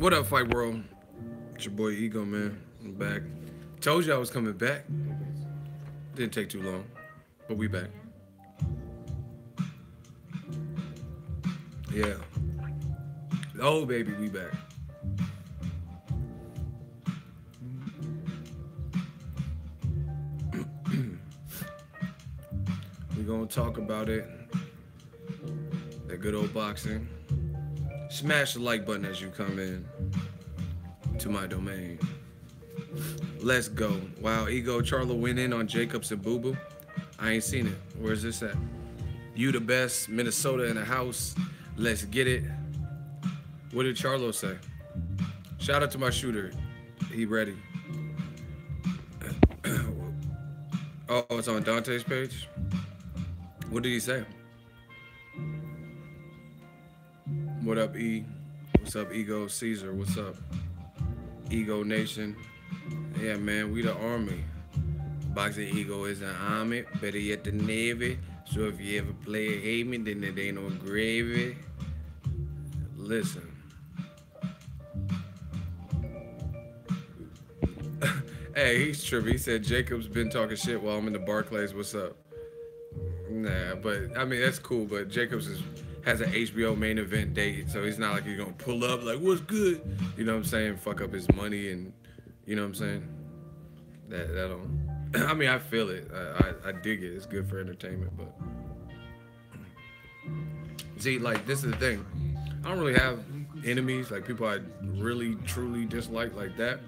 What up, Fight World? It's your boy Ego, man. I'm back. Told you I was coming back. Didn't take too long, but we back. Yeah. Oh, baby, we back. We gonna talk about it. That good old boxing. Smash the like button as you come in to my domain. Let's go. Wow, Ego Charlo went in on Jacobs and Boo Boo. I ain't seen it. Where's this at? You the best. Minnesota in the house. Let's get it. What did Charlo say? Shout out to my shooter. He ready. Oh, it's on Dante's page? What did he say? What up, E? What's up, Ego? Caesar, what's up? Ego Nation. Yeah, man, we the army. Boxing Ego is an army, better yet the Navy. So if you ever play a hate me, then it ain't no gravy. Listen. Hey, he's tripping. He said Jacob's been talking shit while I'm in the Barclays. What's up? Nah, but I mean that's cool. But Jacobs has an HBO main event date, so he's not like he's gonna pull up like what's good. You know what I'm saying? Fuck up his money and you know what I'm saying? That don't. I mean I feel it. I dig it. It's good for entertainment, but see, like this is the thing. I don't really have enemies, like people I really truly dislike like that.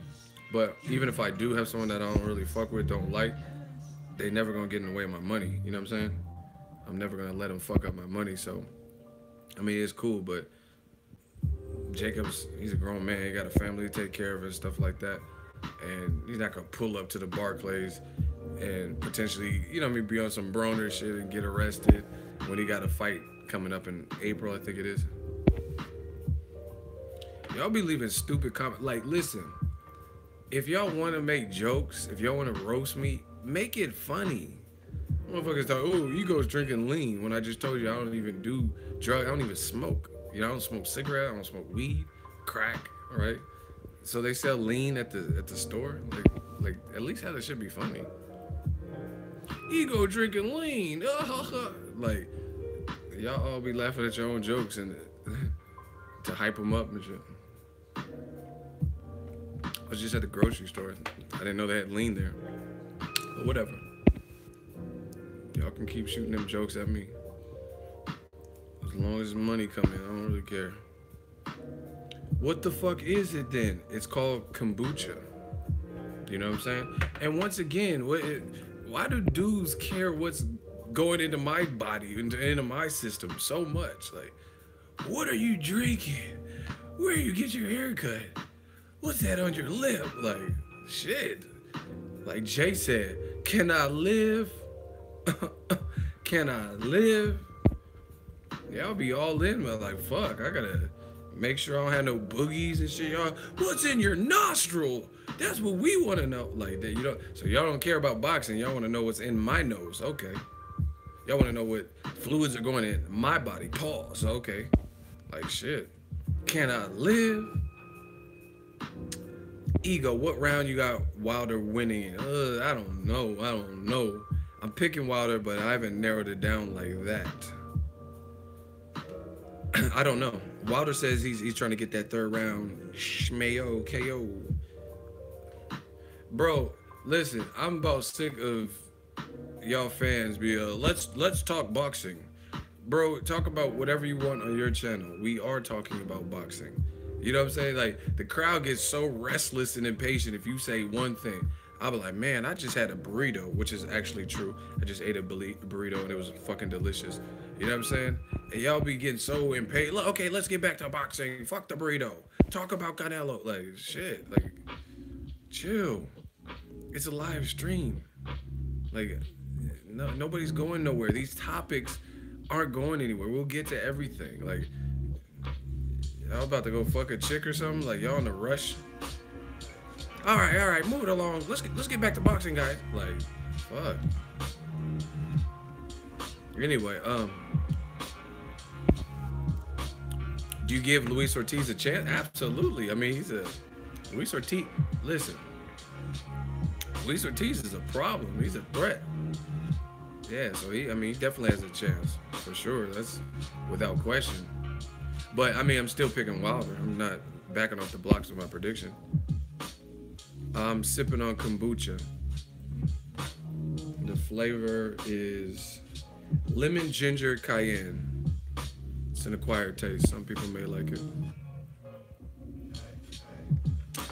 But even if I do have someone that I don't really fuck with, don't like, they never gonna get in the way of my money. You know what I'm saying? I'm never gonna let them fuck up my money. So, I mean, it's cool, but Jacobs, he's a grown man. He got a family to take care of and stuff like that. And he's not gonna pull up to the Barclays and potentially, you know what I mean, be on some Broner shit and get arrested when he got a fight coming up in April, I think it is. Y'all be leaving stupid comments. Like, listen. If y'all want to make jokes, if y'all want to roast me, make it funny. Motherfuckers talk, oh, Ego's drinking lean when I just told you I don't even do drugs. I don't even smoke. You know, I don't smoke cigarette. I don't smoke weed, crack, all right? So they sell lean at the store? Like at least have that shit be funny. Ego drinking lean. Like, y'all all be laughing at your own jokes and to hype them up and shit. I was just at the grocery store. I didn't know they had lean there. But whatever. Y'all can keep shooting them jokes at me. As long as money come in, I don't really care. What the fuck is it then? It's called kombucha. You know what I'm saying? And once again, why do dudes care what's going into my body, into my system so much? Like, what are you drinking? Where you get your hair cut? What's that on your lip? Like, shit. Like Jay said, can I live? Can I live? Y'all be all in, but like, fuck, I gotta make sure I don't have no boogies and shit. Y'all, what's in your nostril? That's what we want to know. Like that, you know. So y'all don't care about boxing. Y'all want to know what's in my nose. Okay. Y'all want to know what fluids are going in my body. Pause. Okay. Like shit. Can I live? Ego, what round you got Wilder winning? I don't know. I'm picking Wilder, but I haven't narrowed it down like that. I don't know. Wilder says he's trying to get that third round Shmayo KO. Bro, listen, I'm about sick of y'all fans be let's talk boxing. Bro, talk about whatever you want on your channel. We are talking about boxing. You know what I'm saying? Like, the crowd gets so restless and impatient if you say one thing. I'll be like, man, I just had a burrito, which is actually true. I just ate a burrito and it was fucking delicious. You know what I'm saying? And y'all be getting so impatient. Okay, let's get back to boxing. Fuck the burrito. Talk about Canelo. Like, shit. Like, chill. It's a live stream. Like, no, nobody's going nowhere. These topics aren't going anywhere. We'll get to everything. Like, y'all about to go fuck a chick or something? Like, y'all in a rush? All right, move it along. Let's get back to boxing, guys. Like, fuck. Anyway, Do you give Luis Ortiz a chance? Absolutely. I mean, Luis Ortiz. Listen, Luis Ortiz is a problem. He's a threat. Yeah, so he definitely has a chance for sure. That's without question. But I mean, I'm still picking Wilder. I'm not backing off the blocks with my prediction. I'm sipping on kombucha. The flavor is lemon ginger cayenne. It's an acquired taste. Some people may like it.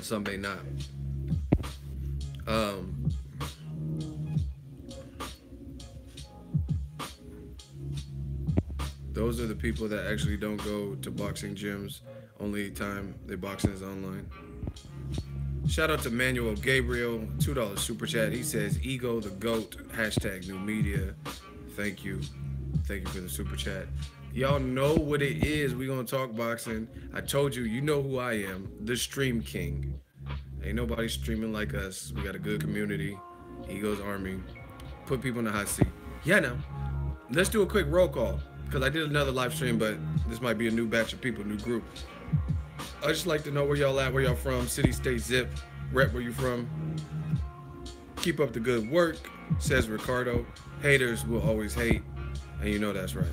Some may not. Those are the people that actually don't go to boxing gyms. Only time they boxing is online. Shout out to Manuel Gabriel, $2 super chat. He says, Ego the GOAT, hashtag new media. Thank you. Thank you for the super chat. Y'all know what it is. We gonna talk boxing. I told you, you know who I am, the Stream King. Ain't nobody streaming like us. We got a good community. Ego's Army. Put people in the hot seat. Yeah, now. Let's do a quick roll call. Because I did another live stream, but this might be a new batch of people, new group. I just like to know where y'all at, where y'all from, city, state, zip, rep where you from. Keep up the good work, says Ricardo. Haters will always hate, and you know that's right.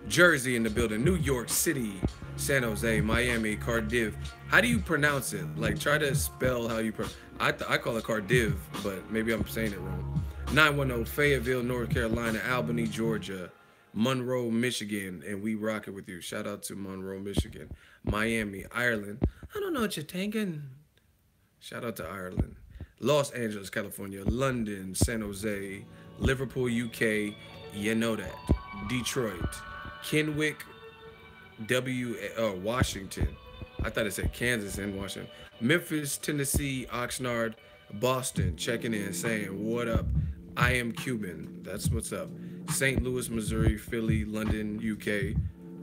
Jersey in the building, New York City, San Jose, Miami, Cardiff. How do you pronounce it? Like, try to spell how you pronounce it. I call it Cardiff, but maybe I'm saying it wrong. 910 Fayetteville, North Carolina, Albany, Georgia, Monroe, Michigan, and we rock it with you. Shout out to Monroe, Michigan. Miami, Ireland. I don't know what you're thinking. Shout out to Ireland. Los Angeles, California, London, San Jose, Liverpool, UK. You know that. Detroit, Kenwick, Washington. I thought it said Kansas and Washington. Memphis, Tennessee, Oxnard, Boston, checking in, saying, what up? I am Cuban. That's what's up. St. Louis, Missouri, Philly, London, UK,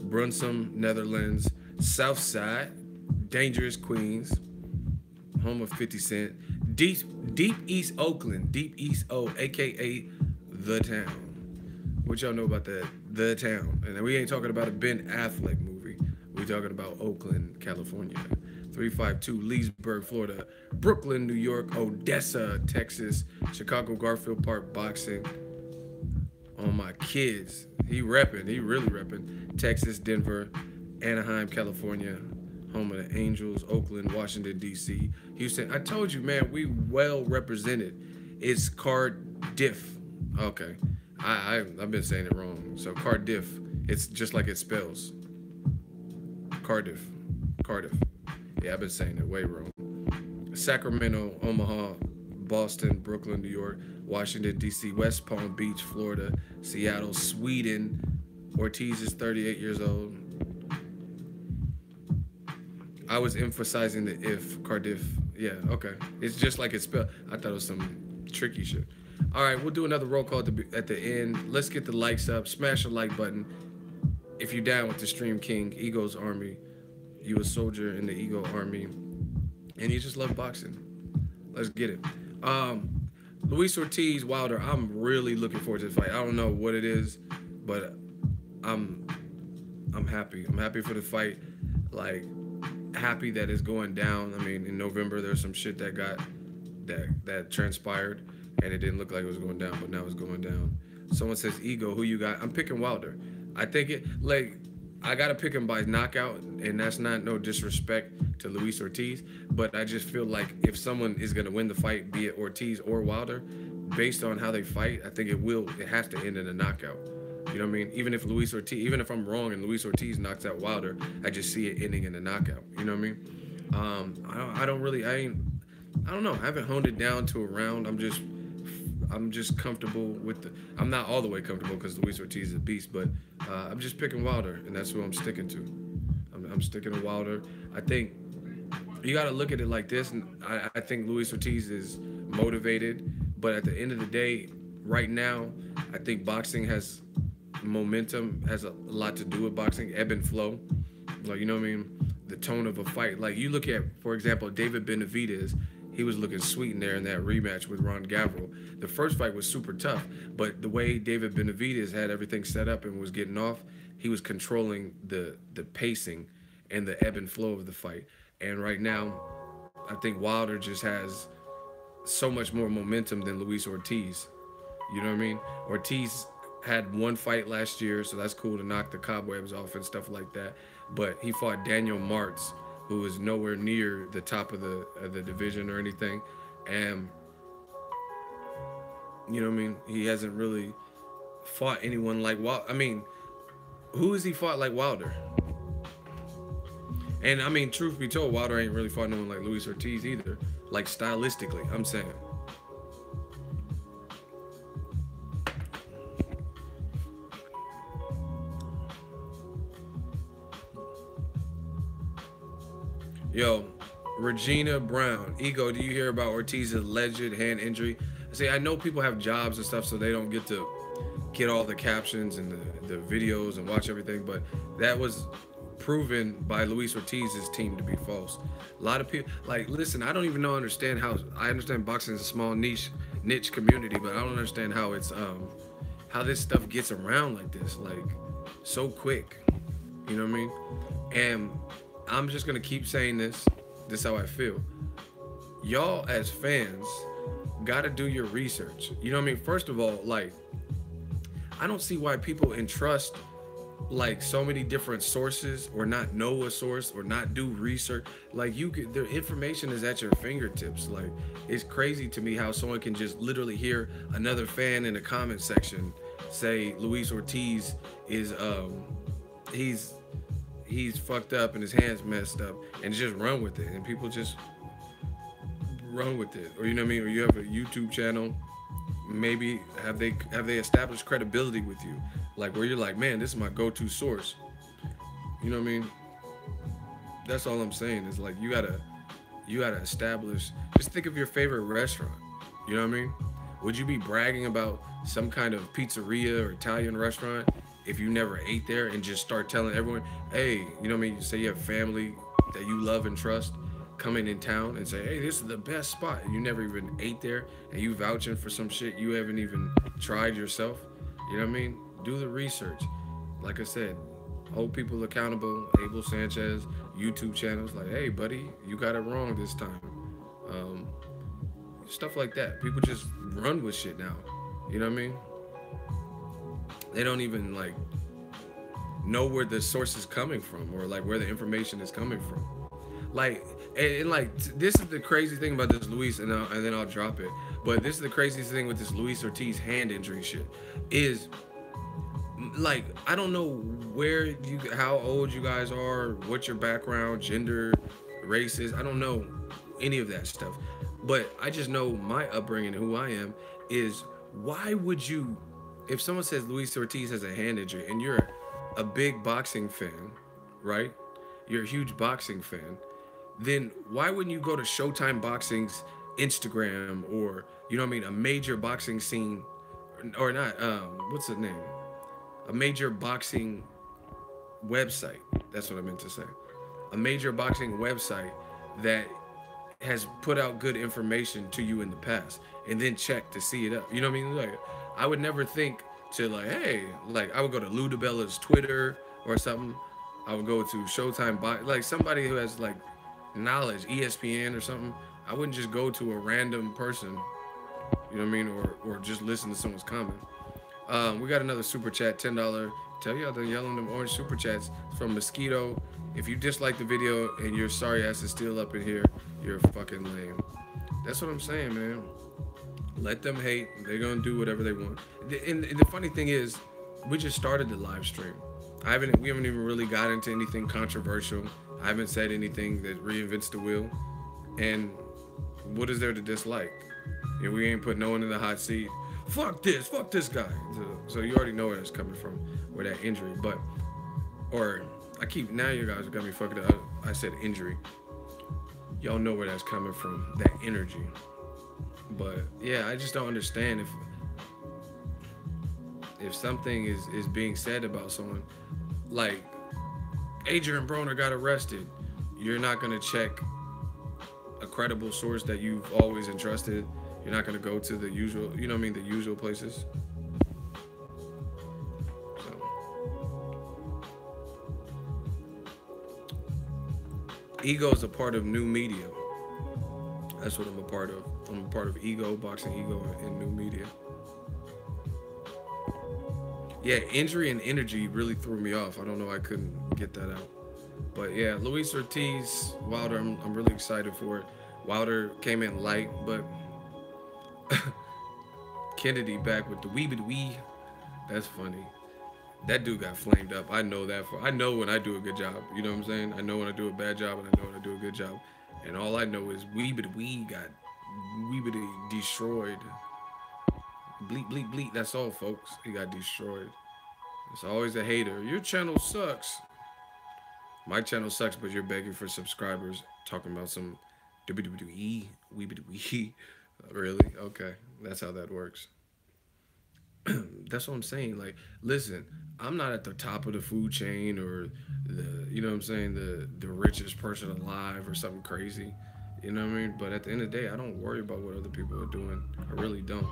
Brunsum, Netherlands, Southside, Dangerous, Queens, home of 50 Cent, Deep East Oakland, Deep East O, aka The Town. What y'all know about that? The Town. And we ain't talking about a Ben Affleck movie. We talking about Oakland, California. 352 Leesburg, Florida, Brooklyn, New York, Odessa, Texas, Chicago, Garfield Park Boxing. On my kids. He repping. He really repping. Texas, Denver, Anaheim, California, home of the Angels, Oakland, Washington, D.C., Houston. I told you, man, we well represented. It's Cardiff. Okay. I've been saying it wrong. So Cardiff. It's just like it spells. Cardiff. Yeah, I've been saying it way wrong. Sacramento, Omaha, Boston, Brooklyn, New York, Washington, D.C., West Palm Beach, Florida, Seattle, Sweden. Ortiz is 38 years old. I was emphasizing the if, Cardiff. Yeah, okay. It's just like it's spelled. I thought it was some tricky shit. All right, we'll do another roll call at the end. Let's get the likes up. Smash the like button. If you're down with the Stream King, Ego's Army, you a soldier in the Ego Army, and you just love boxing. Let's get it. Luis Ortiz, Wilder, I'm really looking forward to the fight. I don't know what it is, but I'm happy. I'm happy for the fight. Like, happy that it's going down. I mean, in November, there's some shit that transpired, and it didn't look like it was going down, but now it's going down. Someone says, Ego, who you got? I'm picking Wilder. I think I got to pick him by knockout, and that's not no disrespect to Luis Ortiz, but I just feel like if someone is going to win the fight, be it Ortiz or Wilder, based on how they fight, I think it has to end in a knockout. You know what I mean? Even if I'm wrong and Luis Ortiz knocks out Wilder, I just see it ending in a knockout. You know what I mean? I don't know. I haven't honed it down to a round. I'm just comfortable with I'm not all the way comfortable because Luis Ortiz is a beast, but I'm just picking Wilder, and that's who I'm sticking to. I'm sticking to Wilder. I think you got to look at it like this. And I think Luis Ortiz is motivated, but at the end of the day, right now, I think boxing has momentum, has a lot to do with boxing, ebb and flow. Like, you know what I mean? The tone of a fight. Like, you look at, for example, David Benavidez. he was looking sweet in there in that rematch with Ron Gavril. The first fight was super tough, but the way David Benavidez had everything set up and was getting off, he was controlling the pacing and the ebb and flow of the fight. And right now, I think Wilder just has so much more momentum than Luis Ortiz. You know what I mean? Ortiz had one fight last year, so that's cool to knock the cobwebs off and stuff like that. But he fought Daniel Martz, who is nowhere near the top of the division or anything, and you know what I mean. He hasn't really fought anyone like Wilder. I mean, who has he fought like Wilder? And I mean, truth be told, Wilder ain't really fought no one like Luis Ortiz either. Like stylistically, I'm saying. Yo, Regina Brown. Ego, do you hear about Ortiz's alleged hand injury? See, I know people have jobs and stuff, so they don't get to get all the captions and the videos and watch everything, but that was proven by Luis Ortiz's team to be false. A lot of people, like, listen, I don't even understand how, I understand boxing is a small niche community, but I don't understand how it's, how this stuff gets around like this, like, so quick. You know what I mean? And I'm just gonna keep saying this. This is how I feel. Y'all as fans gotta do your research. You know what I mean? First of all, like, I don't see why people entrust like so many different sources or not know a source or not do research. Like, you could, the information is at your fingertips. Like, it's crazy to me how someone can just literally hear another fan in the comment section say Luis Ortiz is he's fucked up and his hands messed up, and just run with it, and people just run with it. Or, you know what I mean? Or you have a YouTube channel, maybe have they established credibility with you, like where you're like, man, this is my go-to source. You know what I mean? That's all I'm saying, is like, you gotta establish. Just think of your favorite restaurant. You know what I mean? Would you be bragging about some kind of pizzeria or Italian restaurant if you never ate there, and just start telling everyone, hey, you know what I mean? You say you have family that you love and trust coming in town and say, hey, this is the best spot, and you never even ate there, and you vouching for some shit you haven't even tried yourself. You know what I mean? Do the research. Like I said, hold people accountable. Abel Sanchez, YouTube channels, like, hey, buddy, you got it wrong this time. Stuff like that. People just run with shit now. You know what I mean? They don't even like know where the source is coming from, or like where the information is coming from. Like, and like, this is the crazy thing about this Luis, and then I'll drop it. But this is the craziest thing with this Luis Ortiz hand injury shit, is like, I don't know how old you guys are, what your background, gender, race is. I don't know any of that stuff. But I just know my upbringing and who I am is, why would you, if someone says Luis Ortiz has a hand injury and you're a big boxing fan, right? You're a huge boxing fan, then why wouldn't you go to Showtime Boxing's Instagram, or, you know what I mean, a major boxing scene, or not, what's the name? A major boxing website. That's what I meant to say. A major boxing website that has put out good information to you in the past, and then check to see it up. You know what I mean? Like, I would never think to, like, hey, like, I would go to Lou DiBella's Twitter or something. I would go to Showtime, like somebody who has like knowledge, ESPN or something. I wouldn't just go to a random person, you know what I mean, or just listen to someone's comment. We got another super chat, $10. Tell y'all the yellow and them orange super chats from Mosquito. If you dislike the video and your sorry ass is still up in here, you're fucking lame. That's what I'm saying, man. Let them hate. They're gonna do whatever they want. And the funny thing is, we just started the live stream. We haven't even really got into anything controversial. I haven't said anything that reinvents the wheel. And what is there to dislike? You know, we ain't put no one in the hot seat. Fuck this guy. So you already know where that's coming from, where that injury. But, or now you guys got me fucked up. I said injury. Y'all know where that's coming from, that energy. But yeah, I just don't understand if something is being said about someone, like Adrian Broner got arrested, you're not gonna check a credible source that you've always entrusted. You're not gonna go to the usual, you know what I mean, the usual places. So ego is a part of new media. That's what I'm a part of. I'm a part of ego, boxing ego, and new media. Yeah, injury and energy really threw me off. I don't know. I couldn't get that out. But yeah, Luis Ortiz, Wilder, I'm really excited for it. Wilder came in light, but Kennedy back with the wee bit wee. That's funny. That dude got flamed up. I know that I know when I do a good job. You know what I'm saying? I know when I do a bad job, and I know when I do a good job. And all I know is wee bit wee got wee bit destroyed. Bleep bleep bleep. That's all, folks. He got destroyed. It's always a hater. Your channel sucks. My channel sucks, but you're begging for subscribers, talking about some WWE, wee bit wee. Really? Okay, that's how that works. That's what I'm saying. Like, listen, I'm not at the top of the food chain or the, you know what I'm saying, the richest person alive or something crazy. You know what I mean? But at the end of the day, I don't worry about what other people are doing. I really don't.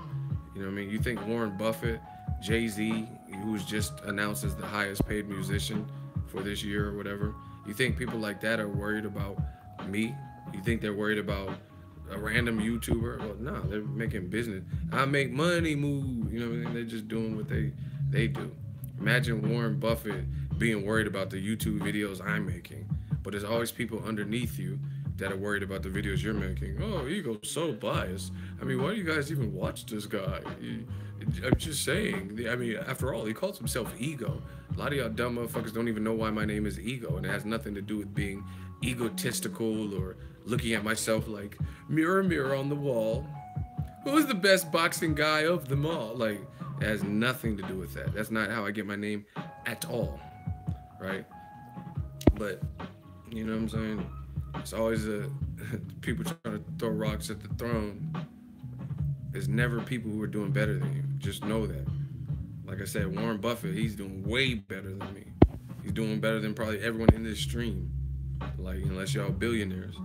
You know what I mean? You think Warren Buffett, Jay-Z, who's just announced as the highest paid musician for this year or whatever, you think people like that are worried about me? You think they're worried about a random YouTuber? Well, no, they're making business. I make money move. You know what I mean? They're just doing what they do. Imagine Warren Buffett being worried about the YouTube videos I'm making, but there's always people underneath you that are worried about the videos you're making. Oh, ego's so biased. I mean, why do you guys even watch this guy? I'm just saying. I mean, after all, he calls himself Ego. A lot of y'all dumb motherfuckers don't even know why my name is Ego, and it has nothing to do with being egotistical or looking at myself like, mirror, mirror on the wall, who's the best boxing guy of them all? Like, it has nothing to do with that. That's not how I get my name at all, right? But, you know what I'm saying? It's always people trying to throw rocks at the throne. There's never people who are doing better than you. Just know that. Like I said, Warren Buffett, he's doing way better than me. He's doing better than probably everyone in this stream. Like, unless y'all billionaires.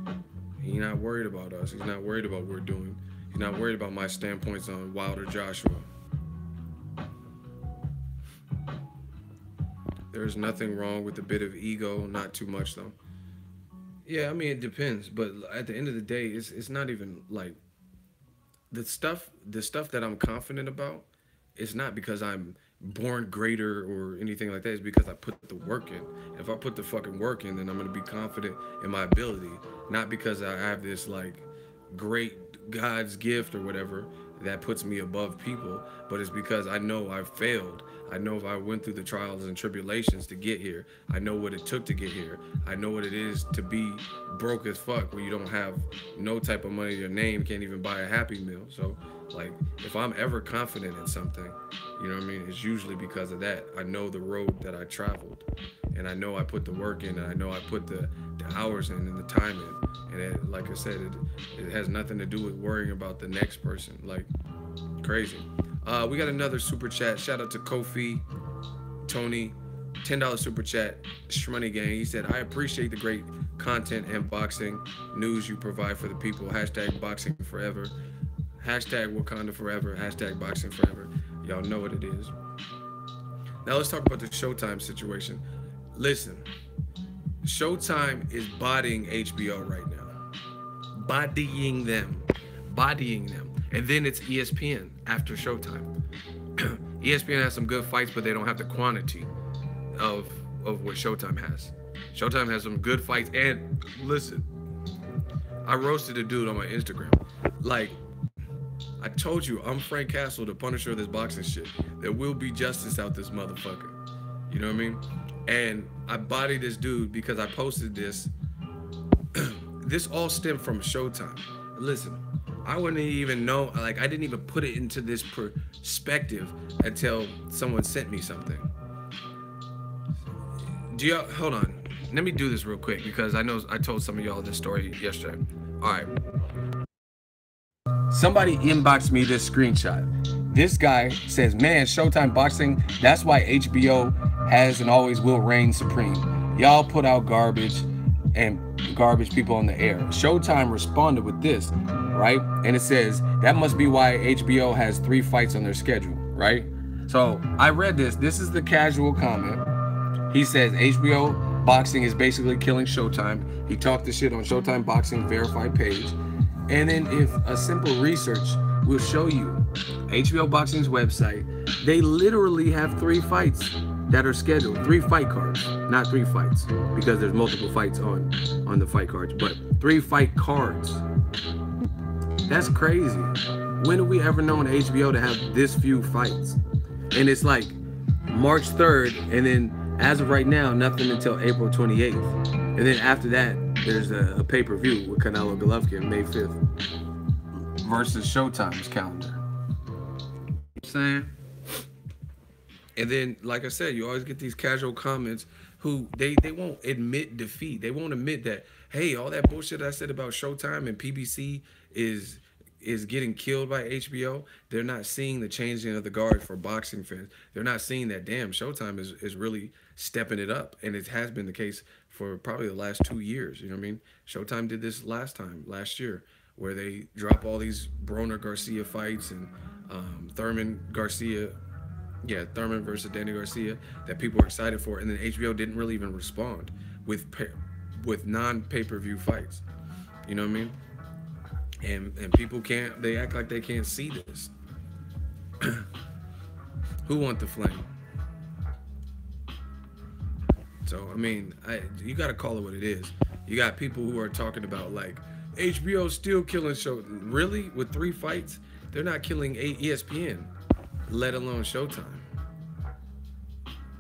He's not worried about us. He's not worried about what we're doing. He's not worried about my standpoints on Wilder Joshua. There's nothing wrong with a bit of ego, not too much though. Yeah, I mean, it depends. But at the end of the day, it's not even like the stuff that I'm confident about. It's not because I'm born greater or anything like that. It's because I put the work in. If I put the fucking work in, then I'm gonna be confident in my ability. Not because I have this like great God's gift or whatever that puts me above people, but it's because I know I've failed. I know if I went through the trials and tribulations to get here. I know what it took to get here. I know what it is to be broke as fuck, where you don't have no type of money, your name can't even buy a Happy Meal. So like, if I'm ever confident in something, you know what I mean, it's usually because of that. I know the road that I traveled, and I know I put the work in, and I know I put the hours in and the time in. And it, like I said, it has nothing to do with worrying about the next person. Like, crazy. We got another super chat. Shout out to Kofi, Tony, $10 super chat, Shmoney Gang. He said, I appreciate the great content and boxing news you provide for the people. Hashtag boxing forever. Hashtag Wakanda forever. Hashtag boxing forever. Y'all know what it is. Now let's talk about the Showtime situation. Listen, Showtime is bodying HBO right now. Bodying them. And then it's ESPN after Showtime. ESPN has some good fights, but they don't have the quantity of what Showtime has. Showtime has some good fights. And listen, I roasted a dude on my Instagram. Like, I told you, I'm Frank Castle, the Punisher of this boxing shit. There will be justice out this motherfucker. You know what I mean? And I bodied this dude because I posted this. This all stemmed from Showtime. Listen, I wouldn't even know, like, I didn't even put it into this perspective until someone sent me something. Do y'all, hold on. Let me do this real quick because I know I told some of y'all this story yesterday. All right. Somebody inboxed me this screenshot. This guy says, man, Showtime boxing, that's why HBO has and always will reign supreme. Y'all put out garbage and garbage people on the air. Showtime responded with this, right? And it says, that must be why HBO has 3 fights on their schedule, right? So I read this. This is the casual comment. He says HBO boxing is basically killing Showtime. He talked the shit on Showtime Boxing verified page. And then if a simple research will show you HBO Boxing's website, they literally have 3 fights that are scheduled, 3 fight cards, not 3 fights, because there's multiple fights on the fight cards, but 3 fight cards. That's crazy. When have we ever known HBO to have this few fights? And it's like March 3rd, and then as of right now, nothing until April 28th. And then after that, there's a pay-per-view with Canelo Golovkin May 5th versus Showtime's calendar. You know what I'm saying? And then, like I said, you always get these casual comments who they won't admit defeat. They won't admit that, hey, all that bullshit I said about Showtime and PBC is getting killed by HBO. They're not seeing the changing of the guard for boxing fans. They're not seeing that, damn, Showtime is really stepping it up. And it has been the case for probably the last 2 years. You know what I mean? Showtime did this last year, where they drop all these Broner Garcia fights and Thurman versus Danny Garcia that people were excited for, and then HBO didn't really even respond with non-pay-per-view fights. You know what I mean? And people can't, they act like they can't see this. Who want the flame? So, I mean, you got to call it what it is. You got people who are talking about, like, HBO still killing show. Really? With 3 fights? They're not killing ESPN, let alone Showtime.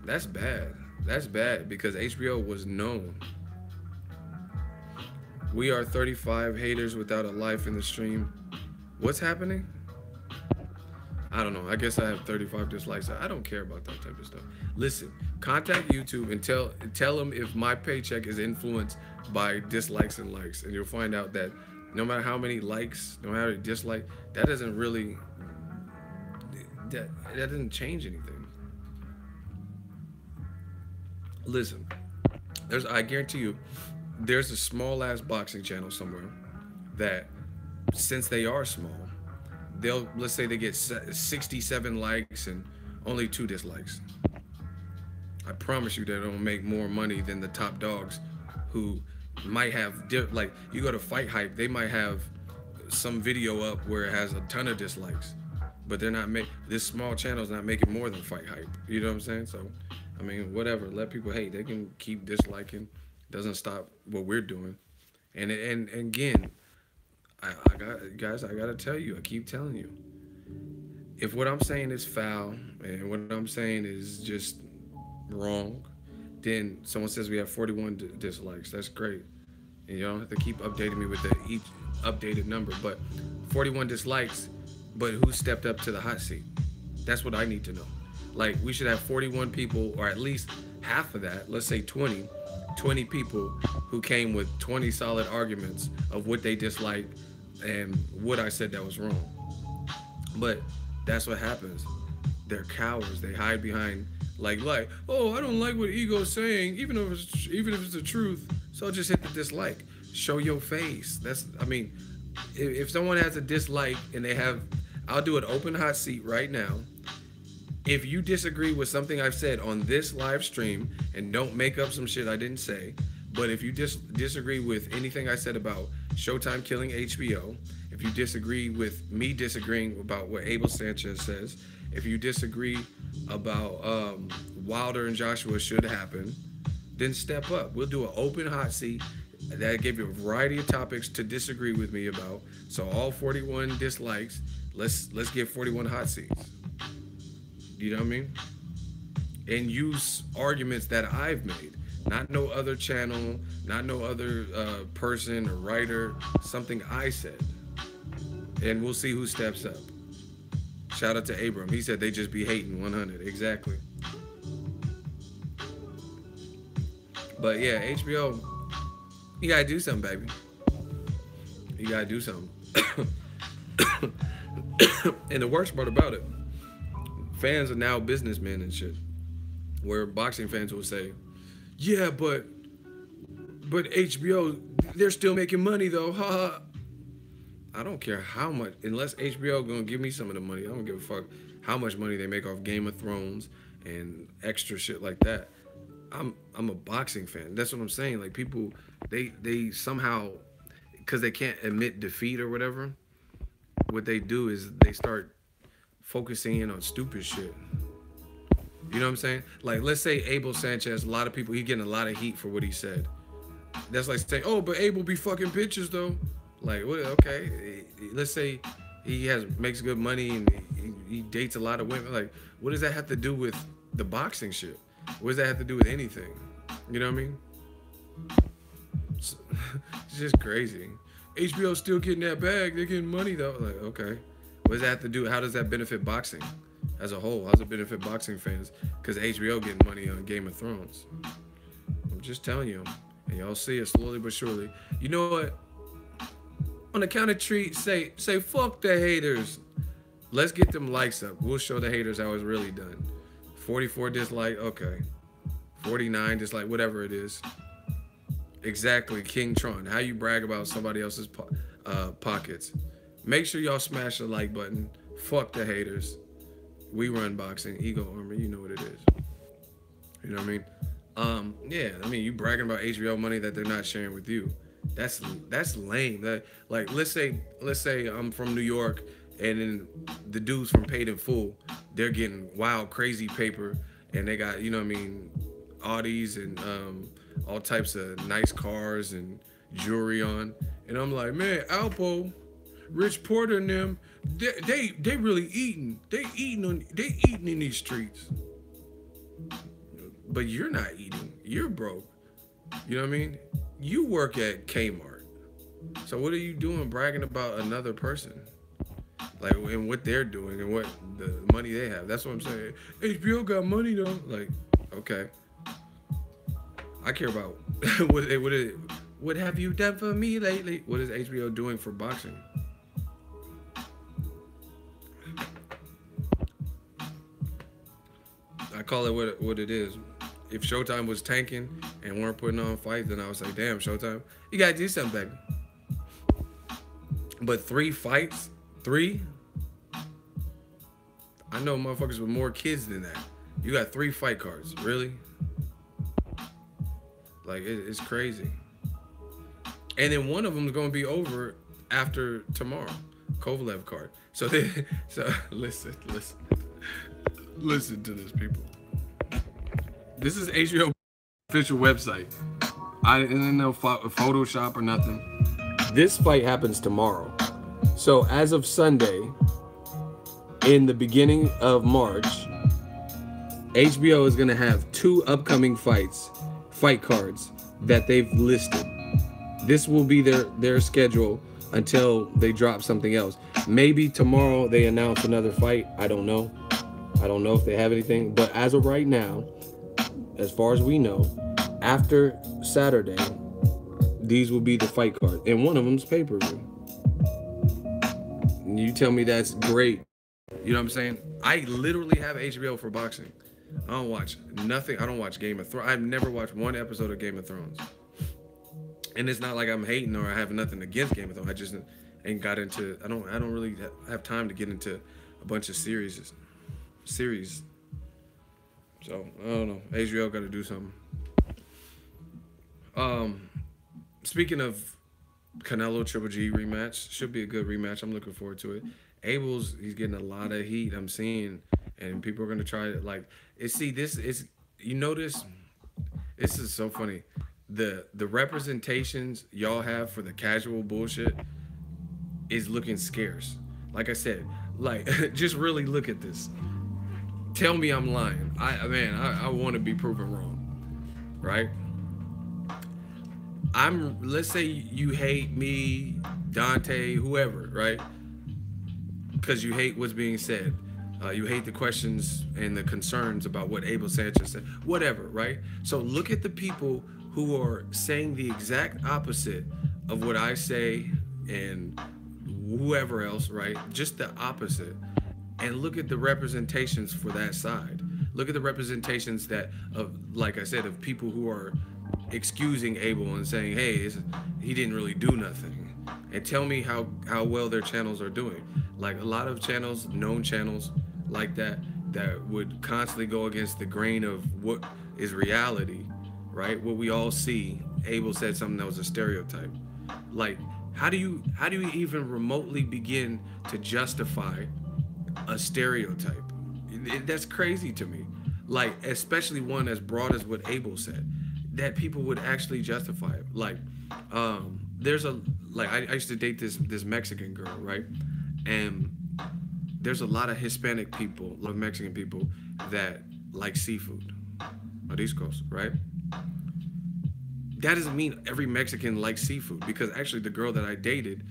That's bad. That's bad, because HBO was known. We are 35 haters without a life in the stream. What's happening? I don't know. I guess I have 35 dislikes. I don't care about that type of stuff. Listen, contact YouTube and tell them if my paycheck is influenced by dislikes and likes, and you'll find out that no matter how many likes, no matter how many dislikes, that doesn't really, that doesn't change anything. Listen, I guarantee you, there's a small ass boxing channel somewhere that, since they are small, let's say they get 67 likes and only 2 dislikes. I promise you they don't make more money than the top dogs who might have, like, you go to Fight Hype, they might have some video up where it has a ton of dislikes, but they're not this small channel's not making more than Fight Hype. You know what I'm saying? So, I mean, whatever, let people hate. They can keep disliking. Doesn't stop what we're doing. And again, I gotta tell you, I keep telling you, if what I'm saying is foul and what I'm saying is just wrong, then someone says we have 41 dislikes. That's great. And you don't have to keep updating me with each updated number, but 41 dislikes, but who stepped up to the hot seat? That's what I need to know. Like, we should have 41 people, or at least half of that, let's say 20 people who came with 20 solid arguments of what they disliked and what I said that was wrong. But that's what happens. They're cowards. They hide behind like, oh, I don't like what Ego's saying, even if it's the truth, so I'll just hit the dislike. Show your face. I mean, if someone has a dislike and I'll do an open hot seat right now. If you disagree with something I've said on this live stream, and don't make up some shit I didn't say, but if you disagree with anything I said about Showtime killing HBO, if you disagree with me disagreeing about what Abel Sanchez says, if you disagree about Wilder and Joshua should happen, then step up. We'll do an open hot seat that give you a variety of topics to disagree with me about. So all 41 dislikes, let's get 41 hot seats. You know what I mean? And use arguments that I've made, not no other channel, not no other person or writer, something I said. And we'll see who steps up. Shout out to Abram. He said they just be hating 100. Exactly. But yeah, HBO, you gotta do something, baby. You gotta do something. And the worst part about it, fans are now businessmen and shit. Where boxing fans will say, yeah, but But HBO, they're still making money though. Ha ha. I don't care how much, unless HBO gonna give me some of the money. I don't give a fuck how much money they make off Game of Thrones and extra shit like that. I'm a boxing fan. That's what I'm saying. Like people, they somehow, because they can't admit defeat or whatever, what they do is they start focusing in on stupid shit. You know what I'm saying? Like let's say Abel Sanchez, a lot of people, he getting a lot of heat for what he said. That's like saying, oh, but Abel be fucking bitches though. Like, what? Okay, let's say he makes good money and he dates a lot of women. Like, what does that have to do with the boxing shit? What does that have to do with anything? You know what I mean? It's just crazy. HBO's still getting that bag. They're getting money though. Like, okay, what does that have to do? How does that benefit boxing as a whole? How does it benefit boxing fans? Because HBO getting money on Game of Thrones. I'm just telling you, and y'all see it slowly but surely. You know what? On the count of three, say fuck the haters. Let's get them likes up. We'll show the haters how it's really done. 44 dislike, okay. 49 dislike, whatever it is. Exactly, King Tron. How you brag about somebody else's pockets. Make sure y'all smash the like button. Fuck the haters. We run boxing. Ego Armor, you know what it is. You know what I mean? Yeah, I mean, you bragging about HBO money that they're not sharing with you. That's lame. That, like, let's say I'm from New York and then the dudes from Paid in Full, they're getting wild crazy paper and they got, you know what I mean, Audis and all types of nice cars and jewelry on. And I'm like, man, Alpo, Rich Porter and them, they really eating. They eating in these streets. But you're not eating. You're broke. You know what I mean? You work at Kmart. So what are you doing bragging about another person? Like, and what they're doing and what the money they have. That's what I'm saying. HBO got money though. Like, okay. I care about what have you done for me lately? What is HBO doing for boxing? I call it what it is. If Showtime was tanking and weren't putting on fights, then I would say, damn, Showtime, you gotta do something, baby. But 3 fights? 3? I know motherfuckers with more kids than that. You got 3 fight cards, really? Like, it's crazy. And then one of them is gonna be over after tomorrow. Kovalev card. So listen to this, people. This is HBO official website. I didn't know Photoshop or nothing. This fight happens tomorrow. So as of Sunday, in the beginning of March, HBO is going to have 2 upcoming fight cards that they've listed. This will be their schedule until they drop something else. Maybe tomorrow they announce another fight. I don't know. I don't know if they have anything. But as of right now, as far as we know, after Saturday, these will be the fight cards. And one of them's pay-per-view. You tell me that's great. You know what I'm saying? I literally have HBO for boxing. I don't watch nothing. I don't watch Game of Thrones. I've never watched one episode of Game of Thrones. And it's not like I'm hating or I have nothing against Game of Thrones. I just ain't got into, I don't really have time to get into a bunch of series. So, I don't know. HBO got to do something. Speaking of Canelo Triple G rematch, should be a good rematch. I'm looking forward to it. He's getting a lot of heat, I'm seeing, and people are going to try it. Like, you notice, this is so funny. The representations y'all have for the casual bullshit is looking scarce. Like I said, like, just really look at this. Tell me I'm lying. I want to be proven wrong, right? Let's say you hate me, Dante, whoever, right? Because you hate what's being said. You hate the questions and the concerns about what Abel Sanchez said, whatever, right? So look at the people who are saying the exact opposite of what I say and whoever else, right? Just the opposite. And look at the representations for that side. Look at the representations like I said, of people who are excusing Abel and saying, hey, he didn't really do nothing, and tell me how well their channels are doing. Like a lot of channels, known channels like that would constantly go against the grain of what is reality, right? What we all see. Abel said something that was a stereotype. Like, how do you even remotely begin to justify a stereotype? That's crazy to me. Like, especially one as broad as what Abel said, that people would actually justify it. Like, there's a like I used to date this Mexican girl, right? And there's a lot of Hispanic people, a lot of Mexican people that like seafood, mariscos, right? That doesn't mean every Mexican likes seafood, because actually the girl that I dated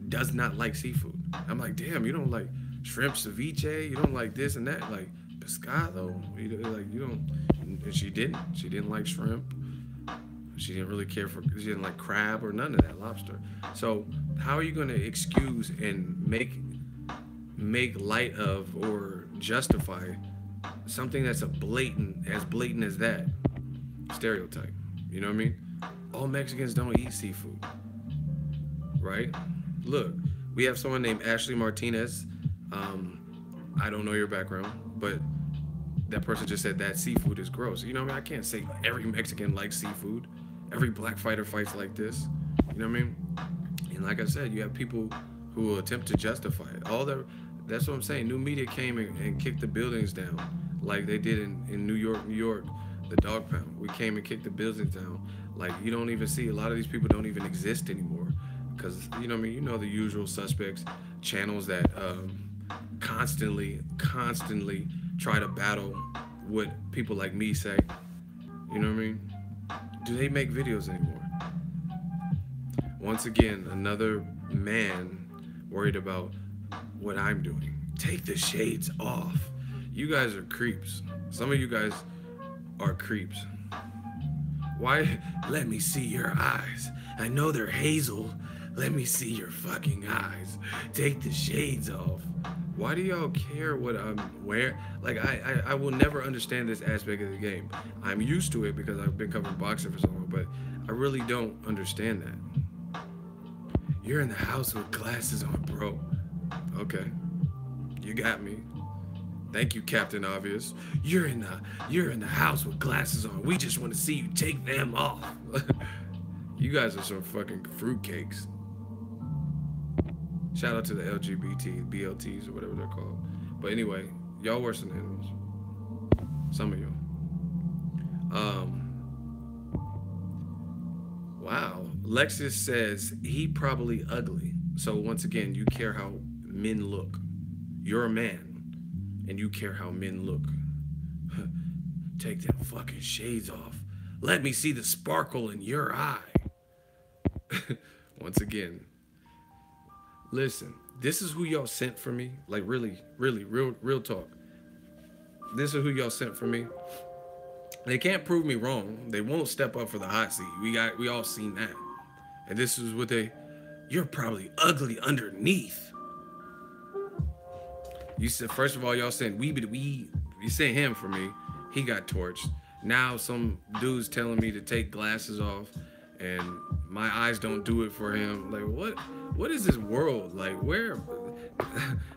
does not like seafood. I'm like, damn, you don't like shrimp ceviche, you don't like this and that, like pescado, you don't. And she didn't like shrimp. She didn't really care for, she didn't like crab or none of that, lobster. So how are you going to excuse and make light of or justify something that's as blatant as that stereotype? You know what I mean? All Mexicans don't eat seafood, right? Look, we have someone named Ashley Martinez. I don't know your background, but that person just said that seafood is gross. You know what I mean? I can't say every Mexican likes seafood. Every black fighter fights like this. You know what I mean? And like I said, you have people who will attempt to justify it. That's what I'm saying. New media came and kicked the buildings down, like they did in New York, the dog pound. We came and kicked the buildings down. Like, you don't even see, a lot of these people don't even exist anymore. Because, you know what I mean? You know the usual suspects, channels that constantly try to battle what people like me say. You know what I mean? Do they make videos anymore? Once again, another man worried about what I'm doing. Take the shades off. You guys are creeps. Some of you guys are creeps. Why? Let me see your eyes. I know they're hazel. Let me see your fucking eyes. Take the shades off. Why do y'all care what I'm wearing? Like, I will never understand this aspect of the game. I'm used to it because I've been covering boxing for so long, but I really don't understand that. You're in the house with glasses on, bro. Okay. You got me. Thank you, Captain Obvious. You're in the house with glasses on. We just want to see you take them off. You guys are some fucking fruitcakes. Shout out to the LGBT, BLTs, or whatever they're called. But anyway, y'all worse than animals. Some of y'all. Wow. Lexus says he probably ugly. So once again, you care how men look. You're a man, and you care how men look. Take them fucking shades off. Let me see the sparkle in your eye. Once again, listen, this is who y'all sent for me. Like, really, real talk. This is who y'all sent for me. They can't prove me wrong. They won't step up for the hot seat. We all seen that. And this is what you're probably ugly underneath. You said, first of all, y'all sent you sent him for me. He got torched. Now some dude's telling me to take glasses off, and my eyes don't do it for him. Like, what is this world? Like, where?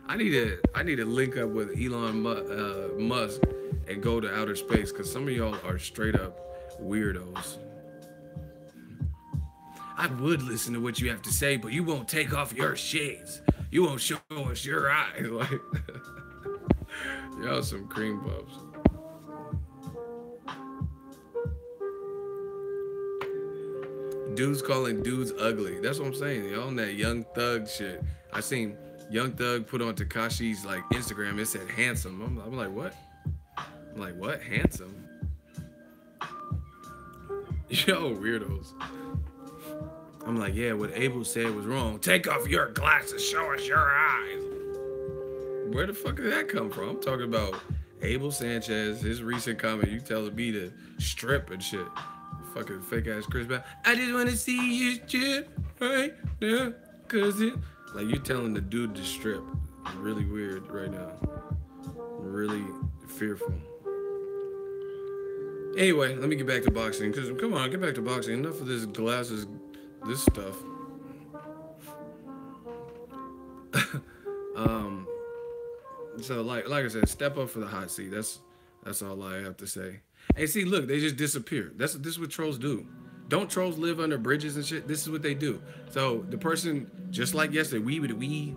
I need to link up with Elon Musk and go to outer space, because some of y'all are straight up weirdos. I would listen to what you have to say, but you won't take off your shades. You won't show us your eyes. Like, y'all some cream puffs. Dudes calling dudes ugly. That's what I'm saying. Y'all on that Young Thug shit. I seen Young Thug put on Tekashi's like Instagram. It said handsome. I'm like, what? I'm like, what? Handsome? Yo, weirdos. I'm like, yeah, what Abel said was wrong. Take off your glasses, show us your eyes. Where the fuck did that come from? I'm talking about Abel Sanchez, his recent comment. You telling me to strip and shit. Fucking fake ass Chris Brown. I just want to see you strip right now, cause it. Like, you telling the dude to strip. Really weird right now. Really fearful. Anyway, let me get back to boxing. Cause come on, get back to boxing. Enough of this glasses, this stuff. um, so like I said, step up for the hot seat. That's all I have to say. Hey, see, look, they just disappear. This is what trolls do. Don't trolls live under bridges and shit? This is what they do. So the person, just like yesterday, we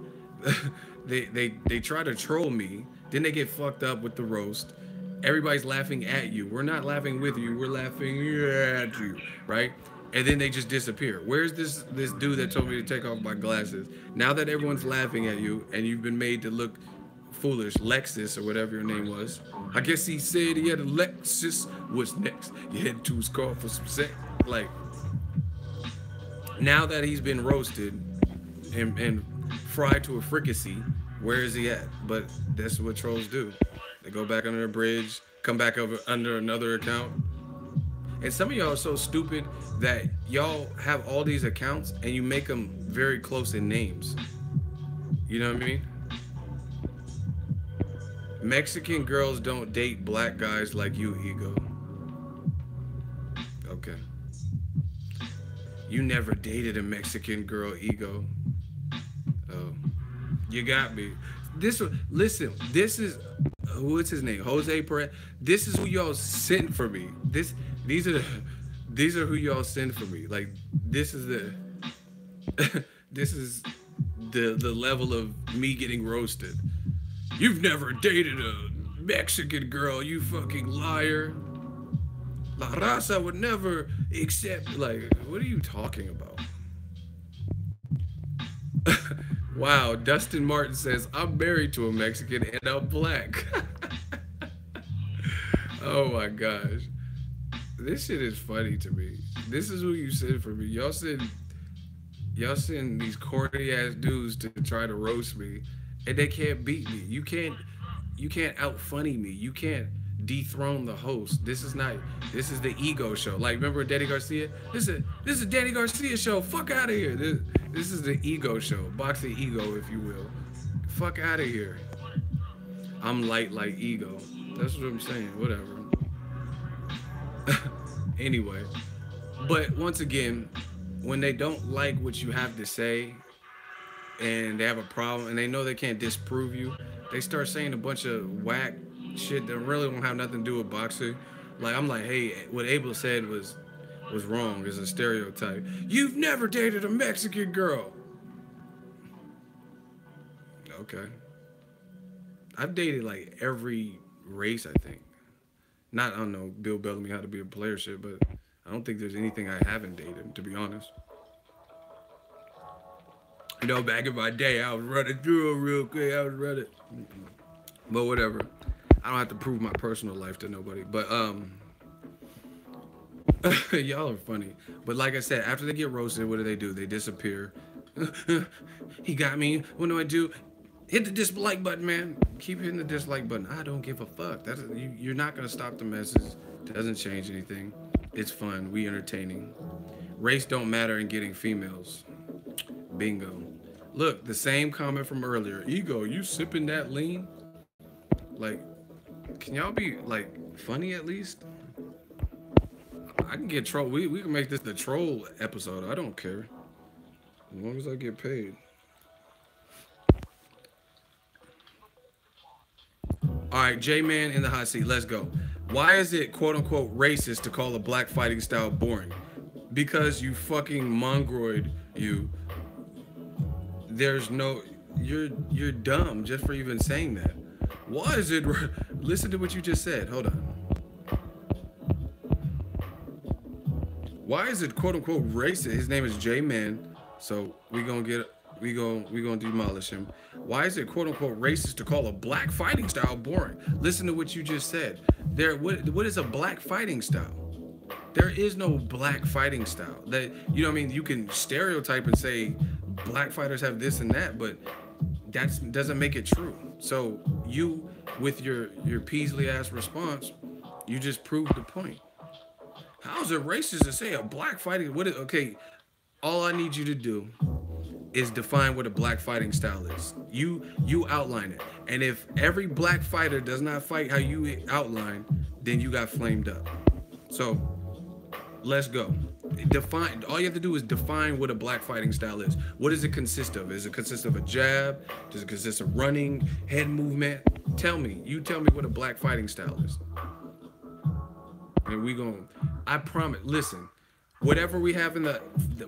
they try to troll me. Then they get fucked up with the roast. Everybody's laughing at you. We're not laughing with you. We're laughing at you, right? And then they just disappear. Where's this dude that told me to take off my glasses? Now that everyone's laughing at you and you've been made to look foolish, Lexus or whatever your name was. I guess he said he had a Lexus. What's next? You head to his car for some sex. Like, now that he's been roasted and fried to a fricassee, where is he at? But that's what trolls do. They go back under a bridge, come back over under another account. And some of y'all are so stupid that y'all have all these accounts and you make them very close in names. You know what I mean? Mexican girls don't date black guys like you, Ego. Okay. You never dated a Mexican girl, Ego. Oh, you got me. Listen, this is, what's his name? Jose Perez. This is who y'all sent for me. These are who y'all send for me. Like, this is the level of me getting roasted. You've never dated a Mexican girl, you fucking liar. La raza would never accept, like, what are you talking about? Wow, Dustin Martin says, I'm married to a Mexican and I'm black. Oh my gosh. This shit is funny to me. This is who you send for me. Y'all send these corny ass dudes to try to roast me, and they can't beat me. You can't out funny me. You can't dethrone the host. This is the ego show. Like, remember Danny Garcia? This is Danny Garcia show. Fuck out of here. This is the ego show. Boxing ego, if you will. Fuck out of here. I'm light like ego. That's what I'm saying. Whatever. Anyway, but once again, when they don't like what you have to say and they have a problem and they know they can't disprove you, they start saying a bunch of whack shit that really don't have nothing to do with boxing. Like, I'm like, hey, what Abel said was wrong. It's a stereotype. You've never dated a Mexican girl. Okay. I've dated like every race, I think. I don't know, Bill Bellamy how to be a player shit, but I don't think there's anything I haven't dated, to be honest. You know, back in my day, I was running through it real quick. But whatever. I don't have to prove my personal life to nobody. But y'all are funny. But like I said, after they get roasted, what do? They disappear. He got me. What do I do? Hit the dislike button, man. Keep hitting the dislike button. I don't give a fuck. You're not gonna stop the message. Doesn't change anything. It's fun. We entertaining. Race don't matter in getting females. Bingo. Look, the same comment from earlier. Ego, you sipping that lean? Like, can y'all be like funny at least? I can get troll. We can make this the troll episode. I don't care. As long as I get paid. All right, J-Man in the hot seat. Let's go. Why is it quote-unquote racist to call a black fighting style boring? Because you fucking mongroid, you. There's no... You're dumb just for even saying that. Why is it... Listen to what you just said. Hold on. Why is it quote-unquote racist? His name is J-Man. So we gonna demolish him. Why is it quote-unquote racist to call a black fighting style boring? Listen to what you just said. What is a black fighting style? There is no black fighting style. That, you know what I mean? You can stereotype and say black fighters have this and that, but that doesn't make it true. So you, with your Peasley ass response, you just proved the point. How is it racist to say a black fighting? Okay, all I need you to do is define what a black fighting style is. You outline it. And if every black fighter does not fight how you outline, then you got flamed up. So let's go. Define. All you have to do is define what a black fighting style is. What does it consist of? Does it consist of a jab? Does it consist of running, head movement? Tell me. You tell me what a black fighting style is. And we going. I promise. Listen. Whatever we have in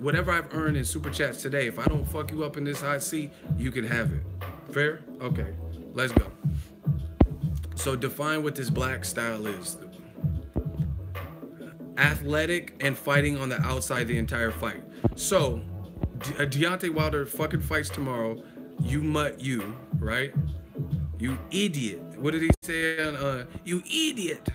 whatever I've earned in super chats today, if I don't fuck you up in this hot seat, you can have it. Fair? Okay. Let's go. So define what this black style is. Athletic and fighting on the outside the entire fight. So Deontay Wilder fucking fights tomorrow. You, right? You idiot. What did he say on you idiot?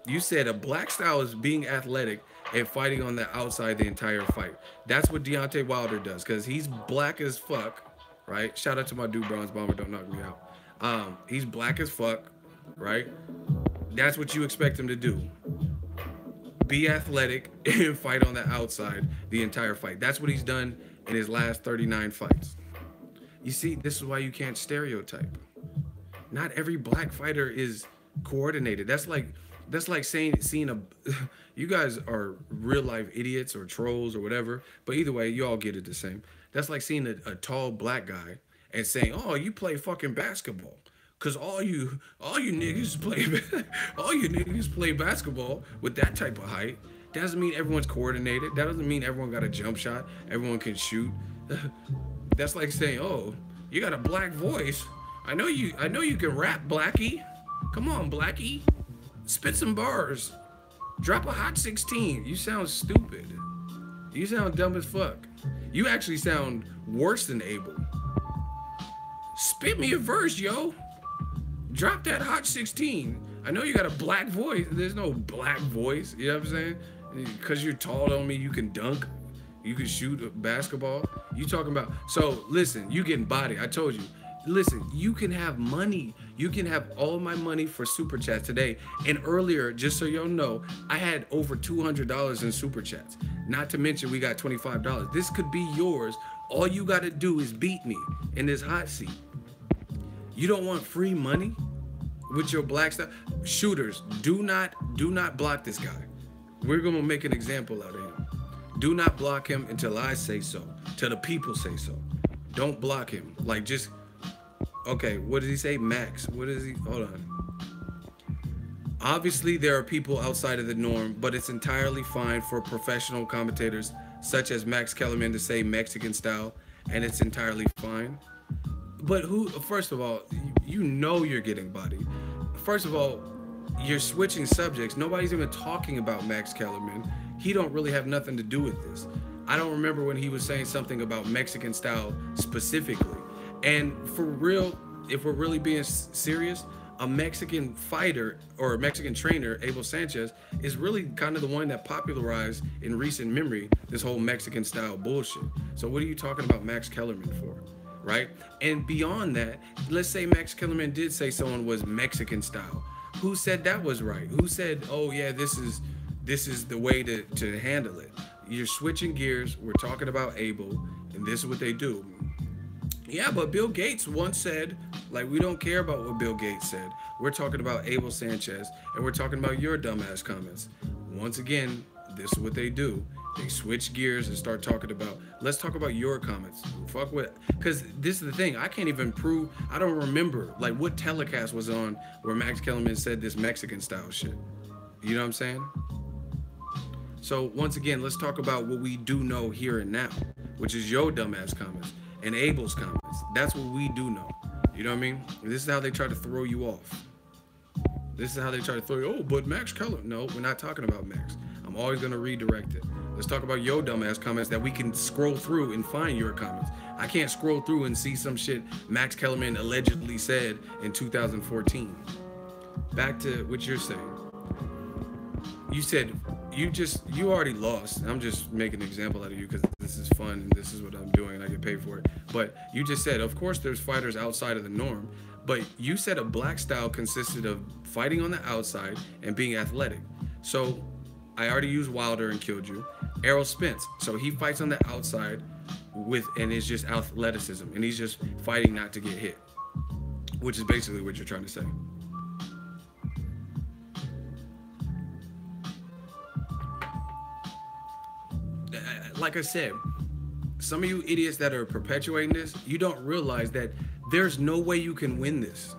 You said a black style is being athletic and fighting on the outside the entire fight. That's what Deontay Wilder does, because he's black as fuck, right? Shout out to my dude Bronze Bomber, don't knock me out. He's black as fuck, right? That's what you expect him to do. Be athletic and fight on the outside the entire fight. That's what he's done in his last 39 fights. You see, this is why you can't stereotype. Not every black fighter is coordinated. That's like seeing a you guys are real life idiots or trolls or whatever, but either way, you all get it the same. That's like seeing a tall black guy and saying, "Oh, you play fucking basketball." Cause all you niggas play basketball with that type of height. That doesn't mean everyone's coordinated. That doesn't mean everyone got a jump shot. Everyone can shoot. That's like saying, "Oh, you got a black voice. I know you can rap, Blackie. Come on, Blackie. Spit some bars. Drop a hot 16. You sound stupid. You sound dumb as fuck. You actually sound worse than Abel. Spit me a verse, yo. Drop that hot 16. I know you got a black voice. There's no black voice. You know what I'm saying? Because you're tall, don't mean you can dunk. You can shoot a basketball. You talking about... So, listen, you getting body. I told you. Listen, you can have money. You can have all my money for super chats today. And earlier, just so y'all know, I had over $200 in super chats. Not to mention we got $25. This could be yours. All you got to do is beat me in this hot seat. You don't want free money with your black stuff? Shooters, do not block this guy. We're going to make an example out of him. Do not block him until I say so, till the people say so. Don't block him. Like, just... Okay, what does he say? Max. What is he? Hold on. Obviously, there are people outside of the norm, but it's entirely fine for professional commentators such as Max Kellerman to say Mexican style, and it's entirely fine. But who, first of all, you know you're getting bodied. First of all, you're switching subjects. Nobody's even talking about Max Kellerman. He don't really have nothing to do with this. I don't remember when he was saying something about Mexican style specifically. And for real, if we're really being serious, a Mexican fighter or a Mexican trainer, Abel Sanchez, is really kind of the one that popularized in recent memory this whole Mexican style bullshit. So what are you talking about Max Kellerman for? Right? And beyond that, let's say Max Kellerman did say someone was Mexican style. Who said that was right? Who said, oh yeah, this is the way to handle it? You're switching gears. We're talking about Abel, and this is what they do. Yeah, but Bill Gates once said, like, we don't care about what Bill Gates said. We're talking about Abel Sanchez, and we're talking about your dumbass comments. Once again, this is what they do. They switch gears and start talking about, let's talk about your comments. Fuck what, because this is the thing. I can't even prove, I don't remember, like, what telecast was on where Max Kellerman said this Mexican style shit. You know what I'm saying? So, once again, let's talk about what we do know here and now, which is your dumbass comments and Abel's comments. That's what we do know. You know what I mean? This is how they try to throw you off. This is how they try to throw you, oh, but Max Kellerman. No, we're not talking about Max. I'm always going to redirect it. Let's talk about your dumbass comments that we can scroll through and find your comments. I can't scroll through and see some shit Max Kellerman allegedly said in 2014. Back to what you're saying. You said you already lost. I'm just making an example out of you because this is fun and this is what I'm doing and I get paid for it. But you just said, of course there's fighters outside of the norm, but you said a black style consisted of fighting on the outside and being athletic. So I already used Wilder and killed you. Errol Spence, so he fights on the outside and it's just athleticism and he's just fighting not to get hit, which is basically what you're trying to say. like I said, some of you idiots that are perpetuating this, you don't realize that there's no way you can win this.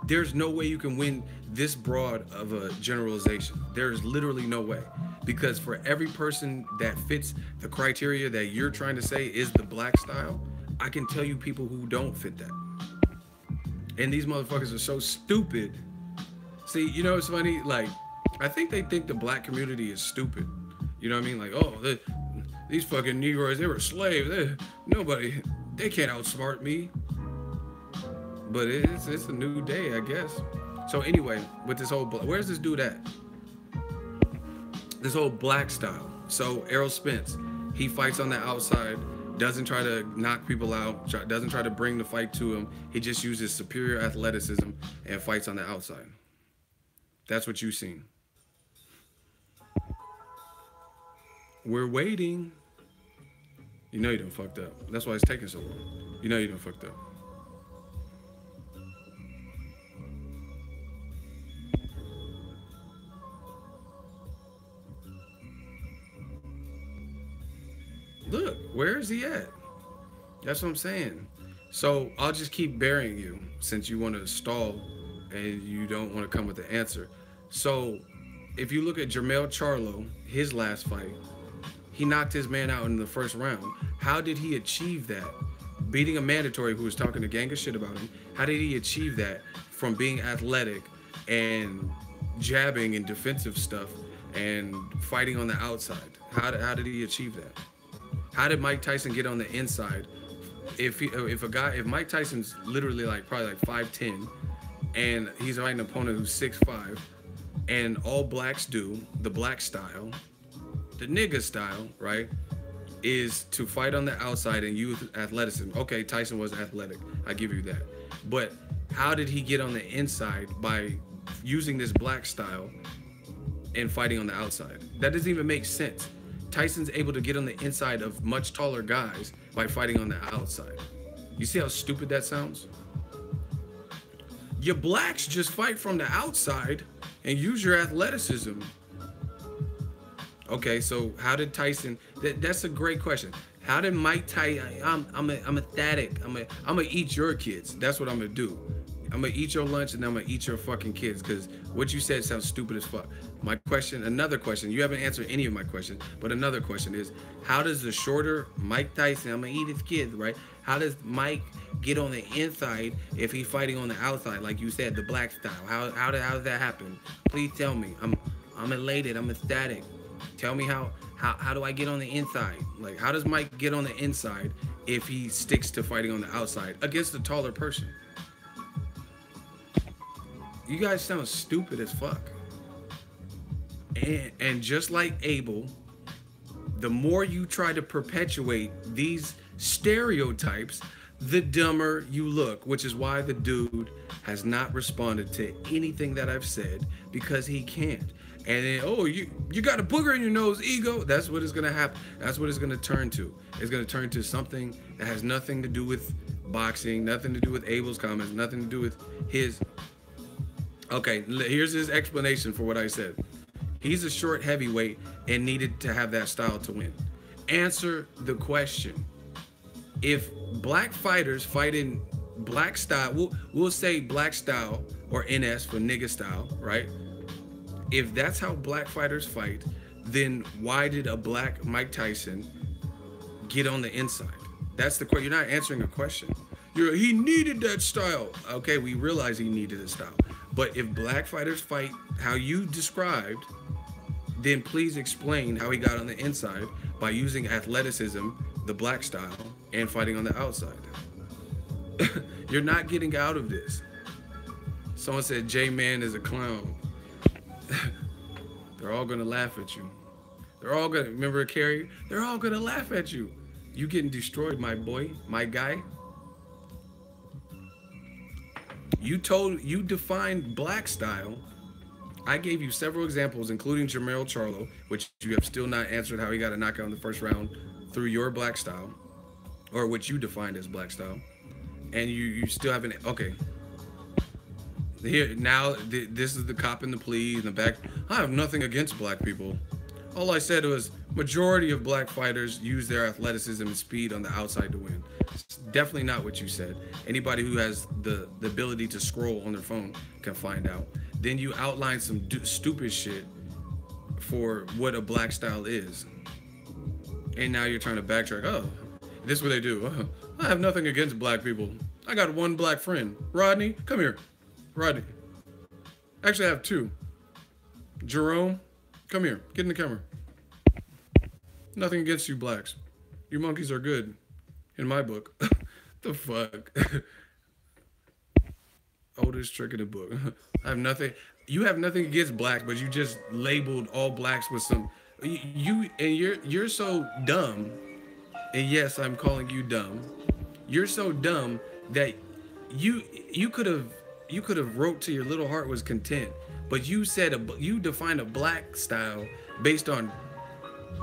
There's no way you can win this broad of a generalization. There's literally no way. Because for every person that fits the criteria that you're trying to say is the black style, I can tell you people who don't fit that. And these motherfuckers are so stupid. See, you know what's funny? Like, I think they think the black community is stupid. You know what I mean? Like, oh, these fucking Negroes, they were slaves. They can't outsmart me. But it's a new day, I guess. So anyway, with this whole, where's this dude at? This whole black style. So Errol Spence, he fights on the outside, doesn't try to knock people out, doesn't try to bring the fight to him. He just uses superior athleticism and fights on the outside. That's what you've seen. We're waiting. You know you done fucked up. That's why it's taking so long. You know you done fucked up. Look, where is he at? That's what I'm saying. So I'll just keep burying you since you want to stall and you don't want to come with the answer. So if you look at Jermell Charlo, his last fight, he knocked his man out in the first round. How did he achieve that? Beating a mandatory who was talking a gang of shit about him. How did he achieve that from being athletic and jabbing and defensive stuff and fighting on the outside? How did he achieve that? How did Mike Tyson get on the inside? If Mike Tyson's literally probably 5'10", and he's fighting an opponent who's 6'5", and all blacks do, the black style, the nigga style, right, is to fight on the outside and use athleticism. Okay, Tyson was athletic, I give you that. But how did he get on the inside by using this black style and fighting on the outside? That doesn't even make sense. Tyson's able to get on the inside of much taller guys by fighting on the outside. You see how stupid that sounds? Your blacks just fight from the outside and use your athleticism. Okay, so how did Tyson? That's a great question. How did Mike Tyson? I'm ecstatic. I'm gonna eat your kids. That's what I'm gonna do. I'm gonna eat your lunch and I'm gonna eat your fucking kids because what you said sounds stupid as fuck. My question, another question. You haven't answered any of my questions, but another question is, how does the shorter Mike Tyson? I'm gonna eat his kids, right? How does Mike get on the inside if he's fighting on the outside, like you said, the black style? How does that happen? Please tell me. I'm elated. I'm ecstatic. Tell me how do I get on the inside? Like, how does Mike get on the inside if he sticks to fighting on the outside against a taller person? You guys sound stupid as fuck. And just like Abel, the more you try to perpetuate these stereotypes, the dumber you look, which is why the dude has not responded to anything that I've said, because he can't. And then, oh, you got a booger in your nose, ego. That's what it's gonna happen. That's what it's gonna turn to. It's gonna turn to something that has nothing to do with boxing, nothing to do with Abel's comments, nothing to do with his. Okay, here's his explanation for what I said. He's a short heavyweight and needed to have that style to win. Answer the question. If black fighters fight in black style, we'll say black style or NS for nigga style, right? If that's how black fighters fight, then why did a black Mike Tyson get on the inside? That's the question. You're not answering a question. He needed that style. Okay, we realize he needed a style. But if black fighters fight how you described, then please explain how he got on the inside by using athleticism, the black style, and fighting on the outside. You're not getting out of this. Someone said J-Man is a clown. They're all gonna laugh at you. They're all gonna, remember Carrie? They're all gonna laugh at you. You getting destroyed, my boy, my guy. You defined black style. I gave you several examples, including Jermell Charlo, which you have still not answered how he got a knockout in the first round through your black style, or what you defined as black style. And you still haven't, okay. Here, now, this is the cop in the plea in the back. I have nothing against black people. All I said was majority of black fighters use their athleticism and speed on the outside to win. It's definitely not what you said. Anybody who has the ability to scroll on their phone can find out. Then you outline some stupid shit for what a black style is. And now you're trying to backtrack. Oh, this is what they do. I have nothing against black people. I got one black friend. Rodney, come here. Rodney. Actually, I have two. Jerome, come here. Get in the camera. Nothing against you blacks. You monkeys are good. In my book. The fuck? Oldest trick in the book. I have nothing. You have nothing against blacks, but you just labeled all blacks with some. You're so dumb. And yes, I'm calling you dumb. You're so dumb that you could have wrote to your little heart was content, but you said you defined a black style based on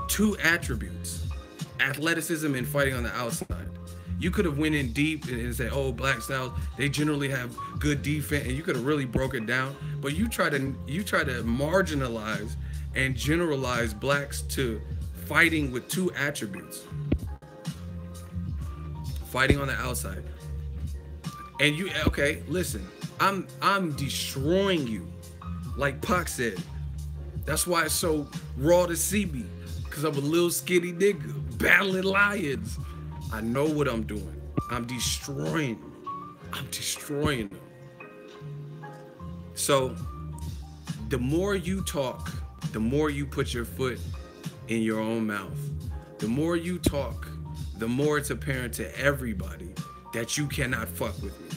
two attributes: athleticism and fighting on the outside. You could have went in deep and said, oh, black styles, they generally have good defense, and you could have really broke it down. But you try to marginalize and generalize blacks to fighting with two attributes. Fighting on the outside. And you, okay, listen, I'm destroying you. Like Pac said. That's why it's so raw to see me. Cause I'm a little skinny nigga battling lions. I know what I'm doing. I'm destroying them. I'm destroying them. So the more you talk, the more you put your foot in your own mouth. The more you talk, the more it's apparent to everybody that you cannot fuck with me.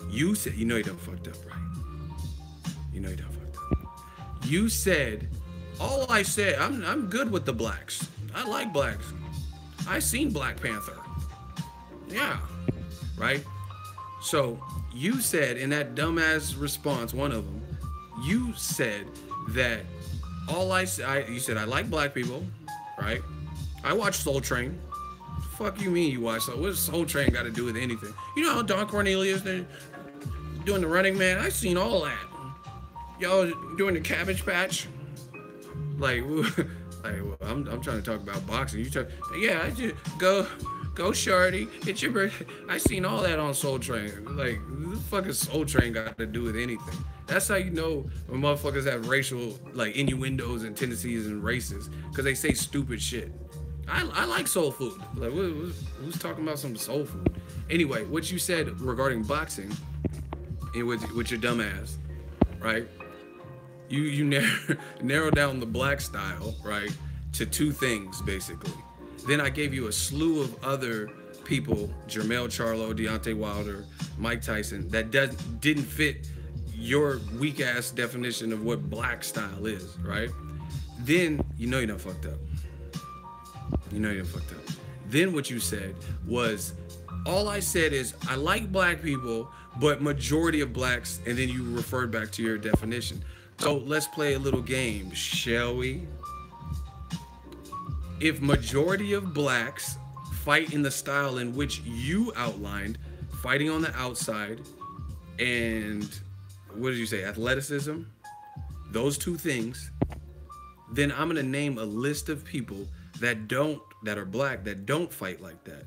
You said, you know you done fucked up, right? You know you done fucked up. You said, all I said, I'm good with the blacks. I like blacks. I seen Black Panther. Yeah, right? So you said in that dumbass response, one of them, you said that you said I like black people, right? I watch Soul Train. Fuck you mean you watch Soul? What does Soul Train got to do with anything? You know how Don Cornelius doing the Running Man? I seen all that. Y'all doing the Cabbage Patch? Like, I'm trying to talk about boxing. You talk, yeah, I just go shorty. It's your birthday. I seen all that on Soul Train. Like, the fucking Soul Train got to do with anything? That's how you know when motherfuckers have racial like innuendos and tendencies and races, because they say stupid shit. I like soul food. Like, who's talking about some soul food? Anyway, what you said regarding boxing, and with your dumb ass, right? You narrow down the black style, right, to two things basically. Then I gave you a slew of other people, Jermell Charlo, Deontay Wilder, Mike Tyson, that didn't fit your weak ass definition of what black style is, right? Then you know you done fucked up. You know you done fucked up. Then what you said was, all I said is I like black people, but majority of blacks, and then you referred back to your definition. So let's play a little game, shall we? If majority of blacks fight in the style in which you outlined, fighting on the outside, and what did you say, athleticism, those two things, then I'm gonna name a list of people that are black, that don't fight like that.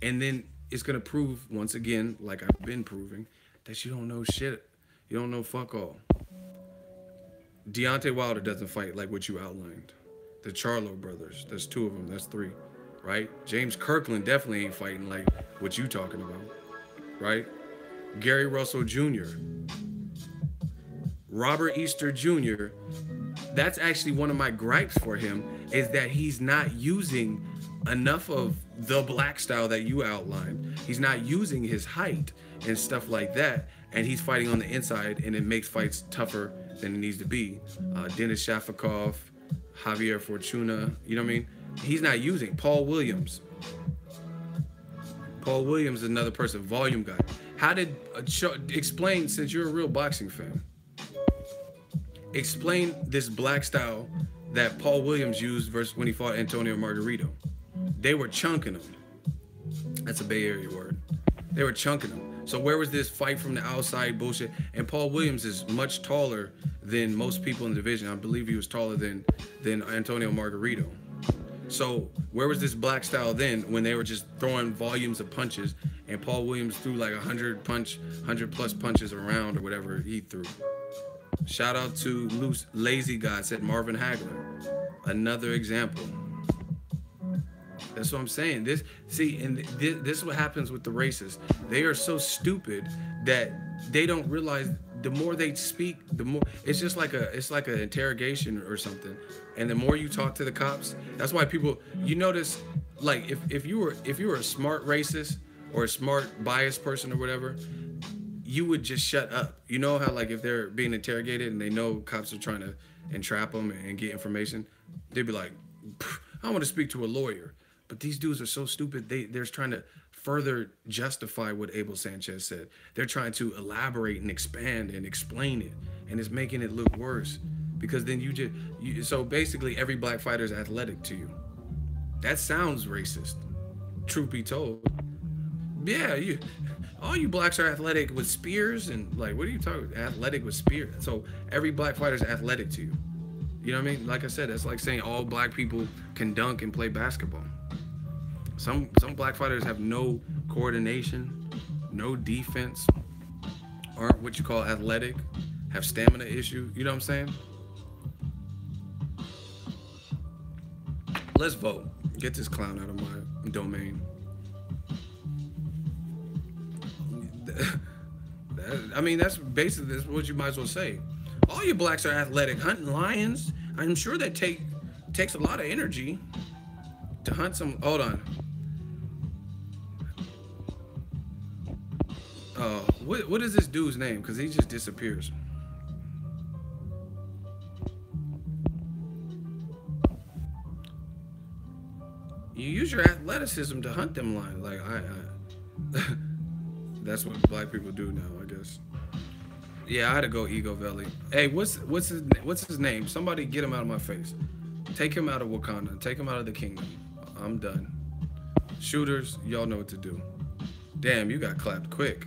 And then it's gonna prove, once again, like I've been proving, that you don't know shit. You don't know fuck all. Deontay Wilder doesn't fight like what you outlined. The Charlo brothers, there's two of them, that's three, right? James Kirkland definitely ain't fighting like what you talking about, right? Gary Russell Jr., Robert Easter Jr., that's actually one of my gripes for him, is that he's not using enough of the black style that you outlined. He's not using his height and stuff like that, and he's fighting on the inside, and it makes fights tougher than it needs to be. Denis Shafikov, Javier Fortuna, you know what I mean? He's not using Paul Williams. Paul Williams is another person, volume guy. How did, explain, since you're a real boxing fan, explain this black style that Paul Williams used versus when he fought Antonio Margarito. They were chunking him. That's a Bay Area word. They were chunking him. So where was this fight from the outside bullshit? And Paul Williams is much taller than most people in the division. I believe he was taller than Antonio Margarito. So where was this black style then when they were just throwing volumes of punches and Paul Williams threw like 100 plus punches around or whatever he threw? Shout out to Loose Lazy God, said Marvin Hagler. Another example. That's what I'm saying. This is what happens with the racists. They are so stupid that they don't realize the more they speak, the more it's just like an interrogation or something. And the more you talk to the cops, that's why people, you notice, like if you were a smart racist or a smart biased person or whatever, you would just shut up. You know how like if they're being interrogated and they know cops are trying to entrap them and get information, they'd be like, I want to speak to a lawyer. But these dudes are so stupid. They're trying to further justify what Abel Sanchez said. They're trying to elaborate and expand and explain it, and it's making it look worse. Because then so basically every black fighter is athletic to you. That sounds racist, truth be told. Yeah, all you blacks are athletic with spears and like, what are you talking? Athletic with spears. So every black fighter is athletic to you. You know what I mean? Like I said, that's like saying all black people can dunk and play basketball. Some black fighters have no coordination, no defense, aren't what you call athletic, have stamina issue. You know what I'm saying? Let's vote. Get this clown out of my domain. I mean, that's basically what you might as well say. All you blacks are athletic. Hunting lions, I'm sure that takes a lot of energy to hunt some. Hold on. What is this dude's name? Because he just disappears. You use your athleticism to hunt them lions. Like that's what black people do now, I guess. Yeah, I had to go Ego Valley. Hey, what's his name? Somebody get him out of my face. Take him out of Wakanda. Take him out of the kingdom. I'm done. Shooters, y'all know what to do. Damn, you got clapped quick.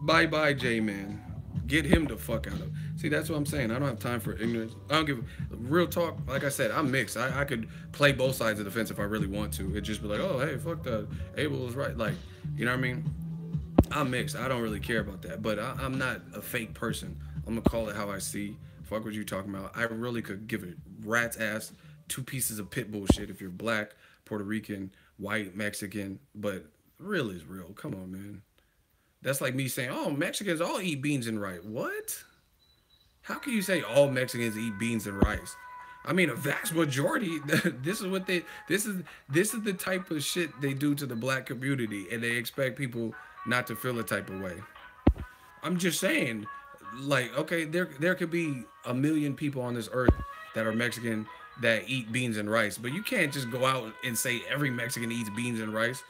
Bye, J-Man. Get him the fuck out of. See, that's what I'm saying. I don't have time for ignorance. I don't give real talk. Like I said, I'm mixed. I could play both sides of the fence if I really want to. It'd just be like, oh, hey, fuck that. Abel was right. Like, you know what I mean? I'm mixed. I don't really care about that. But I'm not a fake person. I'm going to call it how I see. Fuck what you talking about. I really could give a rat's ass 2 pieces of pit bullshit if you're black, Puerto Rican, white, Mexican. But real is real. Come on, man. That's like me saying, oh, Mexicans all eat beans and rice. What? How can you say all Mexicans eat beans and rice? I mean, a vast majority. This is the type of shit they do to the black community, and they expect people not to feel a type of way. I'm just saying, like, okay, there could be a million people on this earth that are Mexican that eat beans and rice, but you can't just go out and say every Mexican eats beans and rice.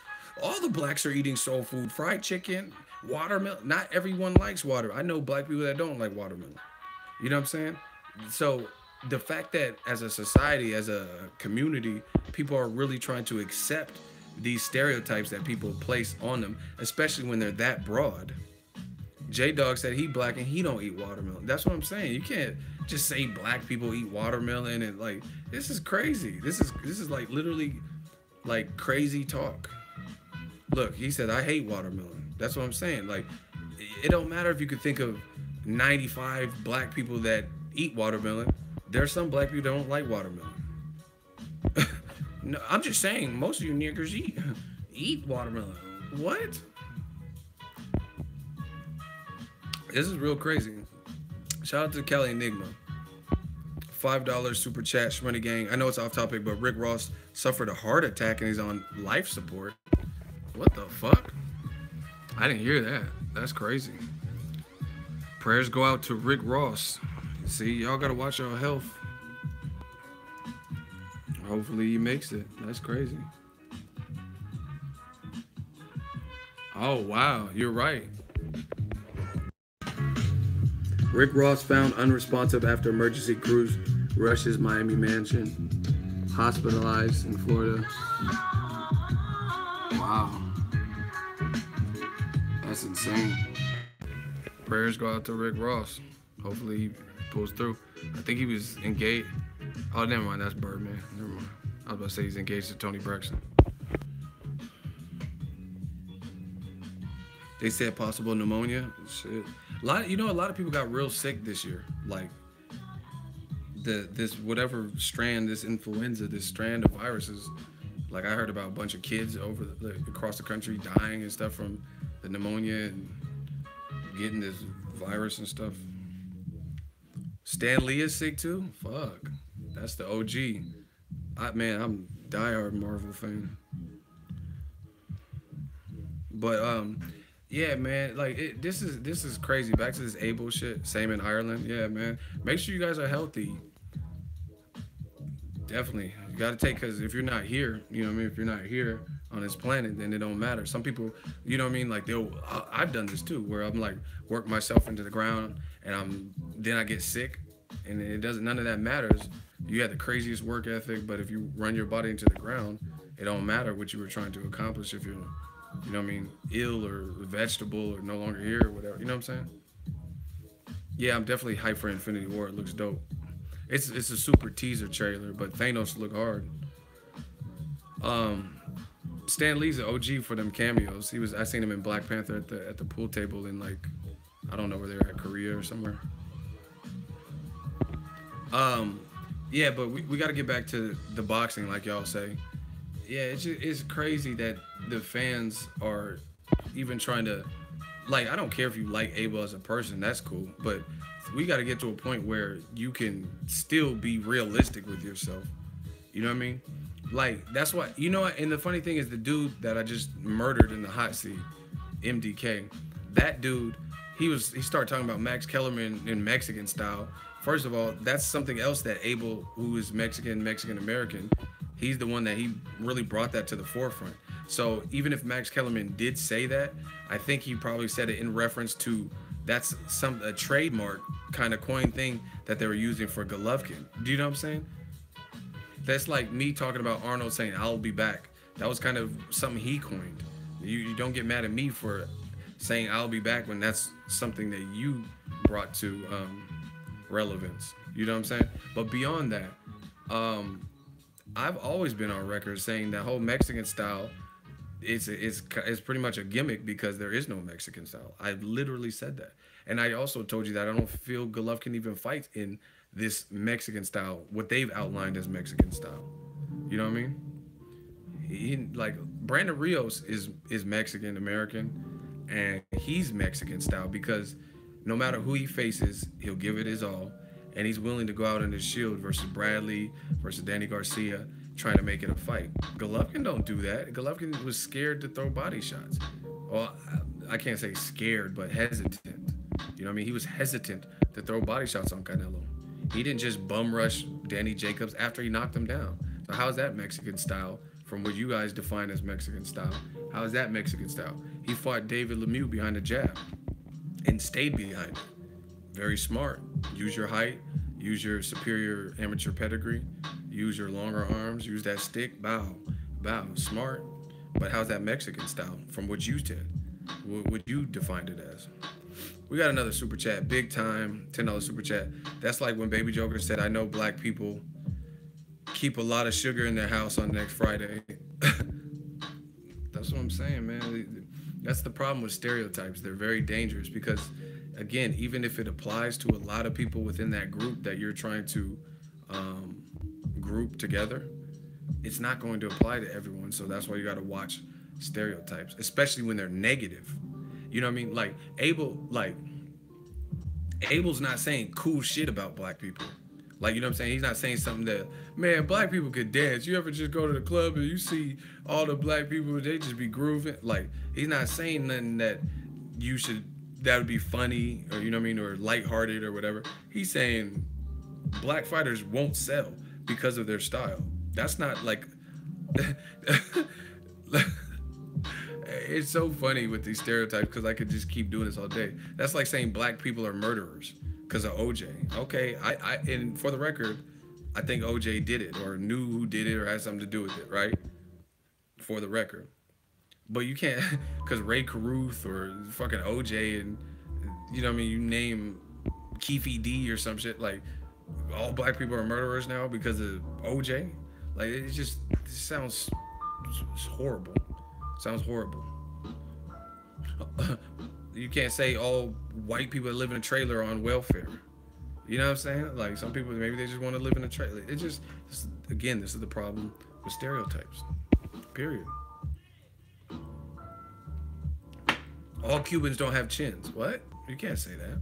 All the blacks are eating soul food, fried chicken, watermelon. Not everyone likes water. I know black people that don't like watermelon. You know what I'm saying? So the fact that as a society, as a community, people are really trying to accept these stereotypes that people place on them, especially when they're that broad. J-Dog said he black and he don't eat watermelon. That's what I'm saying. You can't just say black people eat watermelon and like, this is crazy. This is like literally like crazy talk. Look, he said, I hate watermelon. That's what I'm saying. Like, it don't matter if you could think of 95 black people that eat watermelon. There's some black people that don't like watermelon. No, I'm just saying, most of you niggers eat watermelon. What? This is real crazy. Shout out to Cali Enigma. $5 super chat, Shmoney Gang. I know it's off topic, but Rick Ross suffered a heart attack and he's on life support. What the fuck? I didn't hear that. That's crazy. Prayers go out to Rick Ross. See, y'all gotta watch your health. Hopefully he makes it. That's crazy. Oh, wow. You're right. Rick Ross found unresponsive after emergency crews rushes Miami mansion. Hospitalized in Florida. Wow. That's insane. Prayers go out to Rick Ross. Hopefully he pulls through. I think he was engaged. Oh, never mind. That's Birdman. Never mind. I was about to say he's engaged to Tony Braxton. They said possible pneumonia. Shit. A lot of people got real sick this year. Like this whatever strand, this influenza, this strand of viruses. Like I heard about a bunch of kids across the country dying and stuff from the pneumonia and getting this virus and stuff. Stan Lee is sick too. Fuck, that's the OG. I'm diehard Marvel fan. But yeah, man, like this is crazy. Back to this Abel shit. Same in Ireland. Yeah, man. Make sure you guys are healthy. Definitely, you gotta take, because if you're not here, you know what I mean. If you're not here on this planet, then it don't matter. Some people, you know what I mean. Like I've done this too, where I'm like work myself into the ground, and then I get sick, and it doesn't. None of that matters. You had the craziest work ethic, but if you run your body into the ground, it don't matter what you were trying to accomplish. If you're, you know what I mean, ill or vegetable or no longer here or whatever. You know what I'm saying? Yeah, I'm definitely hyped for Infinity War. It looks dope. It's a super teaser trailer, but Thanos look hard. Stan Lee's an OG for them cameos. I seen him in Black Panther at the pool table in, like, I don't know where they're at, Korea or somewhere. Yeah, but we got to get back to the boxing, like y'all say. Yeah, it's crazy that the fans are even trying to, like, I don't care if you like Abel as a person, that's cool, but we got to get to a point where you can still be realistic with yourself. You know what I mean? Like, that's why, you know what, and the funny thing is the dude that I just murdered in the hot seat, MDK, that dude, he started talking about Max Kellerman in Mexican style. First of all, that's something else that Abel, who is Mexican-American, he's the one that he really brought that to the forefront. So even if Max Kellerman did say that, I think he probably said it in reference to that's a trademark kind of coin thing that they were using for Golovkin. Do you know what I'm saying? That's like me talking about Arnold saying, "I'll be back." That was kind of something he coined. You don't get mad at me for saying "I'll be back" when that's something that you brought to relevance. You know what I'm saying? But beyond that, I've always been on record saying that whole Mexican style it's pretty much a gimmick because there is no Mexican style. I've literally said that. And I also told you that I don't feel Golovkin even fights in this Mexican style, what they've outlined as Mexican style. You know what I mean? Like Brandon Rios is Mexican American, and he's Mexican style because no matter who he faces, he'll give it his all, and he's willing to go out on his shield versus Bradley, versus Danny Garcia, trying to make it a fight. Golovkin don't do that. Golovkin was scared to throw body shots. Well, I can't say scared, but hesitant. You know what I mean? He was hesitant to throw body shots on Canelo. He didn't just bum rush Danny Jacobs after he knocked him down. So how is that Mexican style from what you guys define as Mexican style? How is that Mexican style? He fought David Lemieux behind a jab and stayed behind it. Very smart. Use your height, use your superior amateur pedigree, use your longer arms, use that stick, bow. Smart. But how's that Mexican style from what you did? What you defined it as? We got another super chat, big time, $10 super chat. That's like when Baby Joker said, "I know black people keep a lot of sugar in their house on next Friday." That's what I'm saying, man. That's the problem with stereotypes. They're very dangerous because, again, even if it applies to a lot of people within that group that you're trying to group together, it's not going to apply to everyone. So that's why you got to watch stereotypes, especially when they're negative. You know what I mean? Like Abel's not saying cool shit about black people. Like, you know what I'm saying? He's not saying something that, man, black people could dance. You ever just go to the club and you see all the black people, they just be grooving? Like, he's not saying nothing that that would be funny or, you know what I mean, or lighthearted or whatever. He's saying black fighters won't sell because of their style. That's not like... It's so funny with these stereotypes because I could just keep doing this all day. That's like saying black people are murderers because of OJ. Okay, and for the record, I think OJ did it or knew who did it or had something to do with it, right? For the record. But you can't, because Ray Caruth or fucking OJ and, you know what I mean, you name Keefe D or some shit. Like all black people are murderers now because of OJ. Like it sounds it's horrible. Sounds horrible. You can't say all white people that live in a trailer are on welfare. You know what I'm saying? Like some people maybe they just want to live in a trailer. Again, this is the problem with stereotypes. Period. All Cubans don't have chins. What? You can't say that.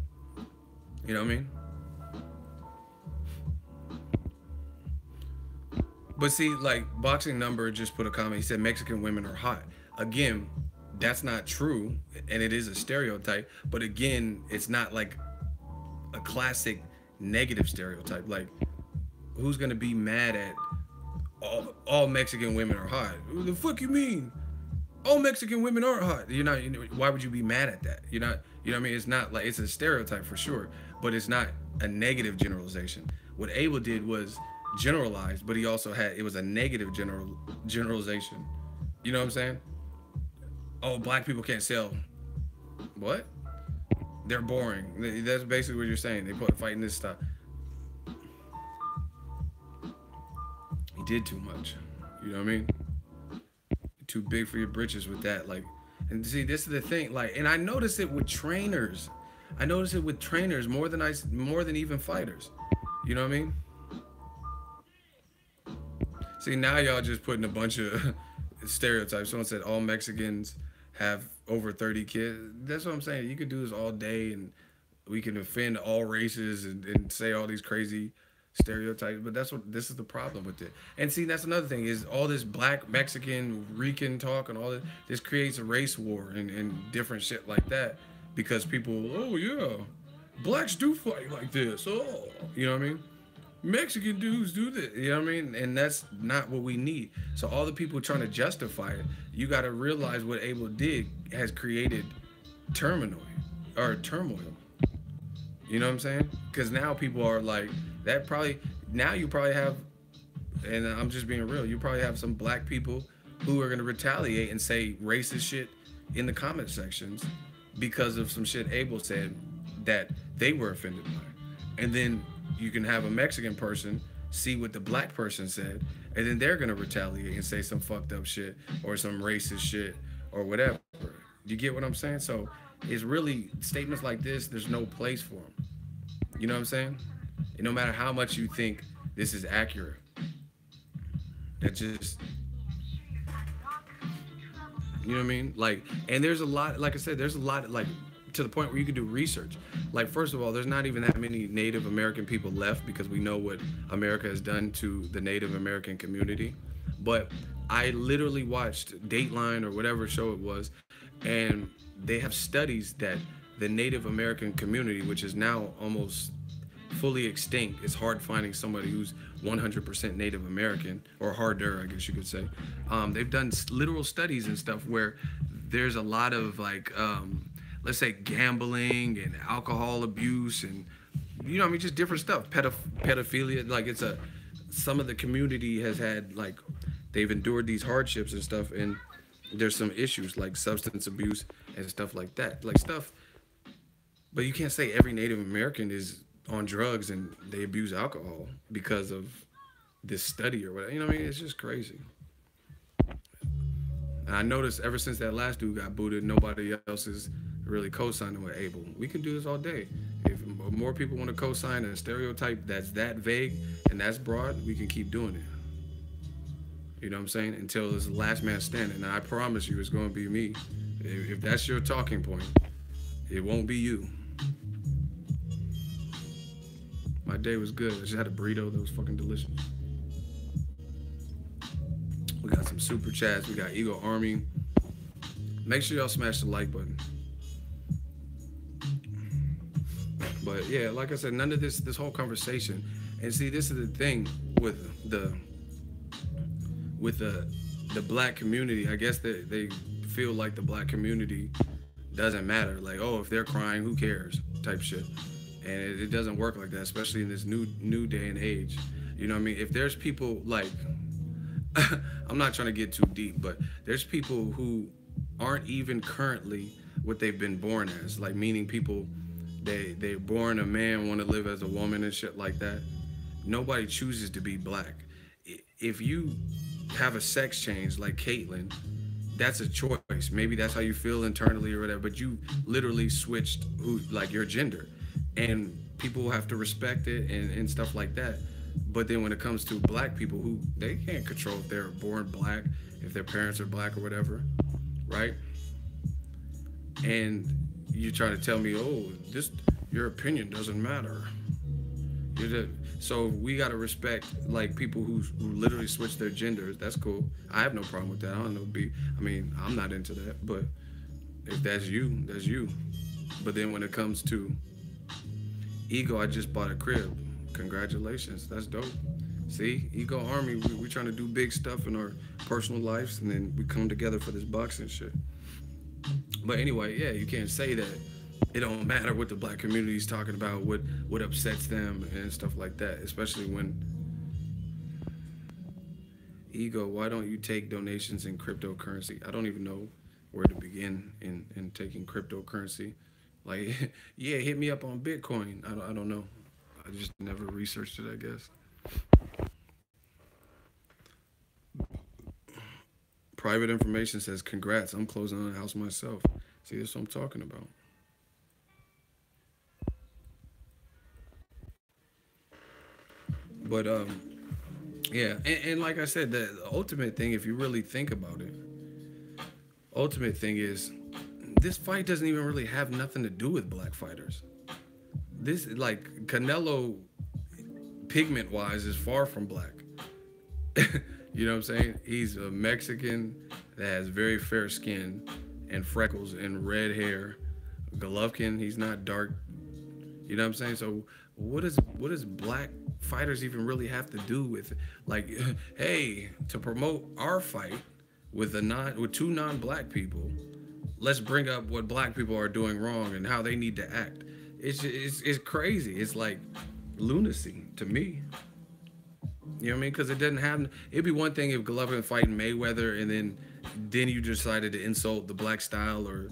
You know what I mean? But see, like Boxing Number just put a comment. He said Mexican women are hot. Again, that's not true, and it is a stereotype. But again, it's not like a classic negative stereotype. Like, who's gonna be mad at all Mexican women are hot? What the fuck you mean? All Mexican women aren't hot. Why would you be mad at that? You're not. You know what I mean? It's not like it's a stereotype for sure, but it's not a negative generalization. What Abel did was generalized, but he also it was a negative generalization. You know what I'm saying? Oh, black people can't sell. What? They're boring. That's basically what you're saying. They put fighting this stuff. He did too much. You know what I mean? Too big for your britches with that. Like, and see, this is the thing. Like, and I notice it with trainers. I notice it with trainers more than even fighters. You know what I mean? See, now y'all just putting a bunch of stereotypes. Someone said all Mexicans have over 30 kids. That's what I'm saying. You could do this all day, and we can offend all races and say all these crazy stereotypes. But this is the problem with it. And see, that's another thing is all this black, Mexican, Rican talk and all this creates a race war and different shit like that because people, oh yeah, blacks do fight like this. Oh, you know what I mean? Mexican dudes do this, you know what I mean? And that's not what we need. So all the people trying to justify it, you got to realize what Abel did has created turmoil. You know what I'm saying? Because now people are like, now you probably have, and I'm just being real, you probably have some black people who are going to retaliate and say racist shit in the comment sections because of some shit Abel said that they were offended by. And then you can have a Mexican person see what the black person said, and then they're gonna retaliate and say some fucked up shit or some racist shit or whatever. You get what I'm saying? So it's really statements like this, there's no place for them. You know what I'm saying? And no matter how much you think this is accurate, that just, you know what I mean? Like, and there's a lot, like I said, there's a lot, like, to the point where you can do research. Like, first of all, there's not even that many Native American people left because we know what America has done to the Native American community. But I literally watched Dateline or whatever show it was, and they have studies that the Native American community, which is now almost fully extinct, it's hard finding somebody who's 100% Native American, or harder, I guess you could say. They've done literal studies and stuff where there's a lot of like, let's say gambling and alcohol abuse and, you know what I mean, just different stuff, pedophilia, like some of the community has had, like, they've endured these hardships and stuff, and there's some issues like substance abuse and stuff like that, like stuff, but you can't say every Native American is on drugs and they abuse alcohol because of this study or whatever, you know what I mean, it's just crazy. And I noticed ever since that last dude got booted, nobody else is really co-signing with Abel. We can do this all day. If more people want to co-sign a stereotype that's that vague and that's broad, we can keep doing it. You know what I'm saying? Until it's the last man standing. And I promise you it's going to be me. If that's your talking point, it won't be you. My day was good. I just had a burrito that was fucking delicious. We got some super chats. We got Eagle Army. Make sure y'all smash the like button. But yeah, like I said, none of this whole conversation. And see, this is the thing with the black community. I guess they feel like the black community doesn't matter. Like, oh, if they're crying, who cares? Type shit. And it doesn't work like that, especially in this new day and age. You know what I mean? If there's people like, I'm not trying to get too deep, but there's people who aren't even currently what they've been born as, like, meaning people they're born a man, want to live as a woman and shit like that. Nobody chooses to be black. If you have a sex change like Caitlyn, that's a choice. Maybe that's how you feel internally or whatever. But you literally switched like your gender, and people have to respect it and stuff like that. But then when it comes to black people, who they can't control if they're born black, if their parents are black or whatever, right? And you try to tell me, oh, this your opinion doesn't matter. So we gotta respect like people who literally switch their genders. That's cool. I have no problem with that. I don't know. I mean, I'm not into that. But if that's you, that's you. But then when it comes to ego, I just bought a crib. Congratulations. That's dope. See, Ego Army, we're trying to do big stuff in our personal lives, and then we come together for this boxing shit. But anyway, yeah, you can't say that it don't matter what the black community is talking about, what upsets them and stuff like that, especially when Ego, why don't you take donations in cryptocurrency? I don't even know where to begin in taking cryptocurrency. Like, yeah, hit me up on Bitcoin. I don't know. I just never researched it, I guess. Private information says, congrats, I'm closing on a house myself. See, that's what I'm talking about. But, yeah, and like I said, the ultimate thing, if you really think about it, ultimate thing is, this fight doesn't even really have nothing to do with black fighters. This, like, Canelo, pigment-wise, is far from black. You know what I'm saying? He's a Mexican that has very fair skin and freckles and red hair. Golovkin, he's not dark. You know what I'm saying? So what does black fighters even really have to do with, like, hey, to promote our fight with two non-black people, let's bring up what black people are doing wrong and how they need to act. It's crazy. It's like lunacy to me. You know what I mean? Because it doesn't have. It'd be one thing if Golovkin fighting Mayweather and then you decided to insult the black style or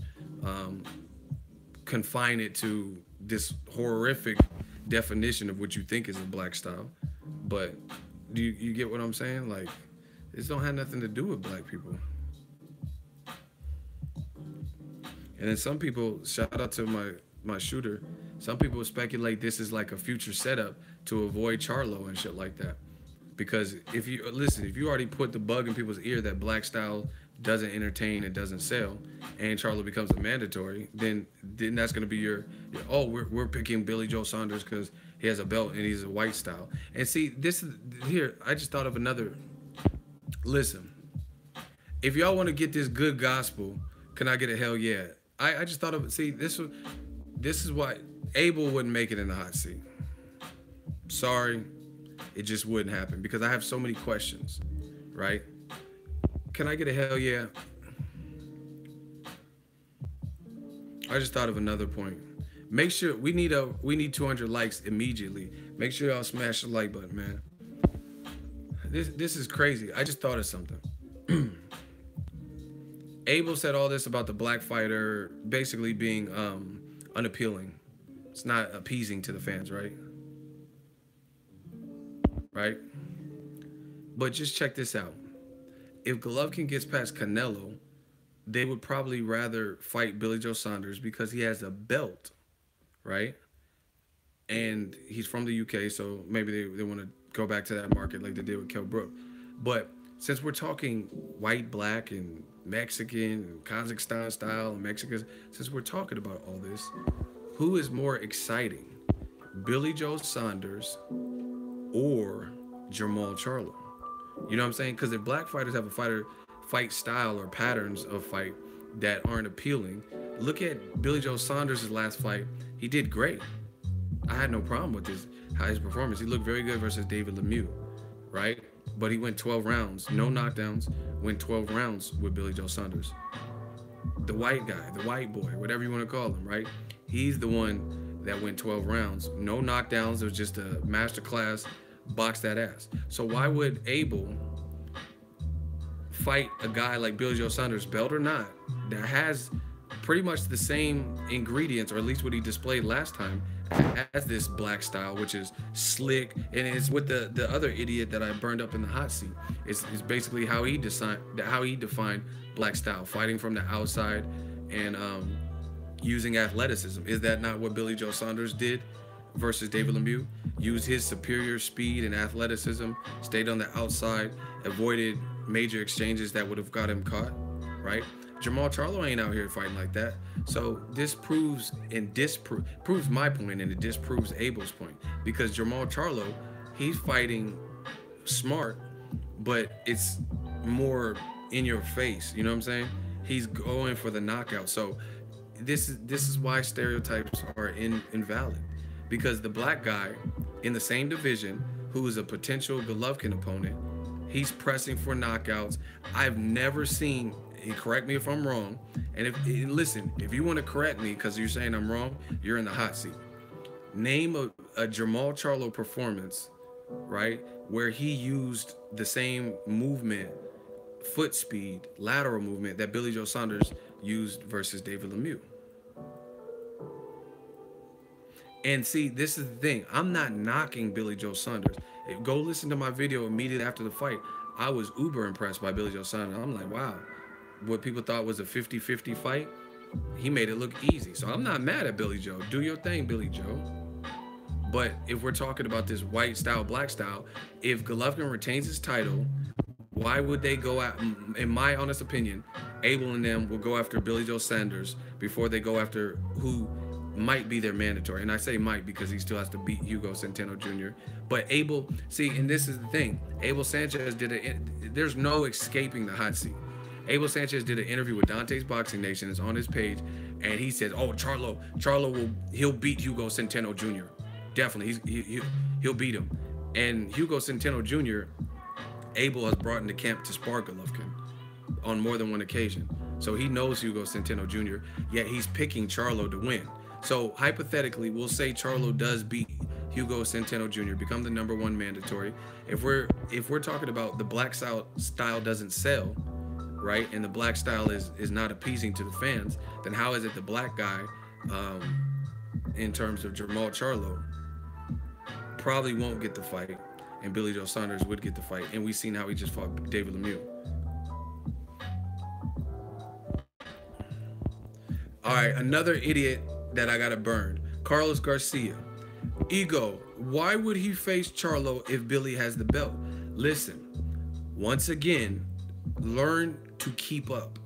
confine it to this horrific definition of what you think is a black style. But do you get what I'm saying? Like, this don't have nothing to do with black people. And then some people, shout out to my shooter, some people speculate this is like a future setup to avoid Charlo and shit like that. Because if you already put the bug in people's ear that black style doesn't entertain and doesn't sell, and Charlo becomes a mandatory, then that's gonna be your oh, we're picking Billy Joe Saunders because he has a belt and he's a white style. And see, this is here. I just thought of another. Listen, if y'all want to get this good gospel, can I get a hell yeah? I just thought of, see, this is why Abel wouldn't make it in the hot seat. Sorry, it just wouldn't happen because I have so many questions, right? Can I get a hell yeah? I just thought of another point. Make sure we need 200 likes immediately. Make sure y'all smash the like button, man. This is crazy. I just thought of something. Abel said all this about the black fighter basically being unappealing. It's not appeasing to the fans, right? Right? But just check this out. If Golovkin gets past Canelo, they would probably rather fight Billy Joe Saunders because he has a belt, right? And he's from the UK, so maybe they want to go back to that market like they did with Kell Brook. But since we're talking white, black, and Mexican, and Kazakhstan style, and Mexican, since we're talking about all this, who is more exciting, Billy Joe Saunders or Jermall Charlo? You know what I'm saying? Because if black fighters have a fight style or patterns of fight that aren't appealing, look at Billy Joe Saunders' last fight. He did great. I had no problem with his performance. He looked very good versus David Lemieux, right? But he went 12 rounds, no knockdowns, went 12 rounds with Billy Joe Saunders. The white guy, the white boy, whatever you want to call him, right? He's the one that went 12 rounds, no knockdowns. It was just a masterclass, box that ass. So why would Abel fight a guy like Billy Joe Saunders, belt or not, that has pretty much the same ingredients, or at least what he displayed last time, as this black style, which is slick, and it's with the other idiot that I burned up in the hot seat. It's basically how he defined black style, fighting from the outside and using athleticism. Is that not what Billy Joe Saunders did versus David Lemieux? Used his superior speed and athleticism, stayed on the outside, avoided major exchanges that would have got him caught, right? Jamal Charlo ain't out here fighting like that. So this proves my point, and it disproves Abel's point, because Jamal Charlo, he's fighting smart, but it's more in your face. You know what I'm saying? He's going for the knockout. So this is why stereotypes are invalid, because the black guy in the same division, who is a potential Golovkin opponent, he's pressing for knockouts. I've never seen, and correct me if I'm wrong, and listen, if you want to correct me because you're saying I'm wrong, you're in the hot seat. Name a Jamal Charlo performance, right, where he used the same movement, foot speed, lateral movement that Billy Joe Saunders used versus David Lemieux. And see, this is the thing. I'm not knocking Billy Joe Saunders. Go listen to my video immediately after the fight. I was uber impressed by Billy Joe Saunders. I'm like, wow, what people thought was a 50-50 fight, he made it look easy. So I'm not mad at Billy Joe. Do your thing, Billy Joe. But if we're talking about this white style, black style, if Golovkin retains his title, why would they go out, in my honest opinion, Abel and them will go after Billy Joe Saunders before they go after who might be their mandatory. And I say might because he still has to beat Hugo Centeno Jr. But Abel, see, and this is the thing, Abel Sanchez there's no escaping the hot seat. Abel Sanchez did an interview with Dante's Boxing Nation. It's on his page, and he says, "Oh, he'll beat Hugo Centeno Jr. Definitely, he'll beat him." And Hugo Centeno Jr., Abel has brought into camp to spar Golovkin on more than one occasion, so he knows Hugo Centeno Jr. Yet he's picking Charlo to win. So hypothetically, we'll say Charlo does beat Hugo Centeno Jr., become the #1 mandatory. If we're talking about the black style doesn't sell, right, and the black style is not appeasing to the fans, then how is it the black guy, in terms of Jamal Charlo, probably won't get the fight, and Billy Joe Saunders would get the fight? And we've seen how he just fought David Lemieux. All right, another idiot that I got to burn, Carlos Garcia. Ego, why would he face Charlo if Billy has the belt? Listen, once again, learn to keep up.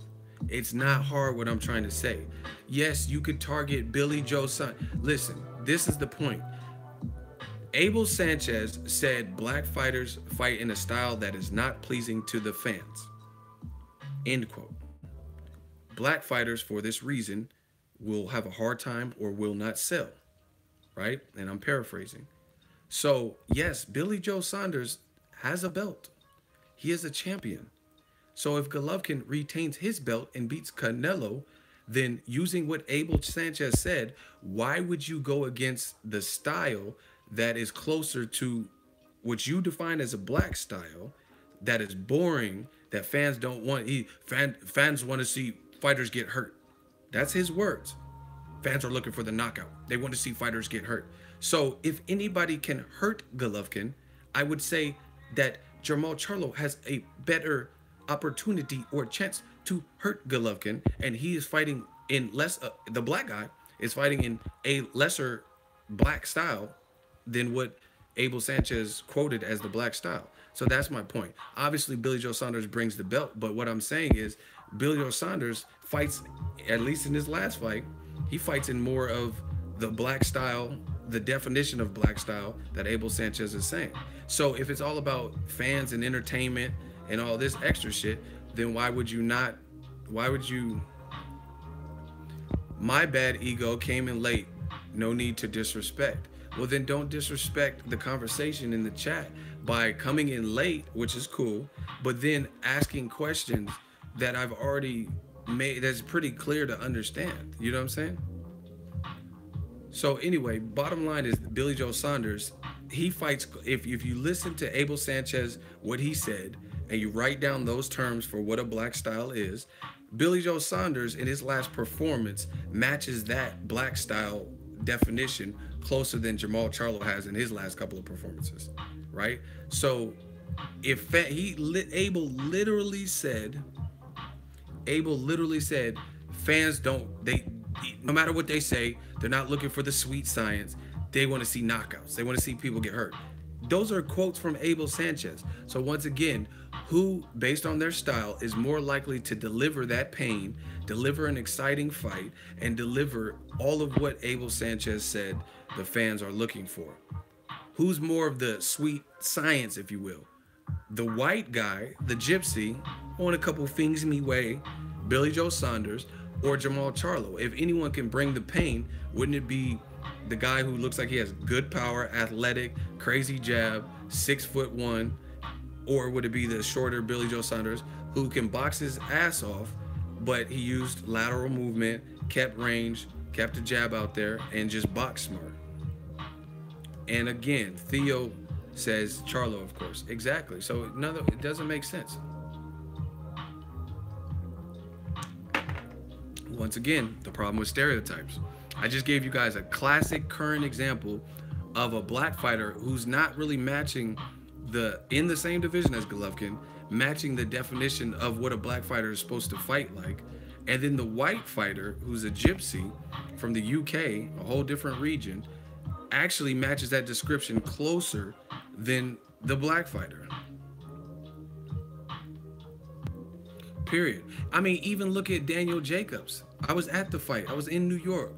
It's not hard what I'm trying to say. Yes, you could target Billy Joe Saunders. Listen, this is the point. Abel Sanchez said black fighters fight in a style that is not pleasing to the fans. End quote. Black fighters, for this reason, will have a hard time or will not sell, right? And I'm paraphrasing. So, yes, Billy Joe Saunders has a belt. He is a champion. So if Golovkin retains his belt and beats Canelo, then using what Abel Sanchez said, why would you go against the style that is closer to what you define as a black style, that is boring, that fans don't want? Fans want to see fighters get hurt. That's his words. Fans are looking for the knockout. They want to see fighters get hurt. So if anybody can hurt Golovkin, I would say that Jamal Charlo has a better opportunity or chance to hurt Golovkin, and he is fighting in less, the black guy is fighting in a lesser black style than what Abel Sanchez quoted as the black style. So that's my point. Obviously, Billy Joe Saunders brings the belt, but what I'm saying is Billy Joe Saunders fights, at least in his last fight, he fights in more of the black style, the definition of black style that Abel Sanchez is saying. So if it's all about fans and entertainment and all this extra shit, then why would you? My bad, Ego, came in late. No need to disrespect. Well, then don't disrespect the conversation in the chat by coming in late, which is cool, but then asking questions that I've already made, that's pretty clear to understand. You know what I'm saying? So anyway, bottom line is Billy Joe Saunders, he fights, if you listen to Abel Sanchez, what he said, and you write down those terms for what a black style is, Billy Joe Saunders in his last performance matches that black style definition closer than Jamal Charlo has in his last couple of performances, right? So if Abel literally said fans don't, they, no matter what they say, they're not looking for the sweet science. They want to see knockouts. They want to see people get hurt. Those are quotes from Abel Sanchez. So once again, who, based on their style, is more likely to deliver that pain, deliver an exciting fight, and deliver all of what Abel Sanchez said the fans are looking for? Who's more of the sweet science, if you will? The white guy, the gypsy, on a couple things me way, Billy Joe Saunders, or Jamal Charlo? If anyone can bring the pain, wouldn't it be the guy who looks like he has good power, athletic, crazy jab, 6'1", or would it be the shorter Billy Joe Saunders who can box his ass off, but he used lateral movement, kept range, kept the jab out there, and just boxed smart? And again, Theo says Charlo, of course. Exactly. So it doesn't make sense. Once again, the problem with stereotypes. I just gave you guys a classic current example of a black fighter who's not really matching in the same division as Golovkin, matching the definition of what a black fighter is supposed to fight like. And then the white fighter, who's a gypsy from the UK, a whole different region, actually matches that description closer than the black fighter. Period. I mean, even look at Daniel Jacobs. I was at the fight. I was in New York.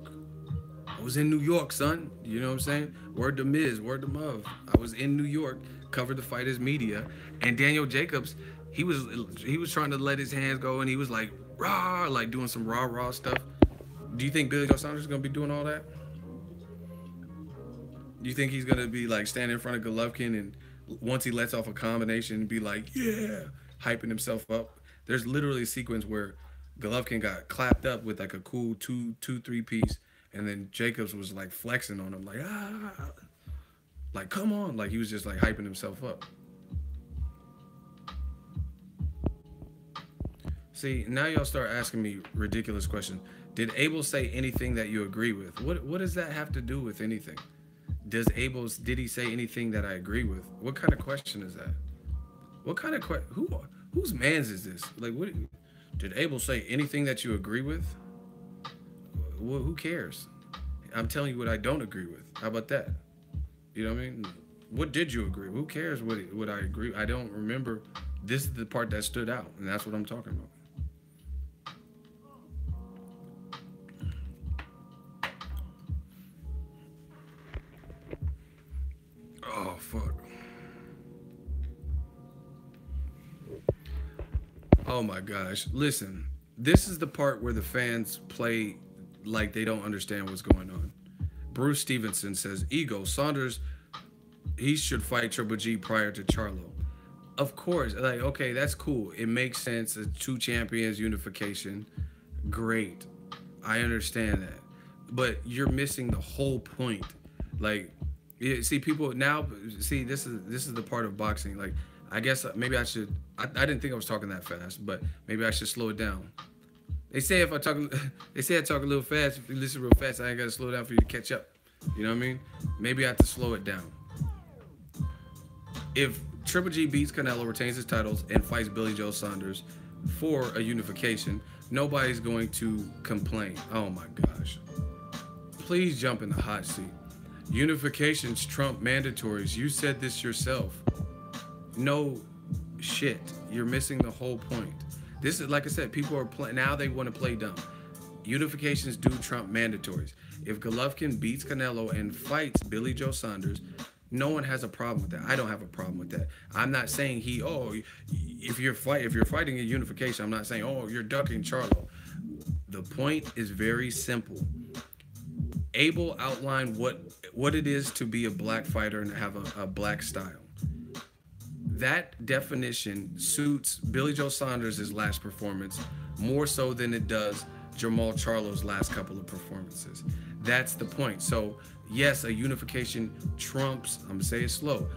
I was in New York, son. You know what I'm saying? Word to Miz, word to Mov. I was in New York, covered the fight as media, and Daniel Jacobs, he was trying to let his hands go, and he was like rah, like doing some rah stuff. Do you think Billy Joe Saunders is gonna be doing all that? Do you think he's gonna be like standing in front of Golovkin and once he lets off a combination, be like, yeah, hyping himself up? There's literally a sequence where Golovkin got clapped up with like a cool 2-3 piece, and then Jacobs was like flexing on him, like like come on, like he was just like hyping himself up. See, now y'all start asking me ridiculous questions. Did Abel say anything that you agree with? What does that have to do with anything? Did he say anything that I agree with? What kind of question is that? What kind of whose man's is this? Like, what? Did Abel say anything that you agree with? Well, who cares? I'm telling you what I don't agree with. How about that? You know what I mean? What did you agree? Who cares what I agree? I don't remember. This is the part that stood out, and that's what I'm talking about. Oh, fuck. Oh my gosh. Listen, this is the part where the fans play like they don't understand what's going on. Bruce Stevenson says, Ego, Saunders, he should fight Triple G prior to Charlo. Of course, like, okay, that's cool. It makes sense. It's two champions, unification. Great. I understand that. But you're missing the whole point. Like, see, people now, see, this is the part of boxing. Like, I guess maybe I should, I didn't think I was talking that fast, but maybe I should slow it down. They say I talk a little fast. If you listen real fast, I ain't gotta slow down for you to catch up. You know what I mean? Maybe I have to slow it down. If Triple G beats Canelo, retains his titles, and fights Billy Joe Saunders for a unification, nobody's going to complain. Oh my gosh. Please jump in the hot seat. Unifications trump mandatories. You said this yourself. No shit. You're missing the whole point. This is, like I said, people are now they want to play dumb. Unifications do trump mandatories. If Golovkin beats Canelo and fights Billy Joe Saunders, no one has a problem with that. I don't have a problem with that. I'm not saying if you're fighting a unification, I'm not saying, oh, you're ducking Charlo. The point is very simple. Abel outlined what it is to be a black fighter and have a black style. That definition suits Billy Joe Saunders' last performance more so than it does Jamal Charlo's last couple of performances. That's the point. So yes, a unification trumps, I'm gonna say it slow,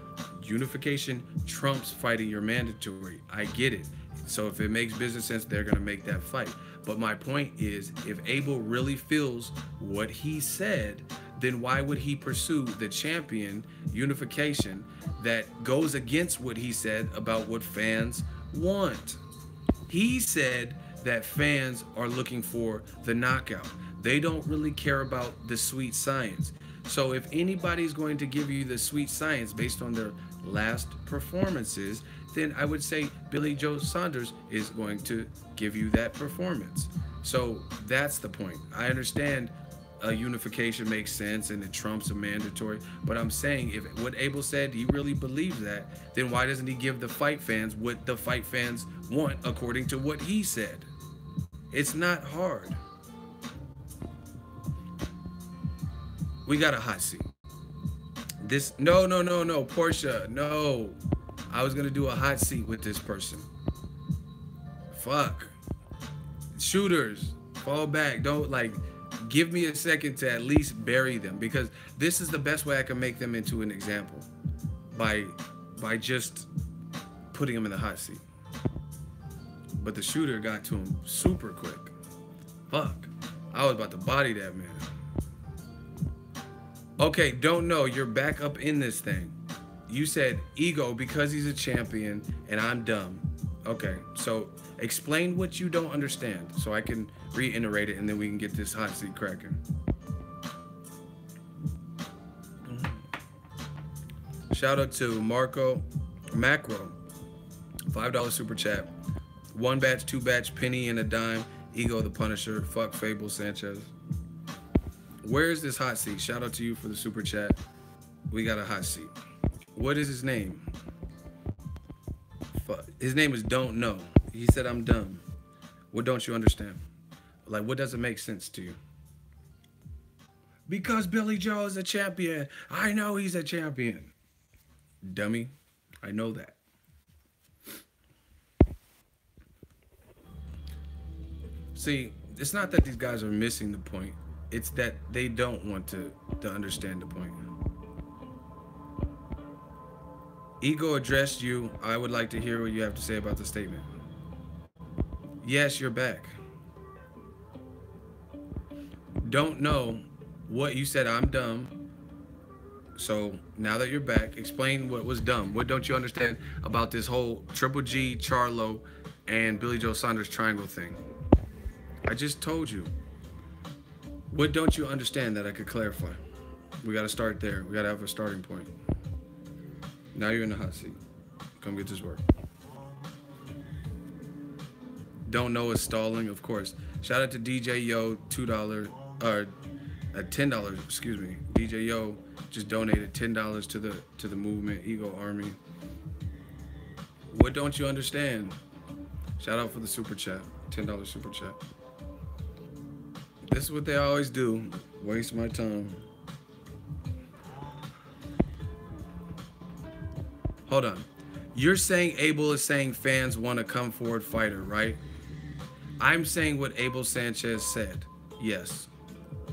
unification trumps fighting your mandatory. I get it. So if it makes business sense, they're going to make that fight. But my point is, if Abel really feels what he said, then why would he pursue the champion unification that goes against what he said about what fans want? He said that fans are looking for the knockout. They don't really care about the sweet science. So if anybody's going to give you the sweet science based on their last performances, then I would say Billy Joe Saunders is going to give you that performance. So that's the point. I understand a unification makes sense and it trumps a mandatory, but I'm saying if what Abel said, he really believes that, then why doesn't he give the fight fans what the fight fans want according to what he said? It's not hard. We got a hot seat. This, no, Portia, no. I was gonna do a hot seat with this person. Fuck. Shooters, fall back. Don't, like, give me a second to at least bury them, because this is the best way I can make them into an example, by just putting them in the hot seat. But the shooter got to him super quick. Fuck. I was about to body that man. Okay, don't know. You're back up in this thing. You said ego because he's a champion and I'm dumb. Okay, so explain what you don't understand so I can reiterate it and then we can get this hot seat cracking. Shout out to Macro, $5 super chat. 1 batch, 2 batch, penny and a dime. Ego the Punisher. Fuck Fable Sanchez. Where's this hot seat? Shout out to you for the super chat. We got a hot seat. What is his name? Fuck. His name is Don't Know. He said I'm dumb. What don't you understand? Like, what doesn't make sense to you? Because Billy Joe is a champion. I know he's a champion. Dummy. I know that. See, it's not that these guys are missing the point. It's that they don't want to understand the point. Ego addressed you. I would like to hear what you have to say about the statement. Yes, you're back. Don't know what you said. I'm dumb. So now that you're back, explain what was dumb. What don't you understand about this whole Triple G, Charlo, and Billy Joe Saunders triangle thing? I just told you. What don't you understand that I could clarify? We got to start there. We got to have a starting point. Now you're in the hot seat. Come get this work. Don't know is stalling, of course. Shout out to DJ Yo, $2 or $10. Excuse me. DJ Yo just donated $10 to the movement Ego Army. What don't you understand? Shout out for the super chat. $10 super chat. This is what they always do. Waste my time. Hold on. You're saying Abel is saying fans want a come forward fighter, right? I'm saying what Abel Sanchez said. Yes.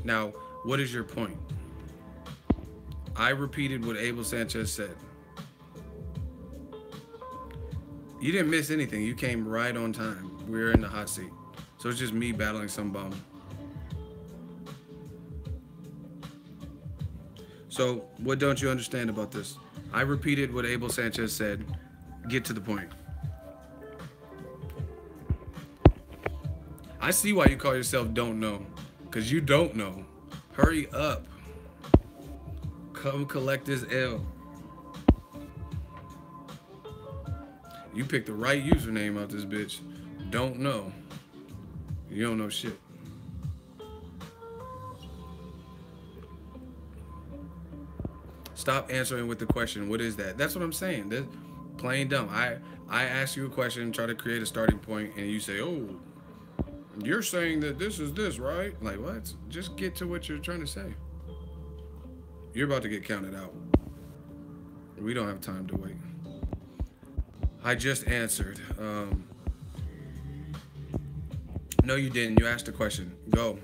Now, what is your point? I repeated what Abel Sanchez said. You didn't miss anything. You came right on time. We're in the hot seat. So it's just me battling some bum. So what don't you understand about this? I repeated what Abel Sanchez said. Get to the point. I see why you call yourself Don't Know. Because you don't know. Hurry up. Come collect this L. You picked the right username out this bitch. Don't know. You don't know shit. Stop answering with the question. What is that? That's what I'm saying. That's plain dumb. I ask you a question, try to create a starting point, and you say, oh, you're saying that this is this, right? Like, what? Just get to what you're trying to say. You're about to get counted out. We don't have time to wait. I just answered. No, you didn't. You asked a question. Go.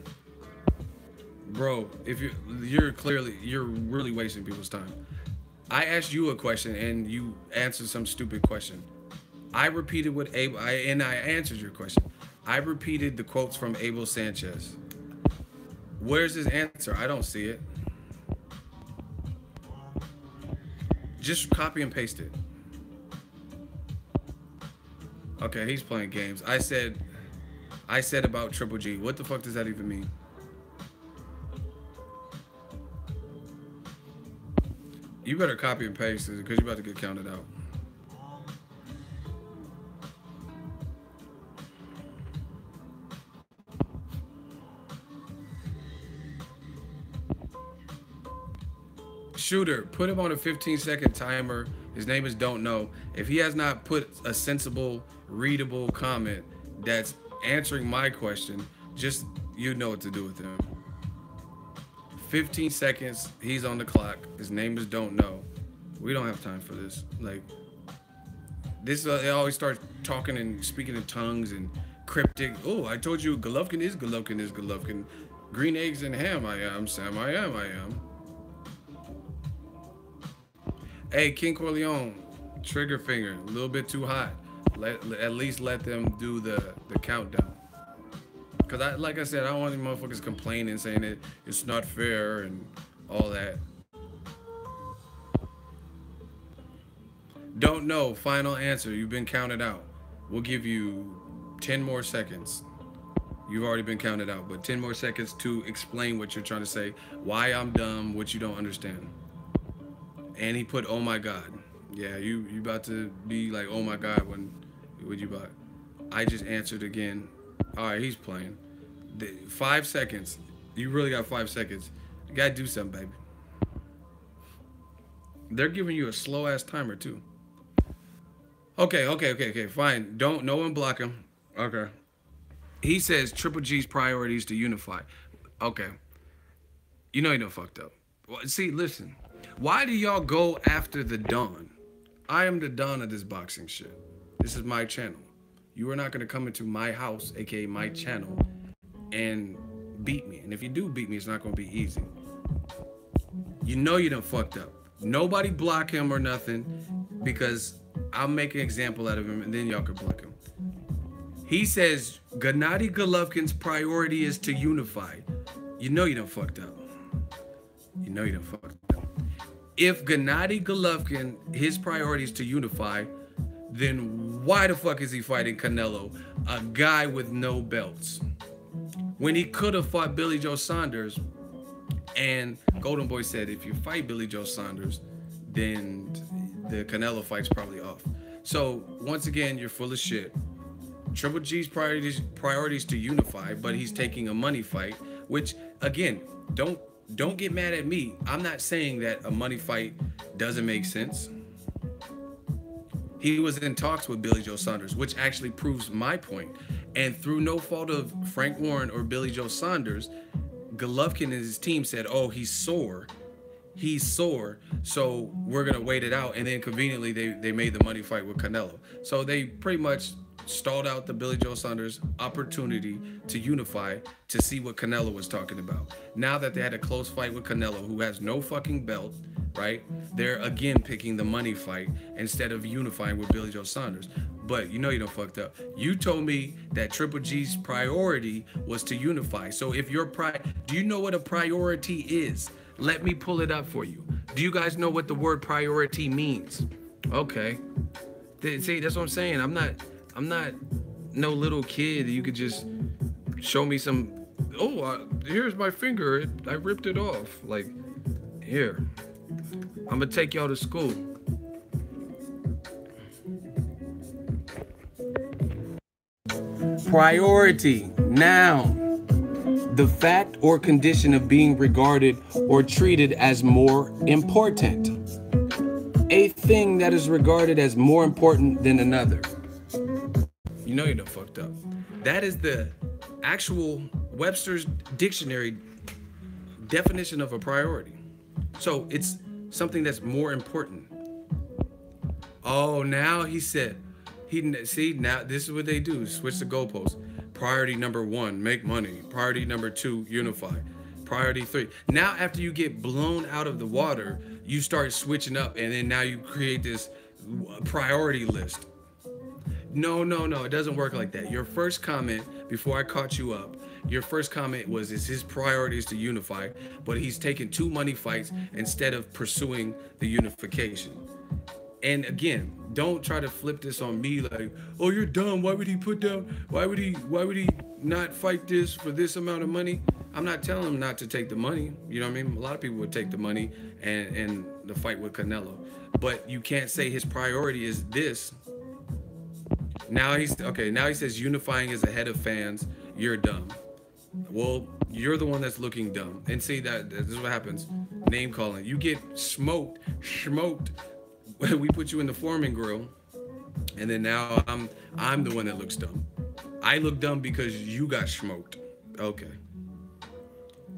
Bro, if you're really wasting people's time. I asked you a question and you answered some stupid question. I repeated what Abel, and I answered your question. I repeated the quotes from Abel Sanchez. Where's his answer? I don't see it. Just copy and paste it. Okay, he's playing games. I said about Triple G. What the fuck does that even mean? You better copy and paste it because you're about to get counted out. Shooter, put him on a 15-second timer. His name is Don't Know. If he has not put a sensible, readable comment that's answering my question, just you know what to do with him. 15 seconds, he's on the clock. His name is Don't Know. We don't have time for this. Like, this, they always start talking and speaking in tongues and cryptic. Oh, I told you Golovkin is Golovkin is Golovkin. Green eggs and ham, I am. Sam, I am. Hey, King Corleone, trigger finger, a little bit too hot. At least let them do the countdown. Cause like I said, I don't want any motherfuckers complaining, saying that it's not fair and all that. Don't know, final answer. You've been counted out. We'll give you 10 more seconds. You've already been counted out, but 10 more seconds to explain what you're trying to say, why I'm dumb, what you don't understand. And he put, oh my God. Yeah, you about to be like, oh my God, when you about. I just answered again. All right, he's playing. 5 seconds. You really got 5 seconds. You gotta do something, baby. They're giving you a slow ass timer too. Okay, fine. No one block him. Okay. He says Triple G's priority is to unify. Okay. You know he done fucked up. Well, see, listen. Why do y'all go after the Don? I am the Don of this boxing shit. This is my channel. You are not going to come into my house, aka my channel, and beat me. And if you do beat me, it's not going to be easy. You know you done fucked up. Nobody block him or nothing, because I'll make an example out of him and then y'all can block him. He says Gennady Golovkin's priority is to unify. You know you done fucked up. You know you done fucked up. If Gennady Golovkin, his priority is to unify, then why the fuck is he fighting Canelo, a guy with no belts? When he could have fought Billy Joe Saunders, and Golden Boy said, if you fight Billy Joe Saunders, then the Canelo fight's probably off. So once again, you're full of shit. Triple G's priorities to unify, but he's taking a money fight, which again, don't get mad at me. I'm not saying that a money fight doesn't make sense. He was in talks with Billy Joe Saunders, which actually proves my point. And through no fault of Frank Warren or Billy Joe Saunders, Golovkin and his team said, oh, he's sore. He's sore, so we're going to wait it out. And then conveniently, they made the money fight with Canelo. So they pretty much stalled out the Billy Joe Saunders opportunity to unify to see what Canelo was talking about. Now that they had a close fight with Canelo, who has no fucking belt, right? They're again picking the money fight instead of unifying with Billy Joe Saunders. But you know you done fucked up. You told me that Triple G's priority was to unify. So if your do you know what a priority is? Let me pull it up for you. Do you guys know what the word priority means? Okay. See, that's what I'm saying. I'm not no little kid. You could just show me some, here's my finger. I ripped it off. Like, here. I'm gonna take y'all to school. Priority, noun. The fact or condition of being regarded or treated as more important. A thing that is regarded as more important than another. You know you done fucked up. That is the actual Webster's dictionary definition of a priority. So it's something that's more important. Oh, now he said, see, now this is what they do, switch the goalposts. Priority number 1, make money. Priority number 2, unify. Priority 3. Now after you get blown out of the water, you start switching up, and then now you create this priority list. No, no, no. It doesn't work like that. Your first comment, before I caught you up, your first comment was, is his priority is to unify, but he's taking 2 money fights instead of pursuing the unification. And again, don't try to flip this on me like, oh, you're dumb. Why would he put down? Why would he not fight this for this amount of money? I'm not telling him not to take the money. You know what I mean? A lot of people would take the money and the fight with Canelo. But you can't say his priority is this. Now he says unifying is ahead of fans. You're dumb. Well, you're the one that's looking dumb. And see, this is what happens. Name calling. You get smoked. We put you in the foreman grill, and then now I'm the one that looks dumb. I look dumb because you got smoked. Okay.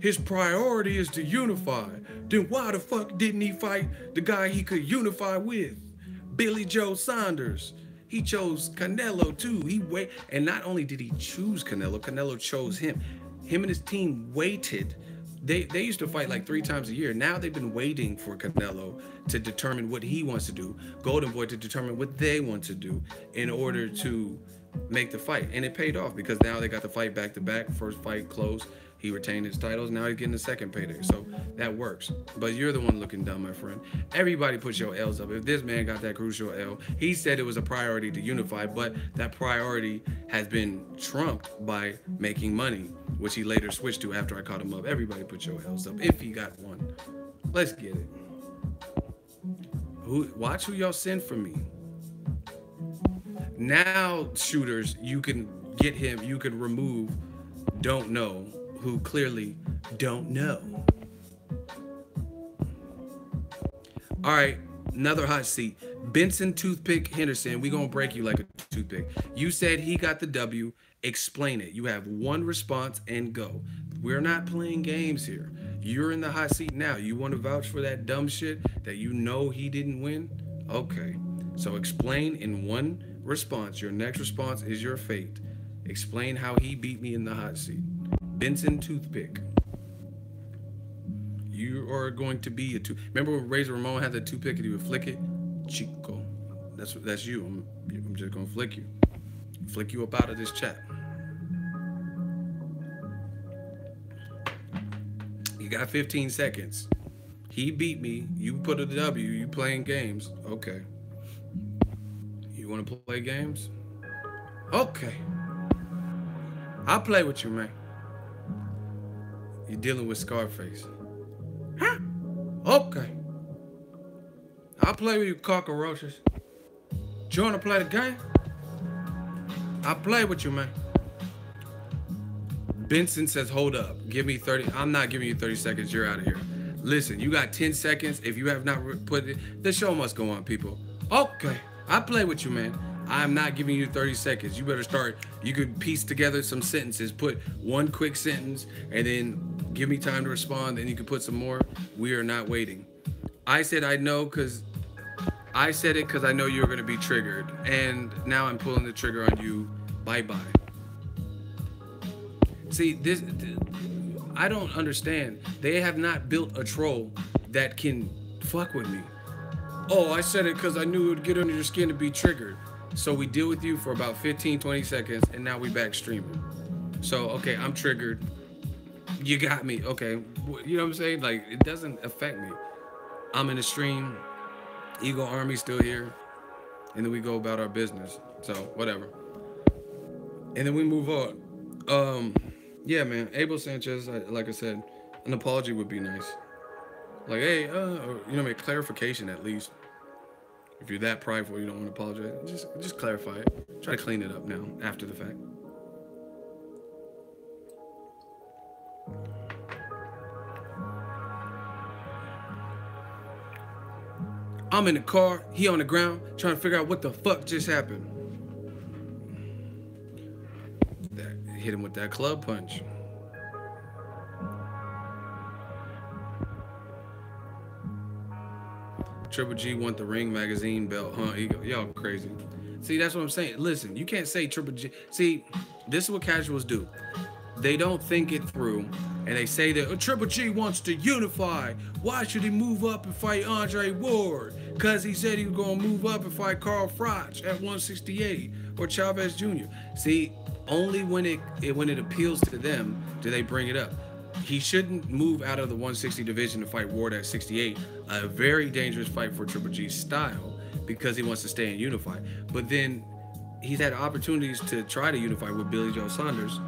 His priority is to unify. Then why the fuck didn't he fight the guy he could unify with? Billy Joe Saunders. He chose Canelo too. And not only did he choose Canelo, Canelo chose him. Him and his team waited. They used to fight like 3 times a year. Now they've been waiting for Canelo to determine what he wants to do. Golden Boy to determine what they want to do in order to make the fight. And it paid off because now they got the fight back to back. First fight closed. He retained his titles. Now he's getting the second payday. So that works. But you're the one looking dumb, my friend. Everybody puts your L's up. If this man got that crucial L, he said it was a priority to unify, but that priority has been trumped by making money, which he later switched to after I caught him up. Everybody put your L's up if he got one. Let's get it. Watch who y'all send for me. Now, shooters, you can get him. You can remove don't know, who clearly don't know. All right, another hot seat. Benson Toothpick Henderson, we gonna break you like a toothpick. You said he got the W. Explain it. You have 1 response and go. We're not playing games here. You're in the hot seat now. You want to vouch for that dumb shit that you know he didn't win? Okay. So explain in 1 response. Your next response is your fate. Explain how he beat me in the hot seat. Benson Toothpick. You are going to be a Remember when Razor Ramon had that toothpick and he would flick it? Chico. That's you. I'm just gonna flick you. Flick you up out of this chat. You got 15 seconds. He beat me. You put a W. You playing games. Okay. You want to play games? Okay. I'll play with you, man. You're dealing with Scarface. Huh? Okay. I'll play with you, cockroaches. Do you want to play the game? I'll play with you, man. Benson says, hold up. Give me 30. I'm not giving you 30 seconds. You're out of here. Listen, you got 10 seconds. If you have not put it, the show must go on, people. Okay. I'll play with you, man. I'm not giving you 30 seconds. You better start. You could piece together some sentences. Put 1 quick sentence and then give me time to respond. Then you can put some more. We are not waiting. I said I know because I said it because I know you're going to be triggered. And now I'm pulling the trigger on you. Bye-bye. See, I don't understand. They have not built a troll that can fuck with me. Oh, I said it because I knew it would get under your skin to be triggered. So we deal with you for about 15, 20 seconds, and now we back streaming. So, okay, I'm triggered. You got me. Okay, you know what I'm saying? Like, it doesn't affect me. I'm in the stream. Eagle Army still here. And then we go about our business. So, whatever. And then we move on. Yeah, man, Abel Sanchez, like I said, an apology would be nice. Like, hey, or, you know, make clarification at least. If you're that prideful, you don't want to apologize. Just clarify it. Try to clean it up now, after the fact. I'm in the car, he on the ground, trying to figure out what the fuck just happened. Hit him with that club punch. Triple G want the Ring magazine belt, huh? Y'all crazy. See, that's what I'm saying. Listen, you can't say Triple G. See, this is what casuals do. They don't think it through. and they say that Triple G wants to unify. Why should he move up and fight Andre Ward? Because he said he was going to move up and fight Carl Froch at 168 or Chavez Jr. See, only when it appeals to them do they bring it up. He shouldn't move out of the 160 division to fight Ward at 68, a very dangerous fight for Triple G's style, because he wants to stay and unify. But then he's had opportunities to try to unify with Billy Joe Saunders,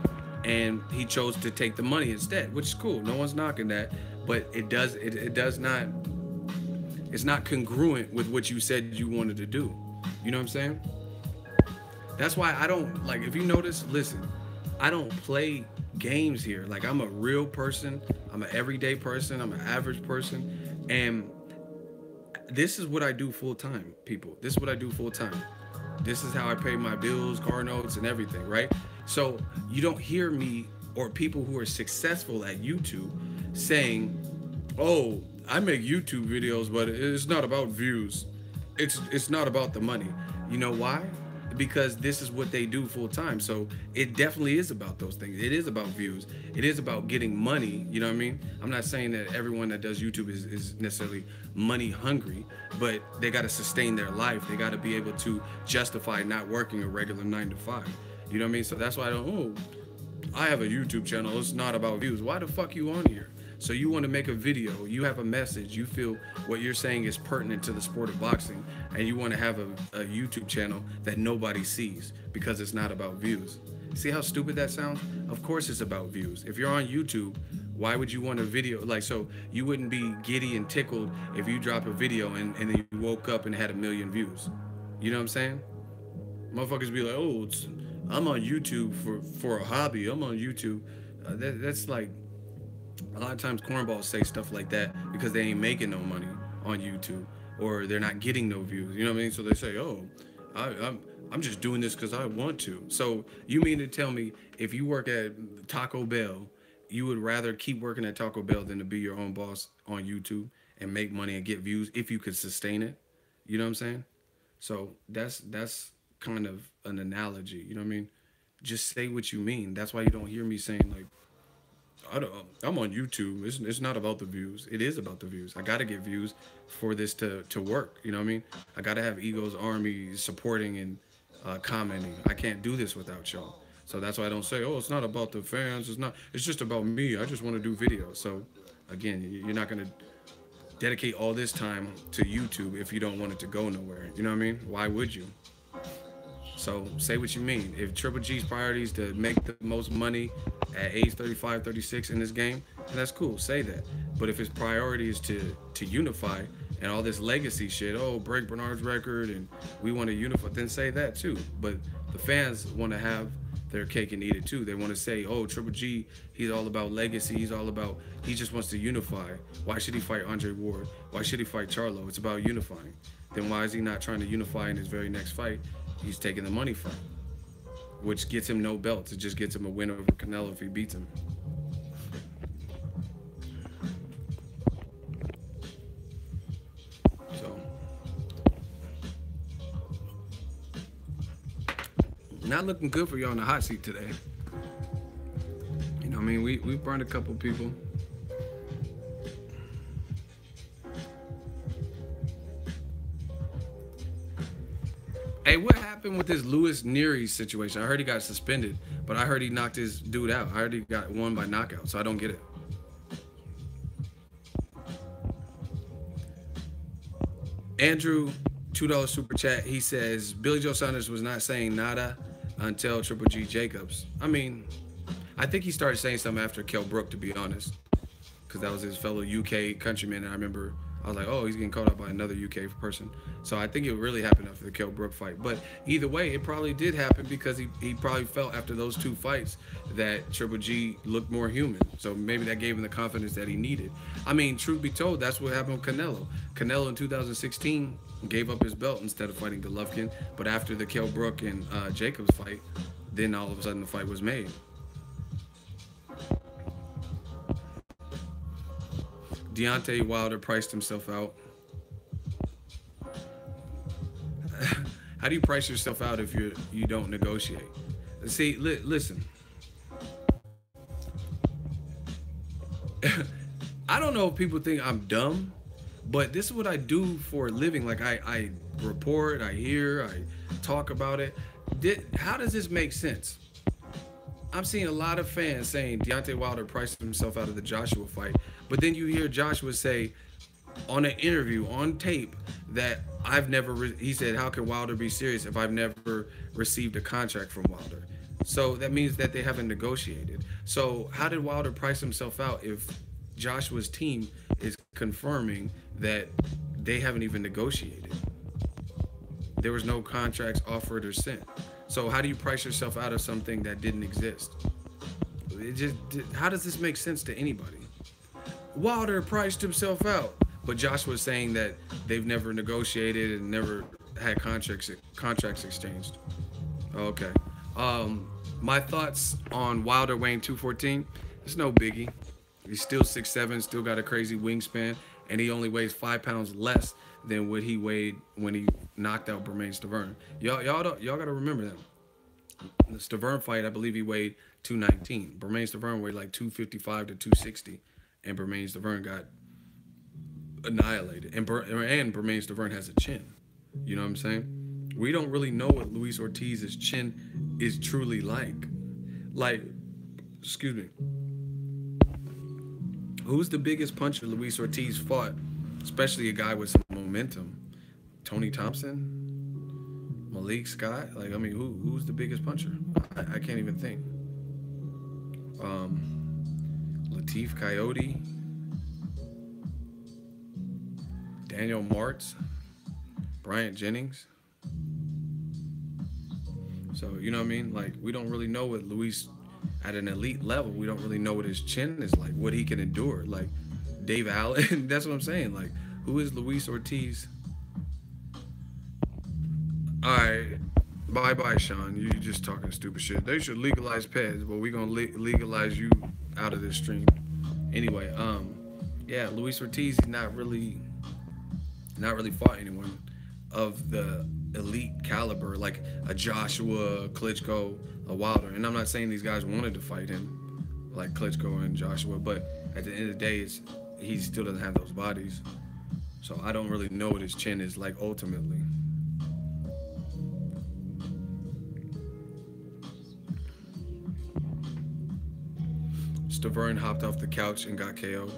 and he chose to take the money instead, which is cool. No one's knocking that, but it does not, it's not congruent with what you said you wanted to do. You know what I'm saying? That's why I don't, like, if you notice, listen, I don't play games here. Like, I'm a real person. I'm an everyday person. I'm an average person. And this is what I do full time, people. This is what I do full time. This is how I pay my bills, car notes, and everything, right? So you don't hear me or people who are successful at YouTube saying, oh, I make YouTube videos, but it's not about views. It's not about the money. You know why? Because this is what they do full time. So it definitely is about those things. It is about views. It is about getting money. You know what I mean? I'm not saying that everyone that does YouTube is necessarily money hungry, but they got to sustain their life. They got to be able to justify not working a regular 9 to 5. You know what I mean? So that's why I have a YouTube channel. It's not about views. Why the fuck you on here? So you want to make a video, you have a message, you feel what you're saying is pertinent to the sport of boxing, and you want to have a YouTube channel that nobody sees because it's not about views. See how stupid that sounds? Of course it's about views. If you're on YouTube, why would you want a video? Like, so you wouldn't be giddy and tickled if you drop a video and then you woke up and had 1 million views. You know what I'm saying? Motherfuckers be like, oh, I'm on YouTube for a hobby. I'm on YouTube. That's like, a lot of times cornballs say stuff like that because they ain't making no money on YouTube, or they're not getting no views. You know what I mean? So they say, oh, I'm just doing this because I want to. So you mean to tell me if you work at Taco Bell, you would rather keep working at Taco Bell than to be your own boss on YouTube and make money and get views if you could sustain it? You know what I'm saying? So that's kind of an analogy. You know what I mean? Just say what you mean. That's why you don't hear me saying, like, I'm on YouTube. It's not about the views. It is about the views. I got to get views for this to work. You know what I mean? I got to have Ego's Army supporting and commenting. I can't do this without y'all. So that's why I don't say, oh, it's not about the fans. It's just about me. I just want to do videos. So again, you're not going to dedicate all this time to YouTube if you don't want it to go nowhere. You know what I mean? Why would you? So say what you mean. If Triple G's priority is to make the most money at age 35, 36 in this game, then that's cool. Say that. But if his priority is to unify and all this legacy shit, oh, break Bernard's record and we want to unify, then say that too. But the fans want to have their cake and eat it too. They want to say, oh, Triple G, he's all about legacy. He just wants to unify. Why should he fight Andre Ward? Why should he fight Charlo? It's about unifying. Then why is he not trying to unify in his very next fight? He's taking the money fight, which gets him no belts. It just gets him a win over Canelo if he beats him. So, not looking good for y'all in the hot seat today. You know what I mean? We burned a couple people. Hey, what happened with this Louis Neary situation? I heard he got suspended, but I heard he knocked his dude out. I heard he got won by knockout, so I don't get it. Andrew, $2 super chat. He says, Billy Joe Saunders was not saying nada until Triple G Jacobs. I mean, I think he started saying something after Kell Brook, to be honest, because that was his fellow UK countryman, and I remember I was like, oh, he's getting caught up by another UK person. So I think it really happened after the Kell Brook fight. But either way, it probably did happen because he probably felt after those 2 fights that Triple G looked more human. So maybe that gave him the confidence that he needed. I mean, truth be told, that's what happened with Canelo. Canelo in 2016 gave up his belt instead of fighting Golovkin. But after the Kell Brook and Jacobs fight, then all of a sudden the fight was made. Deontay Wilder priced himself out. How do you price yourself out if you don't negotiate? See, listen. I don't know if people think I'm dumb, but this is what I do for a living. Like I report, I hear, I talk about it. How does this make sense? I'm seeing a lot of fans saying Deontay Wilder priced himself out of the Joshua fight, but then you hear Joshua say on an interview on tape that I've never. He said, "How can Wilder be serious if I've never received a contract from Wilder?" So that means that they haven't negotiated. So how did Wilder price himself out if Joshua's team is confirming that they haven't even negotiated? There was no contracts offered or sent. So how do you price yourself out of something that didn't exist? It just, how does this make sense to anybody? Wilder priced himself out, but Joshua's saying that they've never negotiated and never had contracts exchanged. Okay. My thoughts on Wilder weighing 214. It's no biggie. He's still 6'7", still got a crazy wingspan, and he only weighs 5 pounds less than what he weighed when he knocked out Bermane Stiverne. Y'all gotta remember that. The Stiverne fight, I believe he weighed 219. Bermane Stiverne weighed like 255 to 260, and Bermane Stiverne got annihilated. And Bermane Stiverne has a chin. You know what I'm saying? We don't really know what Luis Ortiz's chin is truly like. Like, excuse me. Who's the biggest puncher Luis Ortiz fought? Especially a guy with some momentum. Tony Thompson? Malik Scott? Like, I mean, who's the biggest puncher? I can't even think. Latif Coyote? Daniel Martz? Bryant Jennings? So, you know what I mean? Like, we don't really know what Luis, at an elite level, we don't really know what his chin is like, what he can endure. Like, Dave Allen, that's what I'm saying. Like, who is Luis Ortiz? All right, bye-bye, Sean. You just talking stupid shit. They should legalize peds, but we gonna legalize you out of this stream. Anyway, yeah, Luis Ortiz, he's not really fought anyone of the elite caliber, like a Joshua, Klitschko, a Wilder. And I'm not saying these guys wanted to fight him, like Klitschko and Joshua, but at the end of the day, he still doesn't have those bodies. So I don't really know what his chin is like ultimately. Stiverne hopped off the couch and got KO'd.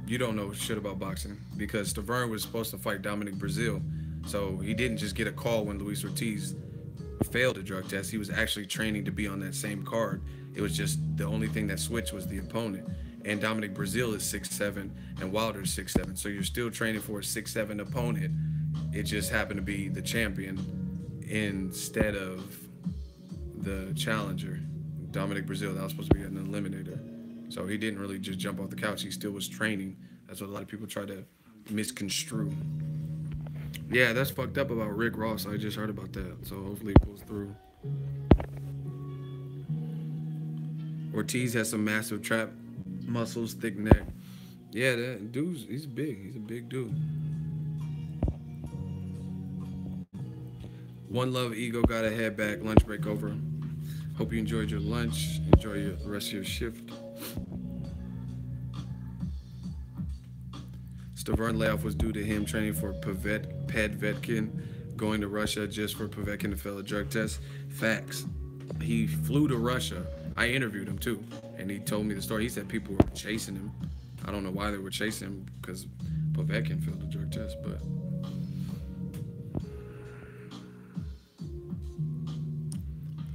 You don't know shit about boxing because Stiverne was supposed to fight Dominic Breazeale. So he didn't just get a call when Luis Ortiz failed a drug test. He was actually training to be on that same card. It was just the only thing that switched was the opponent. And Dominic Breazeale is 6'7", and Wilder is 6'7". So you're still training for a 6'7" opponent. It just happened to be the champion instead of the challenger. Dominic Breazeale, that was supposed to be an eliminator. So he didn't really just jump off the couch. He still was training. That's what a lot of people try to misconstrue. Yeah, that's fucked up about Rick Ross. I just heard about that. So hopefully it pulls through. Ortiz has some massive trap muscles, thick neck. Yeah, that dude's, he's big. He's a big dude. One Love Ego got a head back. Lunch break over. Hope you enjoyed your lunch. Enjoy the rest of your shift. Stiverne layoff was due to him training for Povetkin, going to Russia just for Povetkin to fail a drug test. Facts. He flew to Russia. I interviewed him too, and he told me the story. He said people were chasing him. I don't know why they were chasing him because Povetkin failed a drug test, but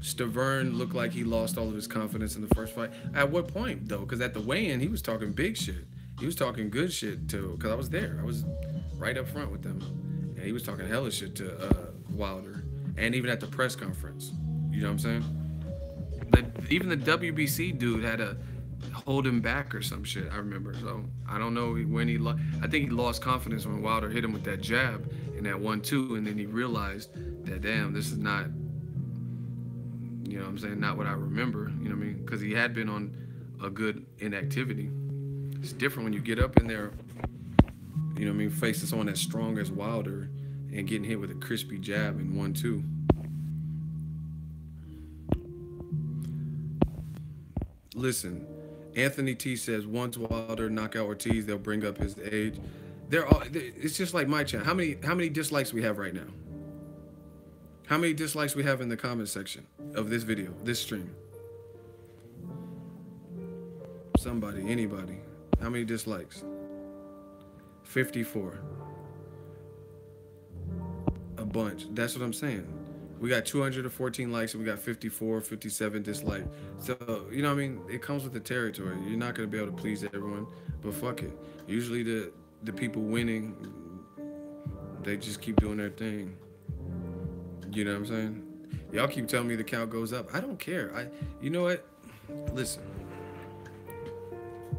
Stiverne looked like he lost all of his confidence in the first fight. At what point, though? Because at the weigh-in, he was talking big shit. He was talking good shit, too, because I was there. I was right up front with them. And he was talking hella shit to Wilder. And even at the press conference. You know what I'm saying? Even the WBC dude had to hold him back or some shit, I remember. So, I don't know when he lost. I think he lost confidence when Wilder hit him with that jab and that 1-2, and then he realized that, damn, this is not, you know what I'm saying, not what I remember, you know what I mean? Because he had been on a good inactivity. It's different when you get up in there, you know what I mean, facing someone as strong as Wilder and getting hit with a crispy jab in 1-2. Listen, Anthony T says once Wilder knock out Ortiz, they'll bring up his age. They're all. It's just like my channel. How many dislikes we have right now? How many dislikes we have in the comment section of this video, this stream? Somebody, anybody. How many dislikes? 54. A bunch. That's what I'm saying. We got 214 likes and we got 54, 57 dislikes. So, you know what I mean? It comes with the territory. You're not going to be able to please everyone, but fuck it. Usually the people winning, they just keep doing their thing. You know what I'm saying? Y'all keep telling me the count goes up. I don't care. You know what? Listen.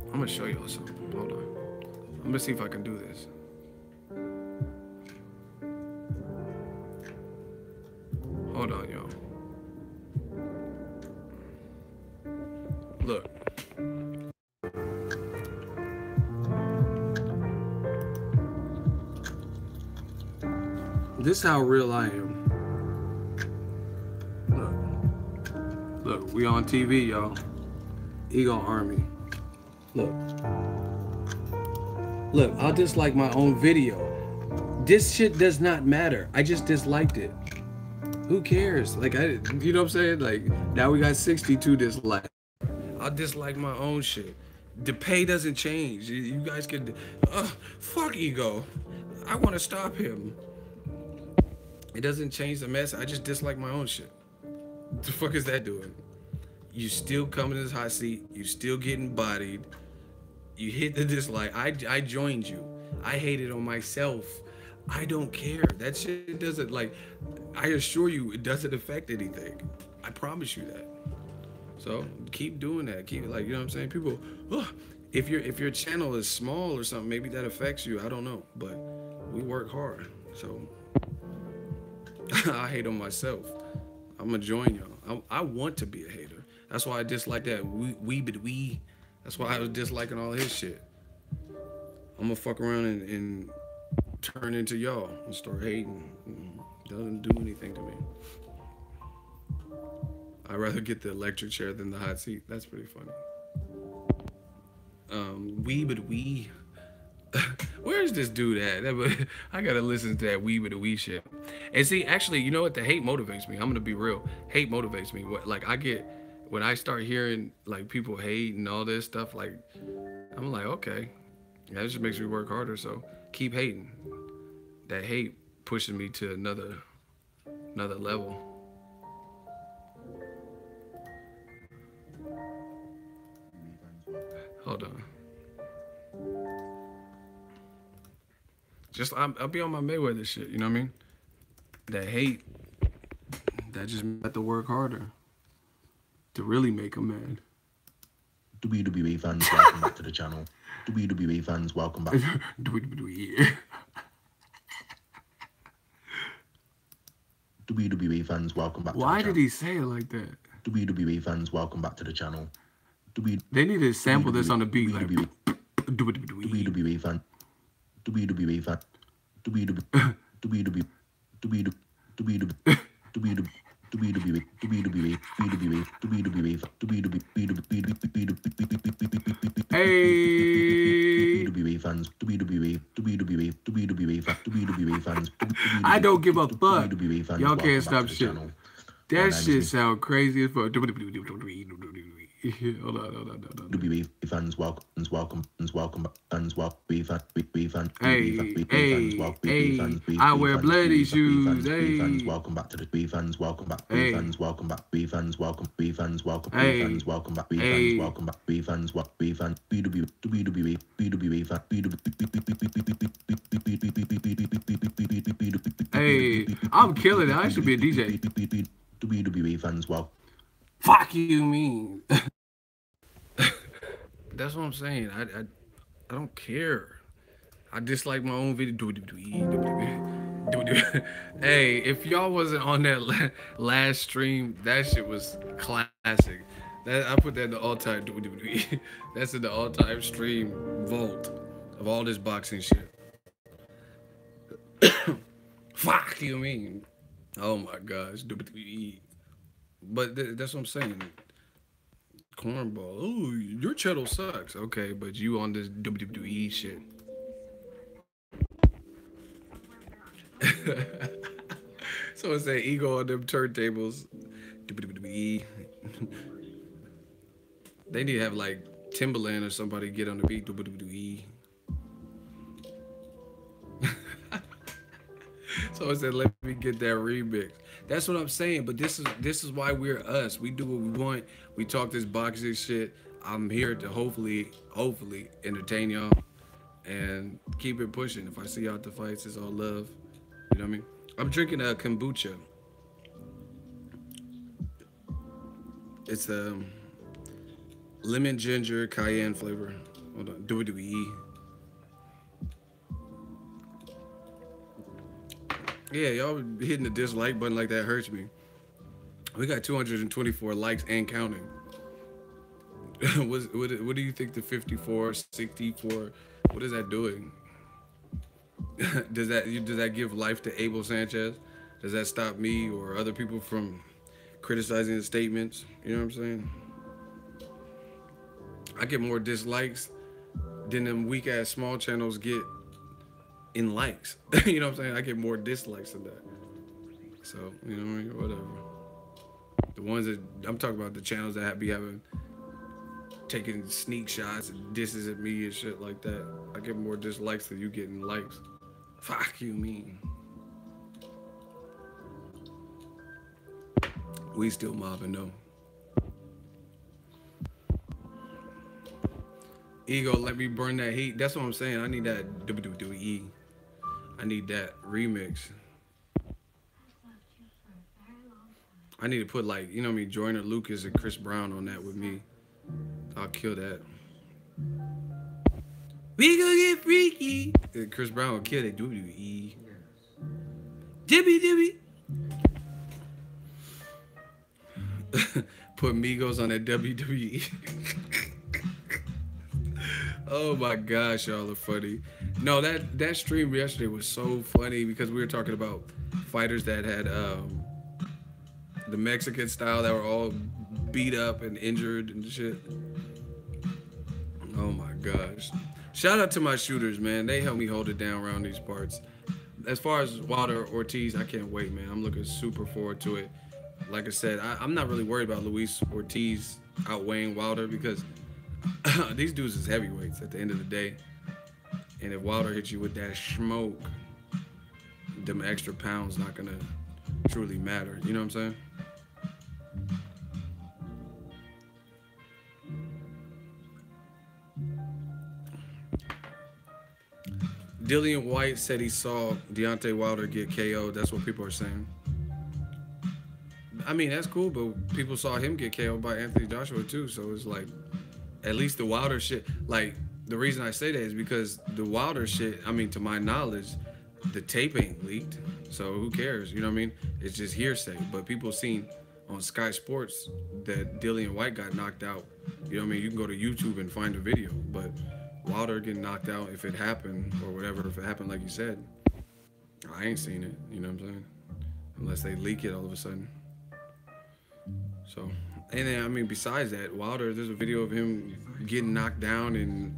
I'm going to show y'all something. Hold on. I'm going to see if I can do this. Hold on, y'all. Look. This is how real I am. Look, we on TV, y'all. Ego Army. Look, I'll dislike my own video. This shit does not matter. I just disliked it. Who cares? Like, you know what I'm saying? Like, now we got 62 dislikes. I'll dislike my own shit. The pay doesn't change. You guys can, fuck Ego. I want to stop him. It doesn't change the mess. I just dislike my own shit. What the fuck is that doing? You still coming in this hot seat. You still getting bodied. You hit the dislike. I joined you. I hated on myself. I don't care. That shit doesn't, like, I assure you, it doesn't affect anything. I promise you that. So keep doing that. Keep, like, you know what I'm saying? People, if your channel is small or something, maybe that affects you. I don't know. But we work hard. So I hate on myself. I'm gonna join y'all. I want to be a hater. That's why I dislike that we. That's why I was disliking all his shit. I'm gonna fuck around and turn into y'all and start hating. Doesn't do anything to me. I'd rather get the electric chair than the hot seat. That's pretty funny. We. Where's this dude at? I gotta listen to that we shit. And see, actually, you know what? The hate motivates me. I'm gonna be real. Hate motivates me. Like, I get, when I start hearing like people hate and all this stuff, like, I'm like, okay, that just makes me work harder. So keep hating. That hate pushes me to another level. Hold on. Just, I'll be on my Mayweather shit, you know what I mean? That hate, that just have to work harder to really make them mad. WWE fans, welcome back to the channel. WWE fans, welcome back. WWE. WWE fans, welcome back. Why did he say it like that? WWE fans, welcome back to the channel. They need to sample this on the beat. Like, WWE fan. WWE fan. I don't give a fuck. Y'all can't stop shit. That shit sound crazy as fuck. Hold on. WWE fans, welcome. Hey, I wear bloody shoes. Hey, fans, welcome back to the fans, welcome back. Fans, welcome back. Fans, welcome. Fans, welcome. Fans, welcome back. Fans, welcome back. Fans, fans, WWE fan. Hey, I'm killing it. I should be a DJ. WWE fans, well. Fuck you mean? That's what I'm saying. I don't care. I dislike my own video. Hey, if y'all wasn't on that last stream, that shit was classic. I put that in the all-time. That's in the all-time stream vault of all this boxing shit. Fuck you mean? Oh my gosh. But that's what I'm saying. Cornball. Oh, your channel sucks. Okay, but you on this WWE shit. So it's that ego on them turntables. WWE. They need to have like Timberland or somebody get on the beat. WWE. So I said, let me get that remix. That's what I'm saying. But this is why we're us. We do what we want. We talk this boxing shit. I'm here to hopefully entertain y'all and keep it pushing. If I see y'all at the fights, it's all love. You know what I mean? I'm drinking a kombucha. It's a lemon ginger cayenne flavor. Hold on, WWE. Yeah, y'all hitting the dislike button like that hurts me. We got 224 likes and counting. what do you think the 54, 64, what is that doing? does that give life to Abel Sanchez? Does that stop me or other people from criticizing the statements? You know what I'm saying? I get more dislikes than them weak ass small channels get in likes. You know what I'm saying? I get more dislikes than that. So, you know what I mean? Whatever. The ones that I'm talking about, the channels that be having taking sneak shots and disses at me and shit like that. I get more dislikes than you getting likes. Fuck you mean. We still mobbing though. Ego, let me burn that heat. That's what I'm saying. I need that WWE. I need that remix. I need to put like, you know what I mean, Joyner Lucas and Chris Brown on that with me. I'll kill that. We gonna get freaky. And Chris Brown will kill that WWE. Dibby. Put Migos on that WWE. Oh my gosh, y'all are funny. No, that stream yesterday was so funny because we were talking about fighters that had the Mexican style that were all beat up and injured and shit. Oh my gosh. Shout out to my shooters, man. They help me hold it down around these parts. As far as Wilder, Ortiz, I can't wait, man. I'm looking super forward to it. Like I said, I'm not really worried about Luis Ortiz outweighing Wilder because these dudes is heavyweights at the end of the day. And if Wilder hits you with that smoke, them extra pounds not gonna truly matter. You know what I'm saying? Dillian White said he saw Deontay Wilder get KO'd. That's what people are saying. I mean, that's cool, but people saw him get KO'd by Anthony Joshua too. So it's like, at least the Wilder shit, like, the reason I say that is because the Wilder shit, I mean, to my knowledge, the tape ain't leaked. So who cares? You know what I mean? It's just hearsay. But people seen on Sky Sports that Dillian White got knocked out. You know what I mean? You can go to YouTube and find a video. But Wilder getting knocked out, if it happened or whatever, if it happened like you said, I ain't seen it. You know what I'm saying? Unless they leak it all of a sudden. So, and then, I mean, besides that, Wilder, there's a video of him getting knocked down and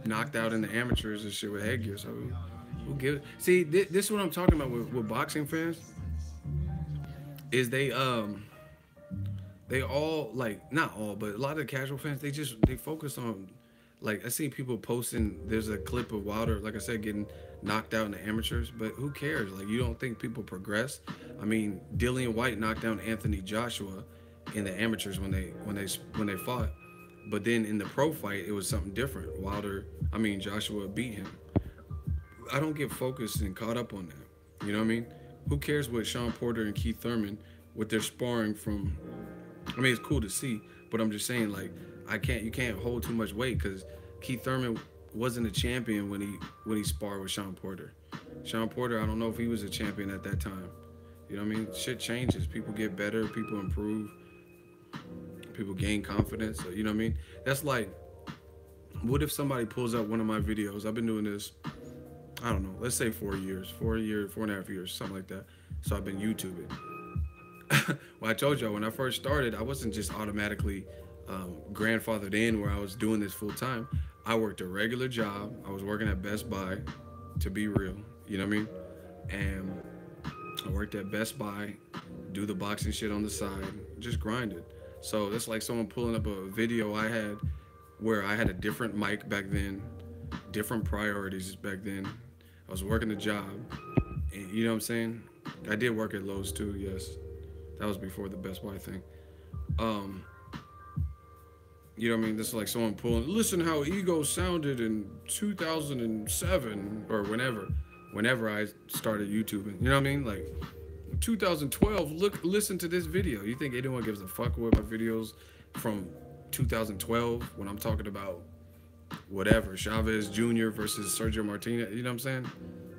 knocked out in the amateurs and shit with headgear. So, who gives? See, this is what I'm talking about with boxing fans. Is they all, like, not all, but a lot of the casual fans, they focus on, like, I see people posting, there's a clip of Wilder, like I said, getting knocked out in the amateurs, but who cares? Like, you don't think people progress? I mean, Dillian White knocked down Anthony Joshua in the amateurs when they fought, but then in the pro fight it was something different. Joshua beat him. I don't get focused and caught up on that. You know what I mean? Who cares what Sean Porter and Keith Thurman, what they're sparring from? I mean, it's cool to see, but I'm just saying, like, you can't hold too much weight because Keith Thurman wasn't a champion when he sparred with Sean Porter. Sean Porter, I don't know if he was a champion at that time. You know what I mean? Shit changes. People get better. People improve. People gain confidence. So, you know what I mean? That's like, what if somebody pulls up one of my videos? I've been doing this, I don't know, let's say 4 years, 4.5 years, something like that. So I've been YouTubing. Well, I told y'all, when I first started, I wasn't just automatically grandfathered in where I was doing this full time. I worked a regular job. I was working at Best Buy, to be real. You know what I mean? And I worked at Best Buy, do the boxing shit on the side, just grinded. So that's like someone pulling up a video I had where I had a different mic back then, different priorities back then. I was working a job. And you know what I'm saying? I did work at Lowe's too, yes. That was before the Best Buy thing. You know what I mean? This is like someone pulling, listen how Ego sounded in 2007 or whenever I started YouTubing. You know what I mean? Like 2012, listen to this video. You think anyone gives a fuck with my videos from 2012 when I'm talking about whatever, Chavez Jr. versus Sergio Martinez? You know what I'm saying?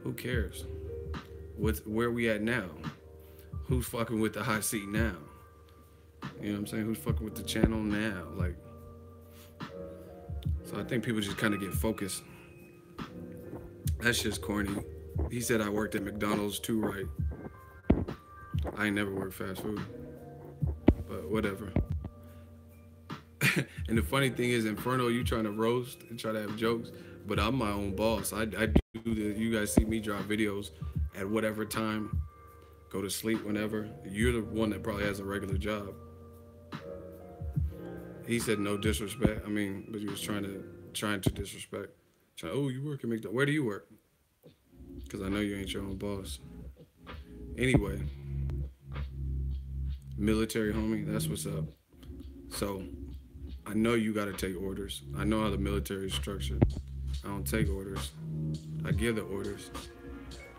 Who cares? Where we at now? Who's fucking with the hot seat now? You know what I'm saying? Who's fucking with the channel now? Like, so I think people just kind of get focused. That's just corny. He said I worked at McDonald's too, right? I ain't never worked fast food, but whatever. And the funny thing is, Inferno, you trying to roast and try to have jokes, but I'm my own boss. I do the, you guys see me drop videos at whatever time, go to sleep whenever. You're the one that probably has a regular job. He said no disrespect. I mean, but he was trying to disrespect. Oh, you work at McDonald's. Where do you work? Because I know you ain't your own boss. Anyway, military homie, that's what's up. So I know you got to take orders. I know how the military is structured. I don't take orders. I give the orders.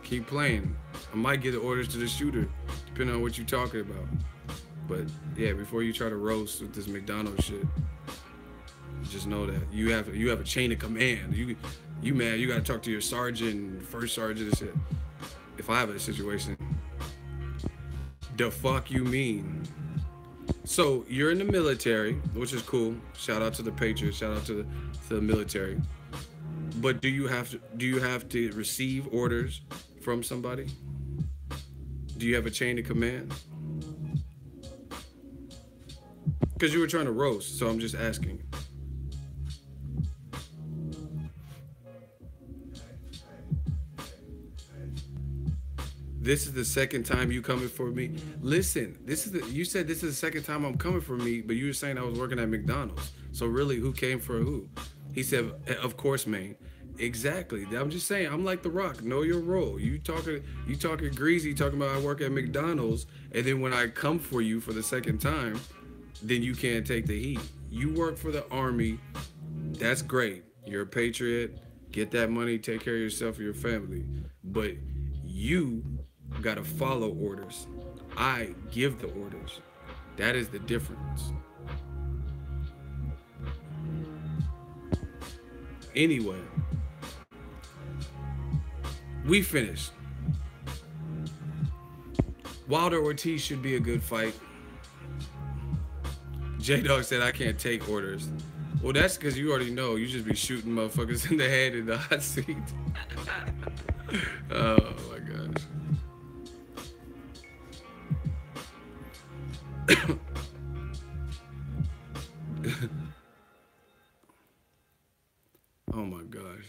Keep playing. I might give the orders to the shooter, depending on what you're talking about. But yeah, before you try to roast with this McDonald's shit, just know that you have a chain of command. You mad? You gotta talk to your sergeant, first sergeant, and shit. If I have a situation, the fuck you mean? So you're in the military, which is cool. Shout out to the Patriots. Shout out to the military. But do you have to receive orders from somebody? Do you have a chain of command? Because you were trying to roast, so I'm just asking. This is the second time you coming for me. Listen, you said this is the second time I'm coming for me, but you were saying I was working at McDonald's. So really, who came for who? He said, of course, man. Exactly. I'm just saying, I'm like The Rock. Know your role. You talking greasy, talking about I work at McDonald's, and then when I come for you for the second time, then you can't take the heat. You work for the Army. That's great. You're a patriot. Get that money. Take care of yourself and your family. But you gotta follow orders. I give the orders. That is the difference. Anyway, we finished. Wilder Ortiz should be a good fight. J-Dog said I can't take orders. Well, that's because you already know. You just be shooting motherfuckers in the head in the hot seat. Oh my gosh. Oh my gosh.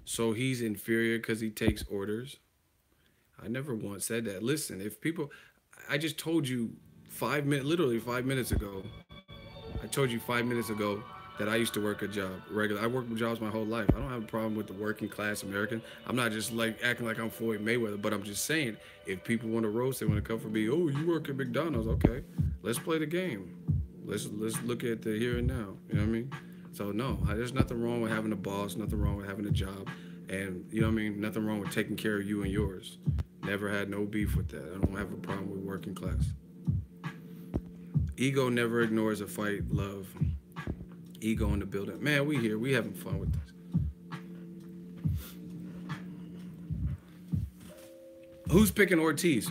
So he's inferior because he takes orders? I never once said that. Listen, if people, I just told you literally 5 minutes ago, I told you 5 minutes ago that I used to work a job regular. I worked jobs my whole life. I don't have a problem with the working class American. I'm not just like acting like I'm Floyd Mayweather, but I'm just saying, if people want to roast, they want to come for me. Oh, you work at McDonald's. Okay, let's play the game. Let's look at the here and now. You know what I mean? So no, there's nothing wrong with having a boss, nothing wrong with having a job, and you know what I mean? Nothing wrong with taking care of you and yours. Never had no beef with that. I don't have a problem with working class. Ego never ignores a fight, love. Ego in the building. Man, we here. We having fun with this. Who's picking Ortiz?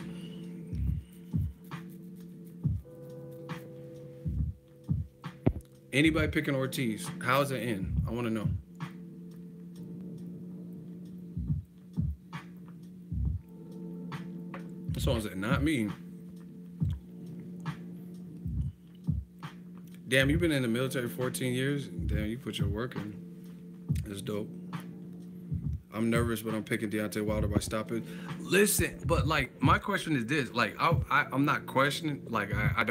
Anybody picking Ortiz? How's it end? I want to know. Someone said, not me. Damn, you've been in the military 14 years. Damn, you put your work in. That's dope. I'm nervous, but I'm picking Deontay Wilder by stopping. Listen, but like my question is this: like I'm not questioning. Like I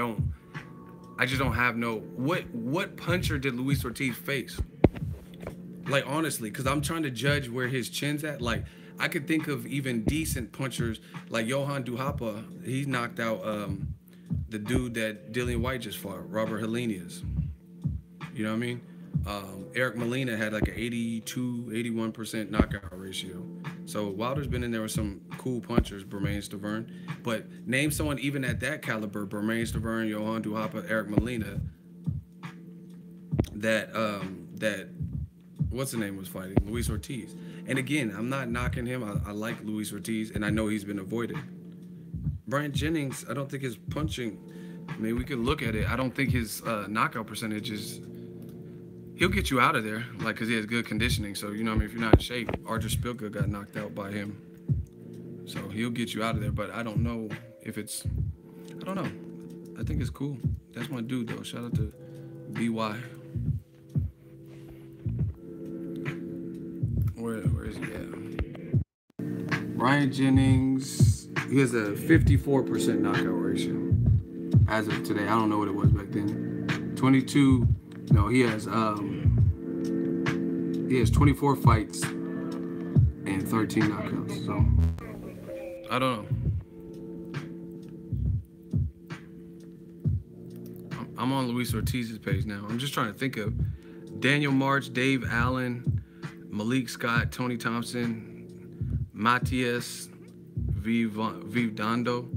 just don't have no. What puncher did Luis Ortiz face? Like honestly, because I'm trying to judge where his chin's at. Like I could think of even decent punchers like Johan Duhapa. He knocked out the dude that Dillian White just fought, Robert Helenius. You know what I mean? Eric Molina had like an 81% knockout ratio. So Wilder's been in there with some cool punchers, Bermain Stavern. But name someone even at that caliber, Bermain Stavern, Johan Duhapa, Eric Molina, that what's the name was fighting? Luis Ortiz. And again, I'm not knocking him. I like Luis Ortiz, and I know he's been avoided. Bryant Jennings, I don't think his punching, I mean, we could look at it. I don't think his knockout percentage is, he'll get you out of there, like, because he has good conditioning. So, you know what I mean? If you're not in shape, Artur Spilka got knocked out by him. So he'll get you out of there, but I don't know if it's, I don't know. I think it's cool. That's my dude, though. Shout out to BY. Where is he at? Bryant Jennings, he has a 54% knockout ratio as of today. I don't know what it was back then. 22, no, he has 24 fights and 13 knockouts. So I don't know. I'm on Luis Ortiz's page now. I'm just trying to think of Daniel March, Dave Allen, Malik Scott, Tony Thompson, Matias Vivdando,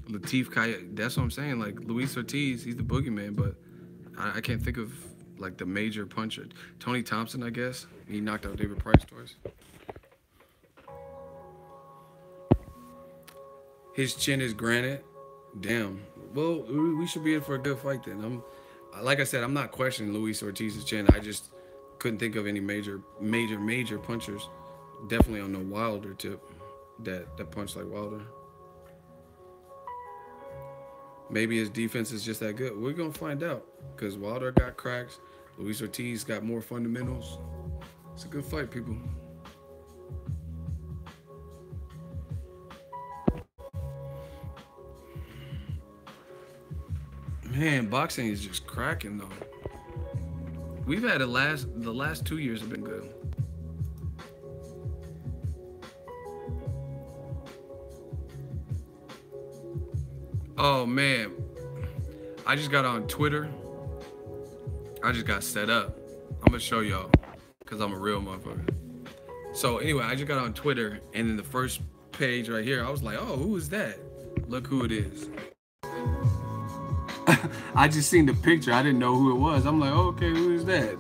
Latif Kaya. That's what I'm saying. Like Luis Ortiz, he's the boogeyman, but I can't think of like the major puncher. Tony Thompson, I guess. He knocked out David Price twice. His chin is granite. Damn. Well, we should be in for a good fight then. Like I said, I'm not questioning Luis Ortiz's chin. I just couldn't think of any major punchers. Definitely on the Wilder tip that punch like Wilder. Maybe his defense is just that good. We're gonna find out because Wilder got cracks. Luis Ortiz got more fundamentals. It's a good fight, people. Man, boxing is just cracking though. We've had the last 2 years have been good. Oh man, I just got on Twitter. I just got set up. I'm gonna show y'all because I'm a real motherfucker. So anyway, I just got on Twitter and then the first page right here, I was like, oh, who is that? Look who it is. I just seen the picture. I didn't know who it was. I'm like, oh, okay, who is that?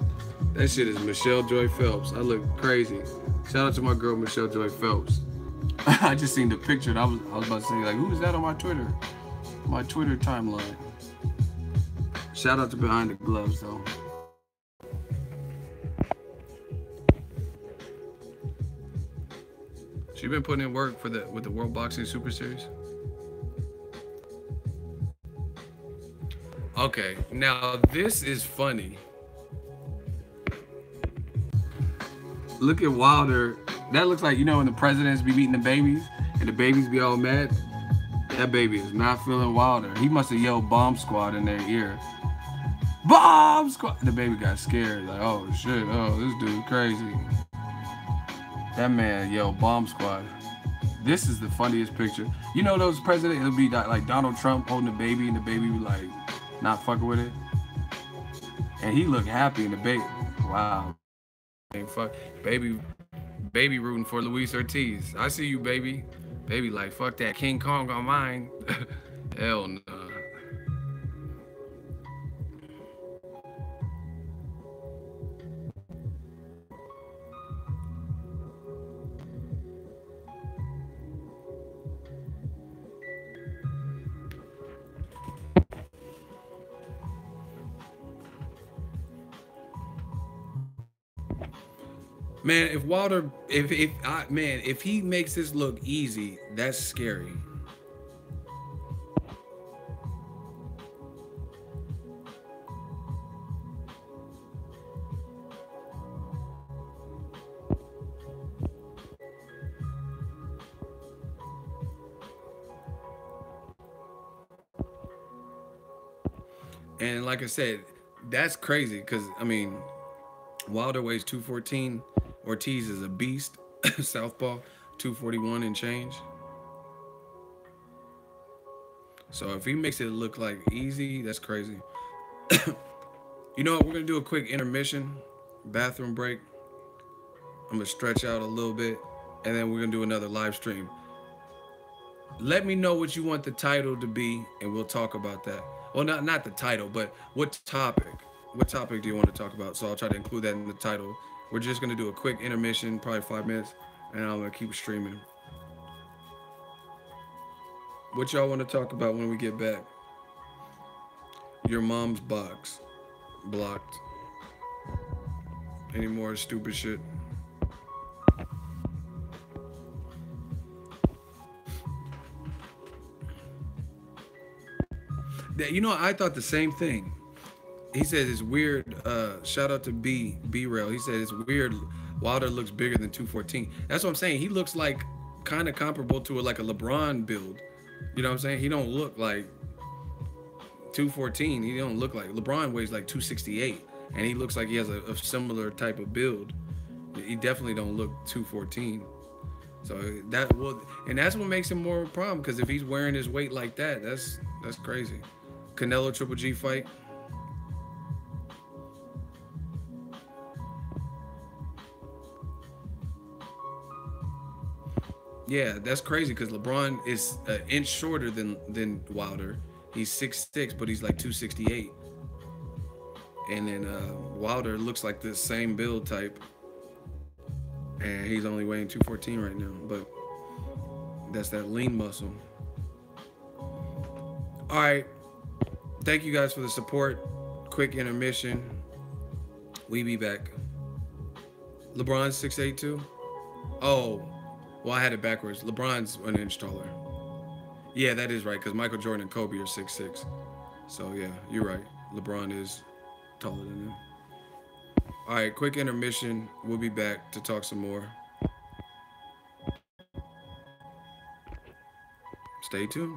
That shit is Michelle Joy Phelps. I look crazy. Shout out to my girl, Michelle Joy Phelps. I just seen the picture and I was about to say, like, who is that on my Twitter? My Twitter timeline. Shout out to Behind the Gloves, though. She been putting in work with the World Boxing Super Series. Okay, now this is funny. Look at Wilder. That looks like, you know, when the presidents be meeting the babies and the babies be all mad. That baby is not feeling Wilder. He must have yelled Bomb Squad in their ear. Bomb Squad! The baby got scared. Like, oh shit, oh, this dude crazy. That man yelled Bomb Squad. This is the funniest picture. You know those presidents, it'll be like Donald Trump holding the baby and the baby be like, not fucking with it. And he looked happy in the baby. Wow. Ain't fuck. Baby rooting for Luis Ortiz. I see you, baby. Baby like, fuck that King Kong on mine. Hell no. Man, if Wilder, if he makes this look easy, that's scary. And like I said, that's crazy because, I mean, Wilder weighs 214. Ortiz is a beast. Southpaw, 241 and change. So if he makes it look like easy, that's crazy. You know what? We're going to do a quick intermission, bathroom break. I'm going to stretch out a little bit, and then we're going to do another live stream. Let me know what you want the title to be, and we'll talk about that. Well, not the title, but what topic? What topic do you want to talk about? So I'll try to include that in the title. We're just going to do a quick intermission, probably 5 minutes, and I'm going to keep streaming. What y'all want to talk about when we get back? Your mom's box. Blocked. Any more stupid shit? You know, I thought the same thing. He said it's weird. Shout out to B-Rail. He said it's weird. Wilder looks bigger than 214. That's what I'm saying. He looks like kind of comparable to like a LeBron build. You know what I'm saying? He don't look like 214. He don't look like LeBron weighs like 268, and he looks like he has a similar type of build. He definitely don't look 214. So that will, and that's what makes him more of a problem. Because if he's wearing his weight like that, that's crazy. Canelo Triple G fight. Yeah, that's crazy because LeBron is an inch shorter than Wilder. He's 6'6", but he's like 268. And then Wilder looks like the same build type. And he's only weighing 214 right now. But that's that lean muscle. All right. Thank you guys for the support. Quick intermission. We be back. LeBron's 6'8" too? Oh, well, I had it backwards. LeBron's an inch taller. Yeah, that is right, because Michael Jordan and Kobe are 6'6". So, yeah, you're right. LeBron is taller than him. All right, quick intermission. We'll be back to talk some more. Stay tuned.